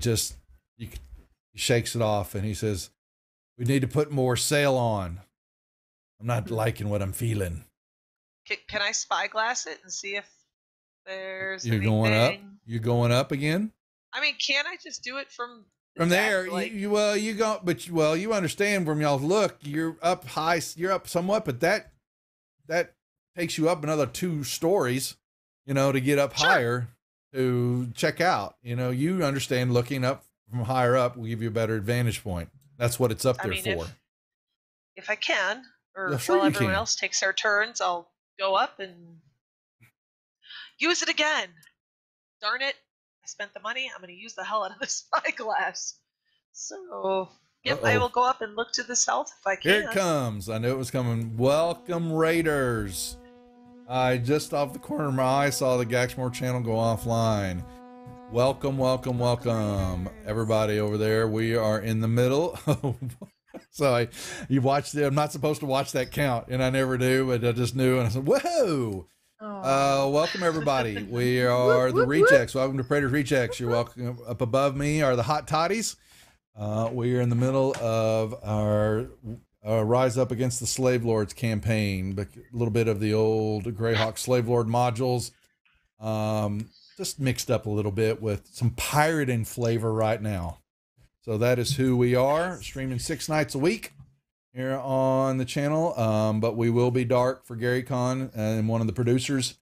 shakes it off, and he says, "We need to put more sail on. I'm not liking what I'm feeling." Can I spyglass it and see if there's You're going up. anything? You're going up again. I mean, can't I just do it from From there, deck, like- you go, but you understand from y'all's look, you're up high, you're up somewhat, but that takes you up another 2 stories, to get up higher to check out. You understand looking up from higher up will give you a better advantage point. That's what it's up there for. if I can, or Yeah, sure while you everyone can. else takes their turns, I'll go up and use it again. Darn it. I spent the money. I'm going to use the hell out of the spyglass. So, yep, I Uh-oh. will go up and look to the south if I can. Here it comes. I knew it was coming. Welcome, Raiders. I just off the corner of my eye saw the Gaxmore channel go offline. Welcome, welcome, welcome, everybody over there. We are in the middle. So you watched it. I'm not supposed to watch that count, and I never do, but I just knew, and I said, "Whoa!" Welcome, everybody. We are the Rejects. Welcome to Praetor's Rejects. You're welcome. Up above me are the Hot Toddies. We are in the middle of our Rise Up Against the Slave Lords campaign, but a little bit of the old Greyhawk Slave Lord modules, just mixed up a little bit with some pirating flavor right now. So that is who we are, streaming 6 nights a week here on the channel. But we will be dark for Gary Con and one of the producers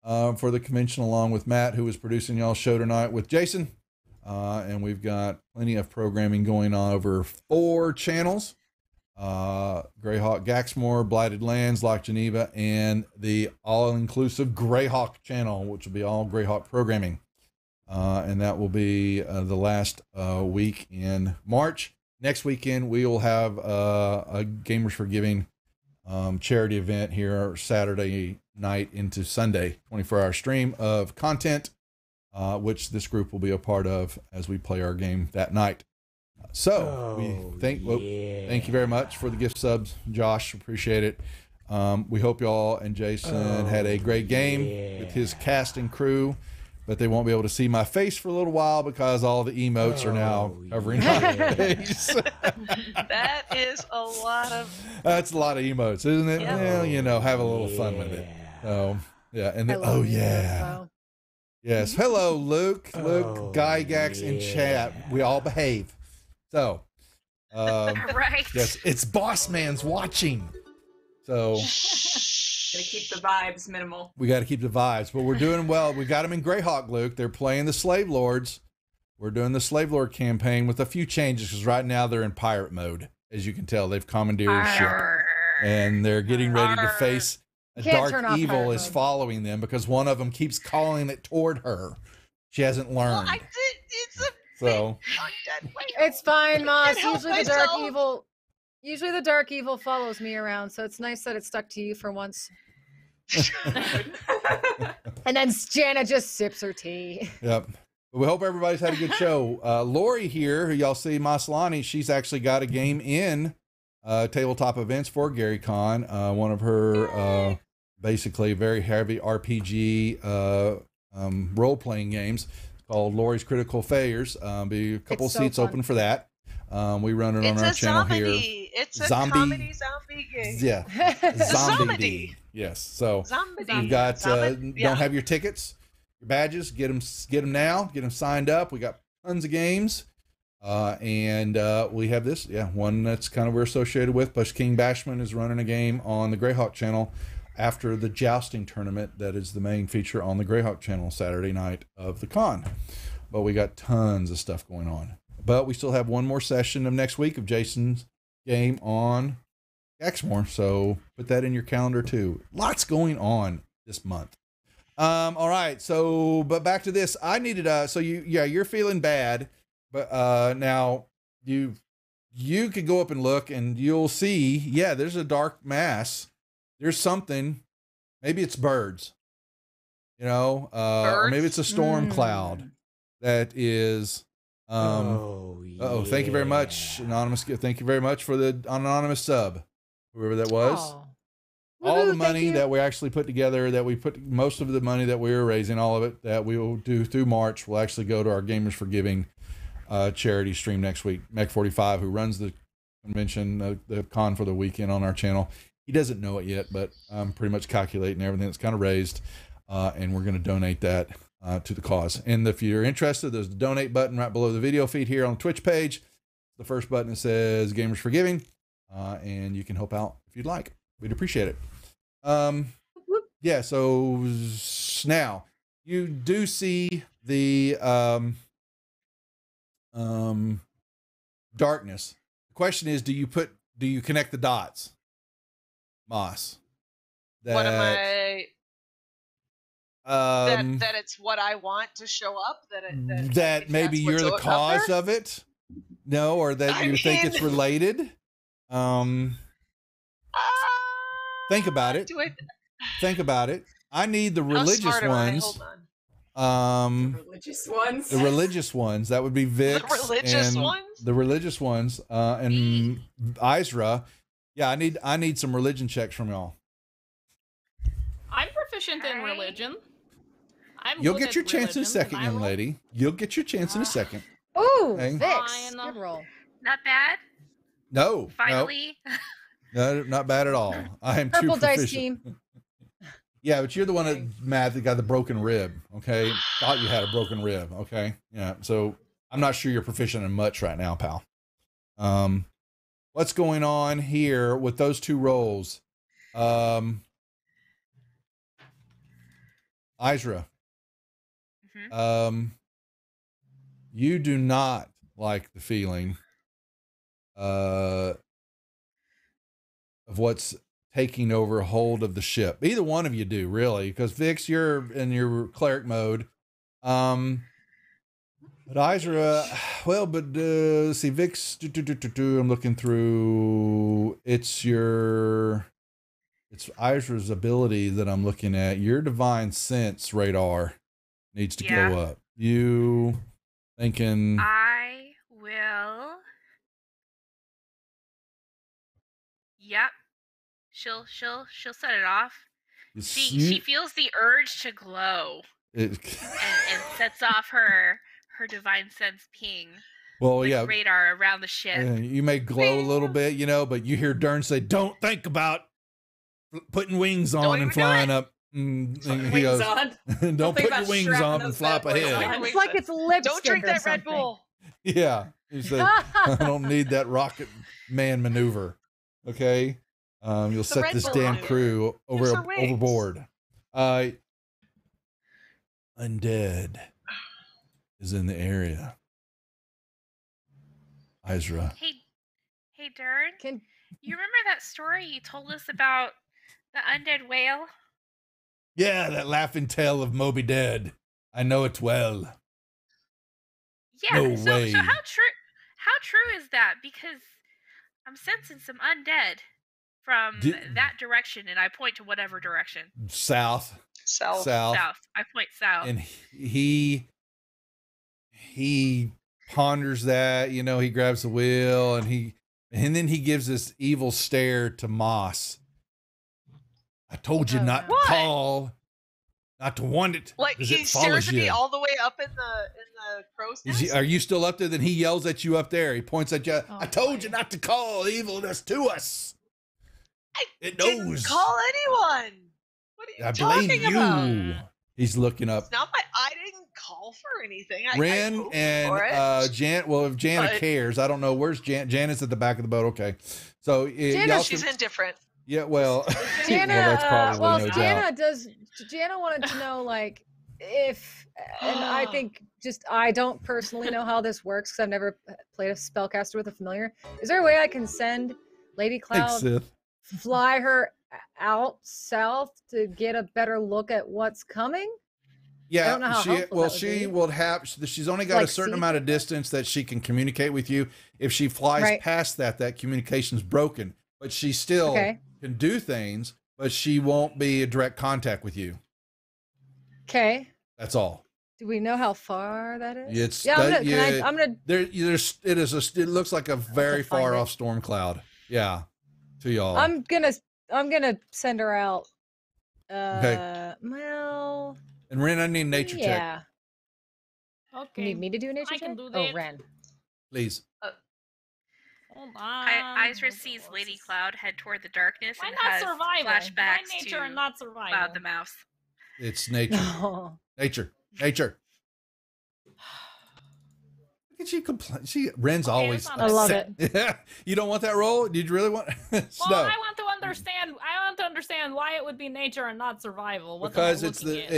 for the convention, along with Matt, who is producing y'all's show tonight with Jason. And we've got plenty of programming going on over 4 channels. Greyhawk Gaxmore, Blighted Lands, Lock Geneva, and the all-inclusive Greyhawk channel, which will be all Greyhawk programming. And that will be the last week in March. Next weekend, we will have a Gamers for Giving charity event here Saturday night into Sunday, 24-hour stream of content, which this group will be a part of as we play our game that night. So thank you very much for the gift subs, Josh. Appreciate it. We hope y'all and Jason had a great game with his cast and crew. but they won't be able to see my face for a little while because all the emotes are now covering my face. That is a lot of. That's a lot of emotes, isn't it? Yep. Well, you know, have a little fun with it. So, yeah. And then, oh, yeah. Yes. Hello, Luke. Luke, Gygax in chat. We all behave. So, Right. yes, it's Boss Man's watching. So, Gonna keep the vibes minimal. we got to keep the vibes, but we're doing well. We got them in Greyhawk, Luke. They're playing the Slave Lords. We're doing the Slave Lord campaign with a few changes because right now they're in pirate mode. As you can tell, they've commandeered a ship and they're getting ready to face a Can't turn dark off evil pirate is mode. following them because one of them keeps calling it toward her. She hasn't learned. I did. It's a. So, It's fine, Moss. help Usually the dark myself. evil. Usually the dark evil follows me around, so it's nice that it stuck to you for once. And then Jana just sips her tea. yep. But we hope everybody's had a good show. Lori here, who y'all see, Maslany, she's actually got a game in tabletop events for Gary Con. One of her basically very heavy RPG role-playing games called Lori's Critical Failures. Be a couple It's so seats fun. open for that. We run it on It's our a channel here. zombie. It's a Zombie- comedy zombie game. Yeah. Zombie. Yes. So Zombie. you've got Zombie. don't have your tickets, your badges, get them now, get them signed up. We got tons of games. And we have this, one that's kind of we're associated with. Bush King Bashman is running a game on the Greyhawk channel after the jousting tournament that is the main feature on the Greyhawk channel Saturday night of the con. But we got tons of stuff going on. But we still have one more session of next week of Jason's game on Exmoor. So put that in your calendar too. Lots going on this month. All right. So, but back to this. I needed so you're feeling bad, but now you could go up and look and you'll see, there's a dark mass. There's something, maybe it's birds, or maybe it's a storm cloud that is, thank you very much, Anonymous. Thank you very much for the anonymous sub, whoever that was. Aw. All Woohoo, the thank money you. that we actually put together, that we put most of the money that we were raising, all of it that we will do through March, will actually go to our Gamers for Giving charity stream next week. Meg45, who runs the convention, the con for the weekend on our channel, he doesn't know it yet, but I'm pretty much calculating everything that's kind of raised, and we're going to donate that to the cause. And if you're interested, there's the donate button right below the video feed here on the Twitch page. The first button that says Gamers for Giving, and you can help out if you'd like. We'd appreciate it. So now you do see the darkness. The question is, do you connect the dots, Moss? What am I? That it's what I want to show up. That Maybe you're the cause of it. No, or that you think it's related. Think about it. Think about it. I need the religious ones. Hold on. Religious ones. The religious ones. That would be Vix. The religious and ones? The religious ones. And Isra. Yeah, I need some religion checks from y'all. I'm proficient in religion. You'll get your chance in a second, young lady. You'll get your chance in a second. Ooh, Okay. Vix. Good roll. Not bad. No. Finally. No, not bad at all. I am Purple too dice proficient. team. Yeah, but you're the one that got the broken rib. Okay, thought you had a broken rib. Okay, yeah. So I'm not sure you're proficient in much right now, pal. What's going on here with those two rolls? Isra, you do not like the feeling of what's taking over hold of the ship. Either one of you do, really, because Vix, you're in your cleric mode. But Isra, see, Vix, I'm looking through, it's Isra's ability that I'm looking at. Your divine sense radar needs to go up. You thinking... I will. Yep. She'll set it off. She feels the urge to glow. And sets off her divine sense ping. Well, yeah. Radar around the ship. You may glow a little bit, but you hear Dern say, "Don't think about putting wings on and flying up." And he goes, "Don't put your wings on and flop ahead." It's like it's lipstick. Don't drink or that Red something. Bull. Yeah, he said, "I don't need that rocket man maneuver." Okay, you'll set Red this Bull damn maneuver. crew It's her wings. overboard. Undead is in the area. Izra. Hey, Dern. You remember that story you told us about the undead whale? Yeah, that laughing tale of Moby Dead. I know it well. Yeah. No way. So how true is that? Because I'm sensing some undead from that direction, and I point to whatever direction. South. I point south. And he ponders that, he grabs the wheel and then he gives this evil stare to Moss. I told you not to call, not to want it. Like he stares at me all the way up in the crow's nest. Are you still up there? Then he yells at you up there. He points at you. I told you not to call evilness to us. It knows. Didn't call anyone. What are you I blame talking you. about? He's looking up. It's not I didn't call for anything. Ren I hoped and for it. Jan. Well, if Jana cares, I don't know. Where's Jan? Janet's at the back of the boat. Okay, so she's indifferent. Yeah, well, Jana, that's probably no Jana doubt. Jana wanted to know, like, if, and I think I don't personally know how this works because I've never played a spellcaster with a familiar. Is there a way I can send Lady Cloud, Sith. fly her out south to get a better look at what's coming? I don't know how helpful that would she be. will have. She's only got a Like certain see amount of distance that she can communicate with you. If she flies past that communication's broken. But she still can do things, but she won't be in direct contact with you. Okay. That's all. Do we know how far that is? I'm gonna. It looks like a very far off storm cloud. Yeah, to y'all. I'm gonna send her out. Okay. Well. And Ren, I need a nature check, Yeah. Okay. You need me to do a nature I can check? do Oh, that. Ren. please. Hold on. Izra sees Lady Cloud head toward the darkness Why and not has survival? flashbacks Why nature to and not survival? Cloud the mouse. It's nature. Nature. Look at you complain. Ren's always. I love it. Yeah. You don't want that role? Did you really want? Well, No. I want to understand why it would be nature and not survival. What Because am I it's looking the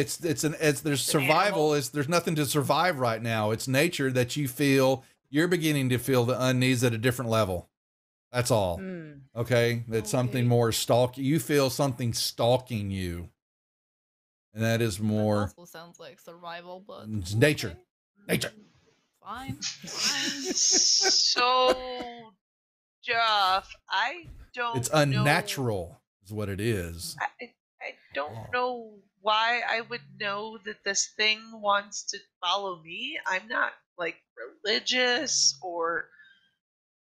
at? there's survival there's nothing to survive right now. It's nature that you're beginning to feel the unease at a different level. That's all. Okay, that's something more stalking. You feel something stalking you, and that is more Also sounds like survival, but it's nature. fine. So, Jeff, I don't. It's unnatural, is what it is. I don't know why I would know that this thing wants to follow me. I'm not like religious or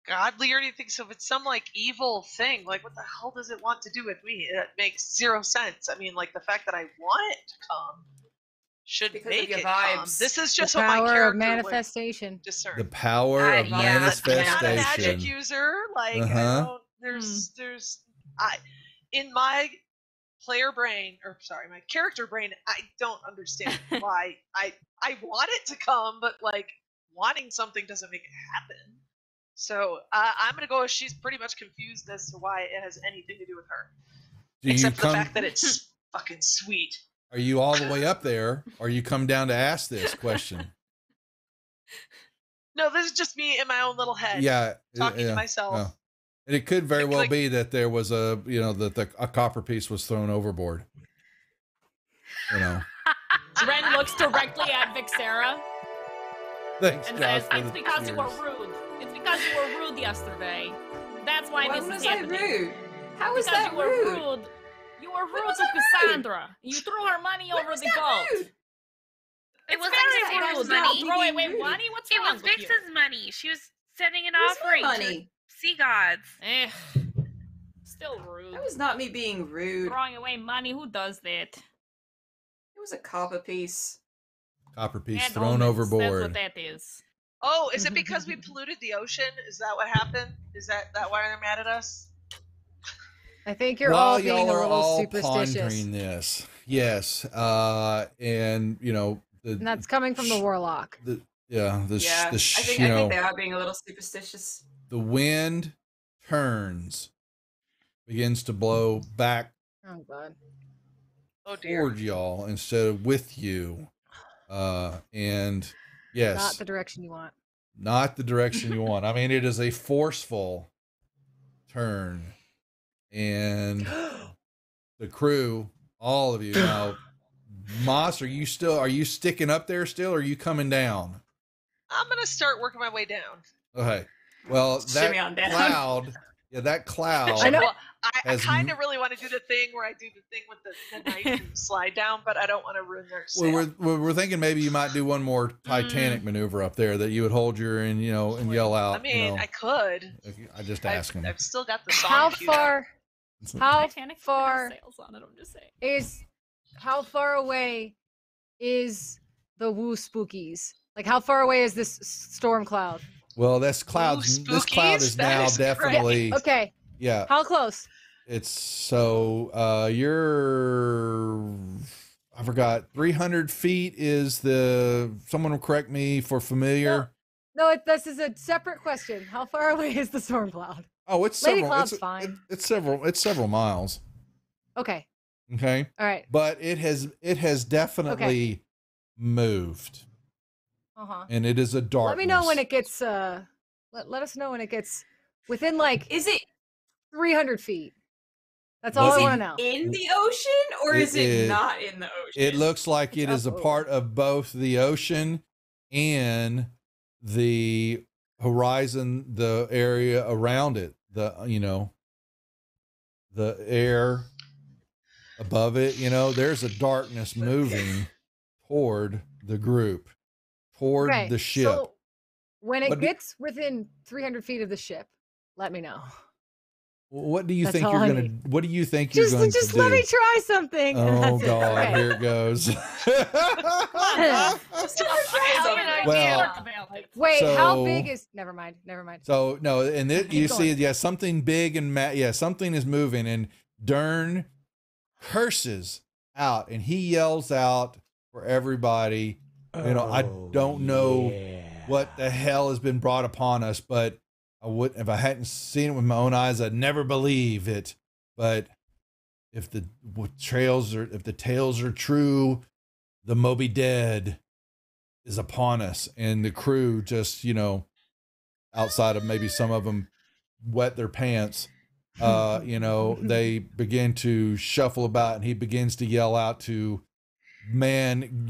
godly or anything. So if it's some like evil thing, like what the hell does it want to do with me? It makes zero sense. I mean, like the fact that I want it to come should Because of make your it come. vibes. This is just The what my power character of manifestation. discern. The power of I'm not a manifestation. magic user. Like I don't, there's in my player brain, or sorry, my character brain, I don't understand why I want it to come, but like wanting something doesn't make it happen. So I'm gonna go. She's pretty much confused as to why it has anything to do with her, except for the fact that it's fucking sweet. Are you all the way up there, or you come down to ask this question? No, this is just me in my own little head. Yeah, talking to myself. Oh. And it could very well be that there was a copper piece was thrown overboard. Ren looks directly at Vixera Thanks, and Josh, says, for "It's the because you were cheers. rude. It's because you were rude yesterday. That's why When this was is I happening." rude? How was Because that you were rude? rude. You were rude was to I rude? Cassandra. You threw her money When over was the that boat. rude? It was very like rude. money. Throw away money? What's It wrong was with you? Vix's money. She was sending an Where's my offering money? to sea gods. Still rude. That was not me being rude. Throwing away money. Who does that? It was a copper piece. Copper piece And thrown omens, That's overboard. what that is. Oh, is it because we polluted the ocean? Is that what happened? Is that why they're mad at us? I think you're all While being y'all a are little all superstitious. pondering this, yes, and you know And that's coming from the warlock. the I think you I know think they are being a little superstitious. the wind turns, begins to blow back Oh god. Oh dear. toward y'all instead of with you, and yes, Not the direction you want. not the direction you want. I mean, it is a forceful turn, and the crew, all of you now. Moss, are you sticking up there still, or are you coming down? I'm gonna start working my way down. Okay. Well, that Shimmy on down. cloud, that cloud. I know. Well, I has kind of really want to do the thing where I do the thing with the knife and slide down, but I don't want to ruin their sail. We're thinking maybe you might do one more Titanic maneuver up there that you would hold your and yell out. I mean, I could. I just ask him. I've still got the song. How queued up. far? How Titanic far has sails on it, I'm just saying. is? How far away is the woo spookies? Like, how far away is this storm cloud? Well, this cloud is spookies? That now is definitely Okay. yeah. How close? It's so you're I forgot 300 feet is the someone will correct me for familiar. No, this is a separate question. How far away is the storm cloud? Oh, it's Lady several. Cloud's It's, fine. it's several miles. Okay. Okay. All right. But it has definitely moved, Uh-huh. and it is a dark. Let me know when it gets let us know when it gets within, like, Is it 300 feet. That's all I want to know. in the ocean or is it not in the ocean? It looks like it is a part of both the ocean and the horizon, the area around it, the air above it. There's a darkness moving toward the group, toward Okay, the ship. So when it But- gets within 300 feet of the ship, let me know. What do you That's think all you're I gonna? need. What do you think you're going Just to do? let me try something. and Oh that's it. God, Okay. here it goes. Well, Wait, how so- big is? Never mind. So no, and it, you Keep see, going. yeah, something big and something is moving, and Dern curses out, and he yells out for everybody. I don't know what the hell has been brought upon us, but I would, if I hadn't seen it with my own eyes, I'd never believe it. But if the tales are true, the Moby Dead is upon us, and the crew just, outside of maybe some of them wet their pants, they begin to shuffle about, and he begins to yell out to man,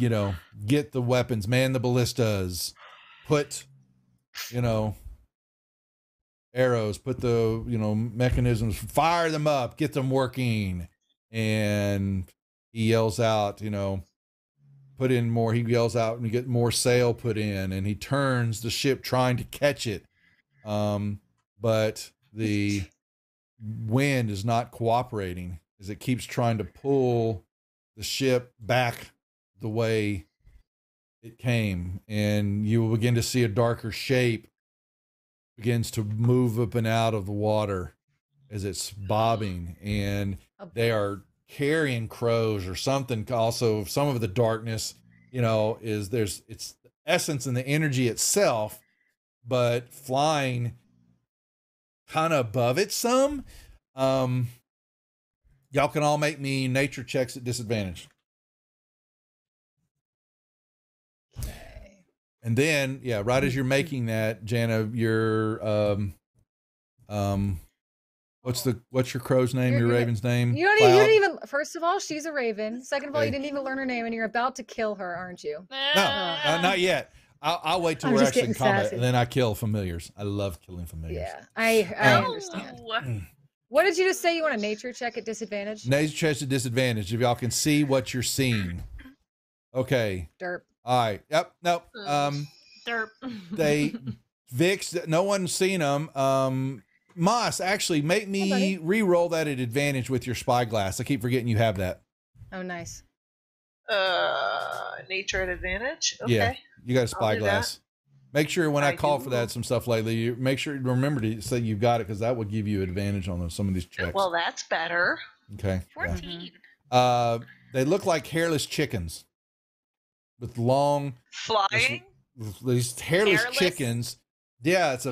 get the weapons, man the ballistas, put, arrows, put the, mechanisms, fire them up, get them working. And he yells out, put in more. He yells out and get more sail put in, and he turns the ship trying to catch it. But the wind is not cooperating as it keeps trying to pull the ship back the way it came, and you will begin to see a darker shape begins to move up and out of the water as it's bobbing, and they are carrying crows or something. Also, some of the darkness, it's the essence and the energy itself, but flying kind of above it some. Y'all can all make me nature checks at disadvantage. And then, right as you're making that, Jana, your what's your crow's name? Your raven's name? You don't Cloud? even. First of all, she's a raven. Second of all, you Okay. didn't even learn her name, and you're about to kill her, aren't you? No, not yet. I'll wait till I'm we're just actually in getting combat, sassy. and then I kill familiars. I love killing familiars. Yeah, I understand. What did you just say? You want a nature check at disadvantage? Nature checks at disadvantage if y'all can see what you're seeing. Okay. Derp. All right. Yep. Nope. Derp. They Vix. No one's seen them. Moss, actually, make me re-roll that at advantage with your spyglass. I keep forgetting you have that. Oh, nice. Nature at advantage. Okay. Yeah, you got a I'll do that. spyglass. Make sure when I call for do. that some stuff lately, you make sure remember to say you've got it because that will give you advantage on some of these checks. Well, that's better. Okay. yeah. 14. They look like hairless chickens with long Flying. these hairless Hairless? chickens. Yeah, it's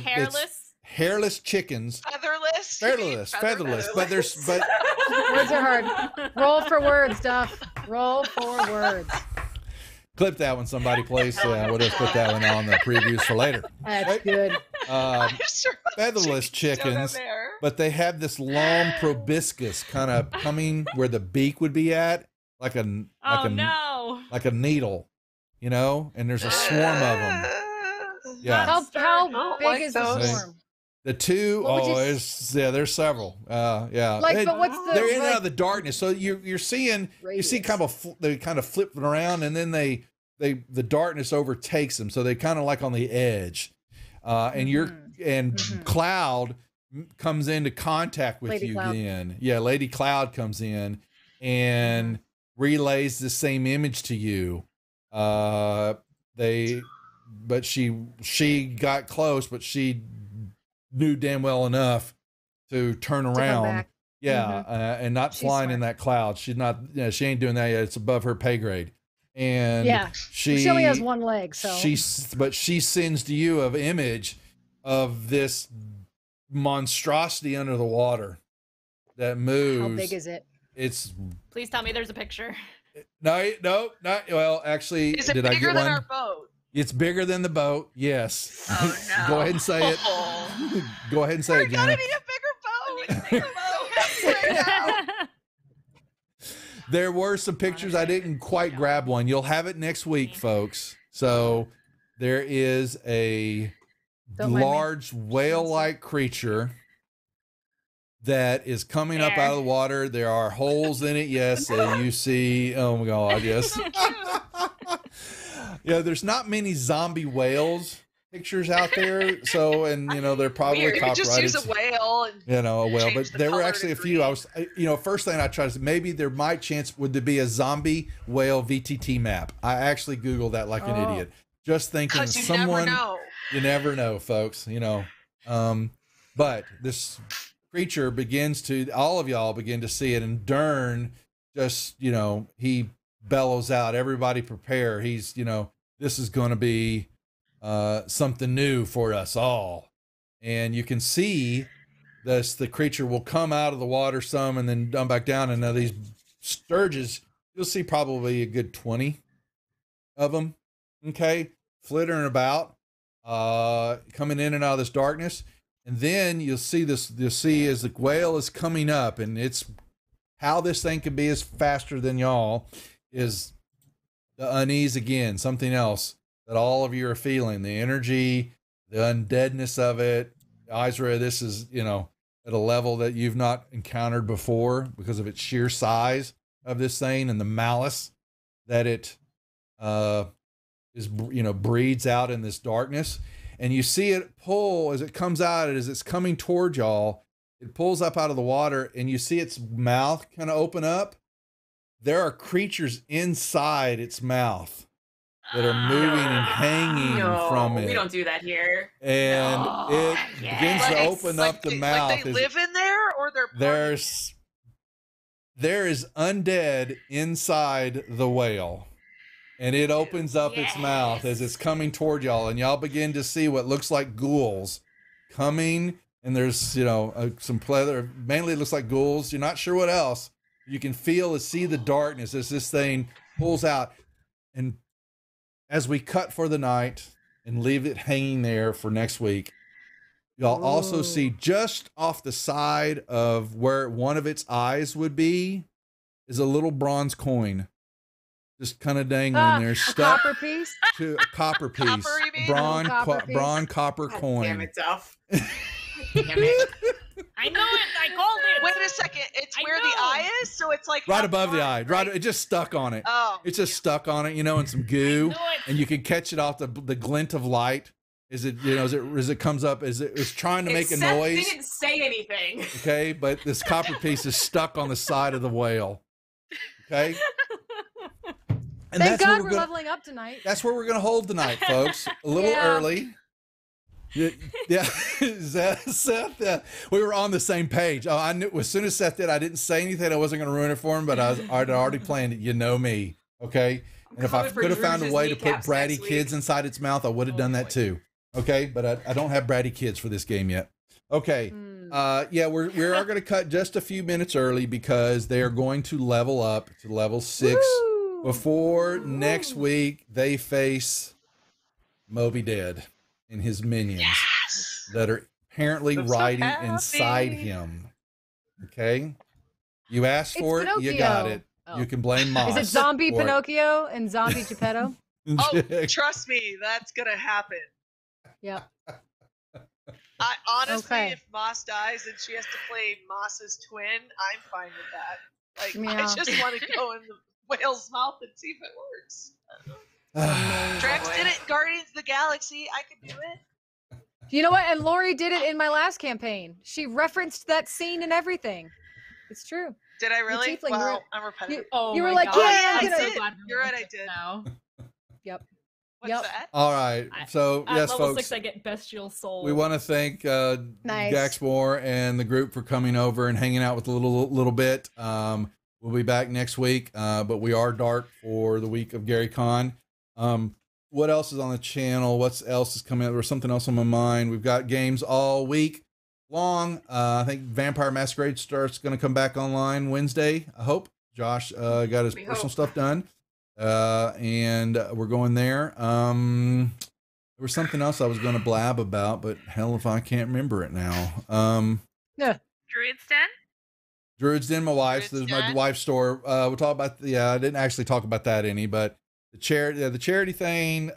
hairless chickens. Featherless. But Words are hard. Roll for words, Duff. Roll for words. clip that when somebody plays. We'll just put that one on the previews for later. That's good. Featherless chickens, but they have this long proboscis kind of coming where the beak would be at, like a needle, you know. And there's a swarm of them. Yeah. How big is the swarm? The two, there's several. Yeah. Like, but what's the? They're in and out of the darkness, so you see they kind of flipping around, and then the darkness overtakes them, so they kind of like on the edge, and Cloud comes into contact with Lady you Cloud. again. Yeah, Lady Cloud comes in and relays the same image to you. She got close, but she knew damn well enough to turn around. And not flying in that cloud. She's not, she ain't doing that yet. It's above her pay grade. And she only has one leg, so she sends to you an image of this monstrosity under the water that moves. How big is it? It's Please tell me there's a picture. no, not well. Actually, Is it did I bigger get than one? our boat? It's bigger than the boat. Yes. Oh no! Go ahead and say it. Go ahead and say it, Jenna. Gotta need a bigger boat. There were some pictures. I didn't quite grab one. You'll have it next week, folks. So there is a large whale-like creature that is coming up out of the water. There are holes in it. Yes, you see. Oh my God! Yes. Yeah, there's not many zombie whales pictures out there. So, and they're probably Weird. You could copyrighted. just use a whale. And A whale, but change the there were color actually to a few. I was, first thing I tried to say, maybe there might chance would there be a zombie whale VTT map. I actually Googled that like an idiot, just thinking of 'Cause you someone. never know. You never know, folks. But this creature all of y'all begin to see it, and Dern just, he bellows out, "Everybody prepare!" He's, this is going to be something new for us all. And you can see the creature will come out of the water some and then dump back down. And now these sturges, you'll see probably a good 20 of them, okay, flittering about, coming in and out of this darkness. And then you'll see as the whale is coming up, and it's how this thing could be as faster than y'all is the unease again, something else that all of you are feeling, the energy, the undeadness of it. Izra, this is, at a level that you've not encountered before because of its sheer size of this thing and the malice that it breeds out in this darkness. And you see it pull as it comes out, as it's coming toward y'all, it pulls up out of the water, and you see its mouth kind of open up. There are creatures inside its mouth that are moving and hanging from it. We don't do that here. And it begins to open up the mouth. Like they live in there, or there is undead inside the whale. And it opens up its mouth as it's coming toward y'all, and y'all begin to see what looks like ghouls coming. And there's, some pleather. Mainly it looks like ghouls. You're not sure what else. You can see the darkness as this thing pulls out. And as we cut for the night and leave it hanging there for next week, y'all also see just off the side of where one of its eyes would be is a little bronze coin. Just kind of dangling there, stuck copper piece. To a copper piece, bronze copper coin. Damn it, Duff. I know it. I called it. Wait a second. It's where the eye is, so it's like Right above the eye. Right, it just stuck on it. Oh, it's just stuck on it, and some goo, and you can catch it off the glint of light. As it comes up, as it's trying to make a noise. They didn't say anything. Okay, but this copper piece is stuck on the side of the whale. Okay. And Thank that's where God we're gonna- leveling up tonight. That's where we're going to hold tonight, folks. A little Yeah. early. Yeah, Seth. We were on the same page. Oh, I knew as soon as Seth did, I didn't say anything. I wasn't going to ruin it for him, but I'd already planned it. You know me, okay? And if I coming for could have found a Drew's way to put kneecaps bratty next week. kids inside its mouth, I would have done that too. Okay, but I don't have bratty kids for this game yet. Okay, yeah, we are going to cut just a few minutes early because they are going to level up to level 6 before next week they face Moby Dead and his minions that are apparently I'm so riding happy. inside him. Okay, you asked for it, you got Pinocchio. it. You can blame Moss. Is it Zombie for it. Pinocchio and Zombie Geppetto? Oh, trust me, that's gonna happen. Yep. I honestly, Okay. if Moss dies and she has to play Moss's twin, I'm fine with that. Like, I Yeah. just want to go in the whale's mouth and see if it works. Drax did it in Guardians of the Galaxy. I could do it. You know what? And Lori did it in my last campaign. She referenced that scene and everything. It's true. Did I really? tiefling, you Wow, were- I'm repetitive. Oh you were my like, God. yeah, I'm I'm gonna- so glad we You're right, leveled I did. Now. Yep. What's that? All right, so At yes, level folks. 6, I get Bestial Soul. We want to thank Nice. Gaxmore and the group for coming over and hanging out with a little bit. We'll be back next week, but we are dark for the week of Gary Con. What else is on the channel? What else is coming out? There was something else on my mind. We've got games all week long. I think Vampire Masquerade starts going to come back online Wednesday. I hope Josh got his We personal hope. stuff done, and we're going there. There was something else I was going to blab about, but hell if I can't remember it now. Yeah. Druid's Den? Druid's Den, my wife's. There's my wife's store. We'll talk about. I didn't actually talk about that any, but the charity thing.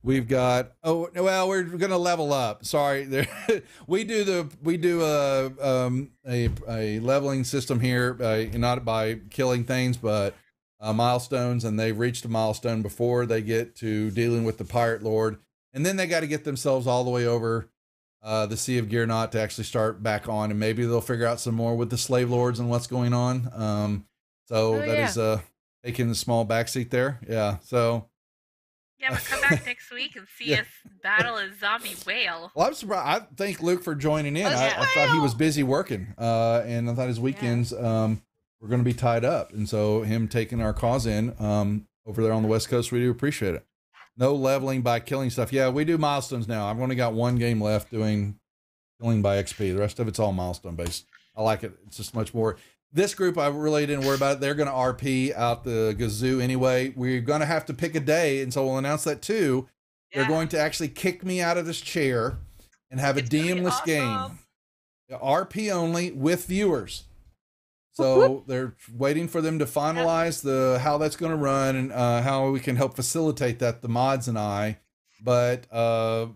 We've got. Oh well, we're gonna level up. Sorry, we do a leveling system here, not by killing things, but milestones, and they've reached a milestone before they get to dealing with the pirate lord, and then they got to get themselves all the way over the Sea of Gearnot to actually start back on, and maybe they'll figure out some more with the slave lords and what's going on. So that is taking a small backseat there. Yeah. So Yeah, but come back next week and see Yeah. us battle a zombie whale. well, I'm surprised. I thank Luke for joining in. Let's I thought he was busy working, and I thought his weekends were going to be tied up, and so him taking our cause in over there on the West Coast, we do appreciate it. No leveling by killing stuff. Yeah, we do milestones now. I've only got one game left doing killing by XP. The rest of it's all milestone based. I like it. It's just much more. This group, I really didn't worry about it. They're going to RP out the gazoo anyway. We're going to have to pick a day, and so we'll announce that too. They're going to actually kick me out of this chair and have a DM-less game. RP only with viewers. So they're waiting for them to finalize how that's going to run and how we can help facilitate that, the mods and I. But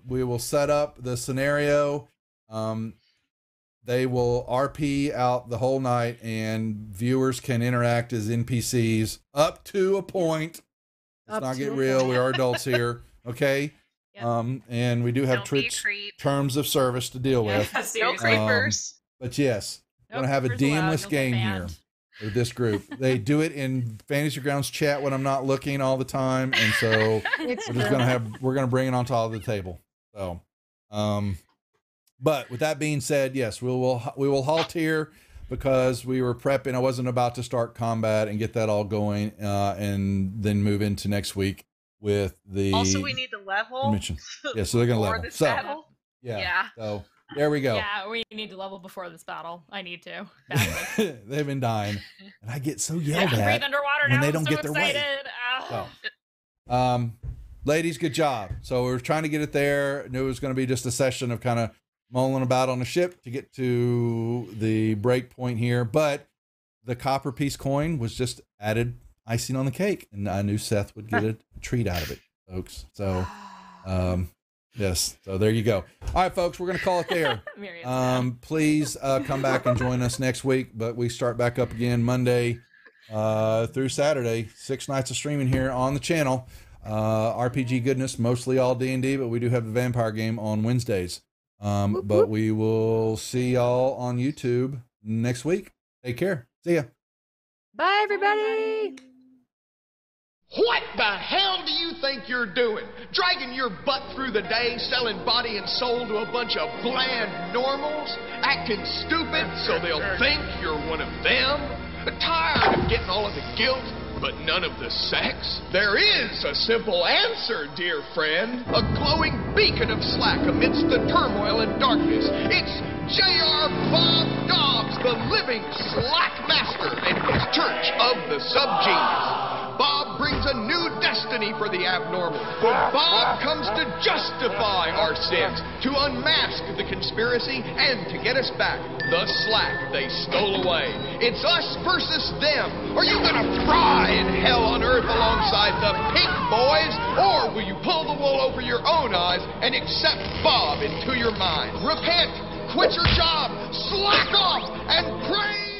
we will set up the scenario. They will RP out the whole night, and viewers can interact as NPCs up to a point. Let's Up not to get a real. point. We are adults here. Okay. And we do have Don't be a tricks, creep. terms of service to deal with. Yeah, seriously. No creepers. But yes, we're No going to have a creepers allowed, DM-less you'll get game here banned. with this group. They do it in Fantasy Grounds chat when I'm not looking all the time, and so It's we're just true. we're gonna bring it on top of the table. So, but with that being said, yes, we will halt here because we were prepping. I wasn't about to start combat and get that all going, and then move into next week with the. Also, we need to level. convention. Yeah, so they're gonna for level. this So battle. yeah, so there we go. Yeah, we need to level before this battle. I need to. They've been dying, and I get so Yeah, yelled breathe at underwater when now. they I'm don't so get their way. excited. Ah. So, ladies, good job. So we're trying to get it there. Knew it was going to be just a session of kind of mulling about on the ship to get to the break point here, but the copper piece coin was just added icing on the cake, and I knew Seth would get a treat out of it, folks. So, yes. So there you go. All right, folks, we're going to call it there. Please come back and join us next week, but we start back up again Monday through Saturday, 6 nights of streaming here on the channel. RPG goodness, mostly all D&D, but we do have the vampire game on Wednesdays. But we will see y'all on YouTube next week. Take care. See ya. Bye, everybody. What the hell do you think you're doing? Dragging your butt through the day, selling body and soul to a bunch of bland normals? Acting stupid so they'll think you're one of them? Tired of getting all of the guilt, but none of the sex? There is a simple answer, dear friend. A glowing beacon of slack amidst the turmoil and darkness. It's J.R. Bob Dobbs, the living slack master, and his church of the subgenius. Bob brings a new destiny for the abnormal. For Bob comes to justify our sins, to unmask the conspiracy, and to get us back the slack they stole away. It's us versus them. Are you gonna fry in hell on earth alongside the Pink Boys, or will you pull the wool over your own eyes and accept Bob into your mind? Repent, quit your job, slack off, and pray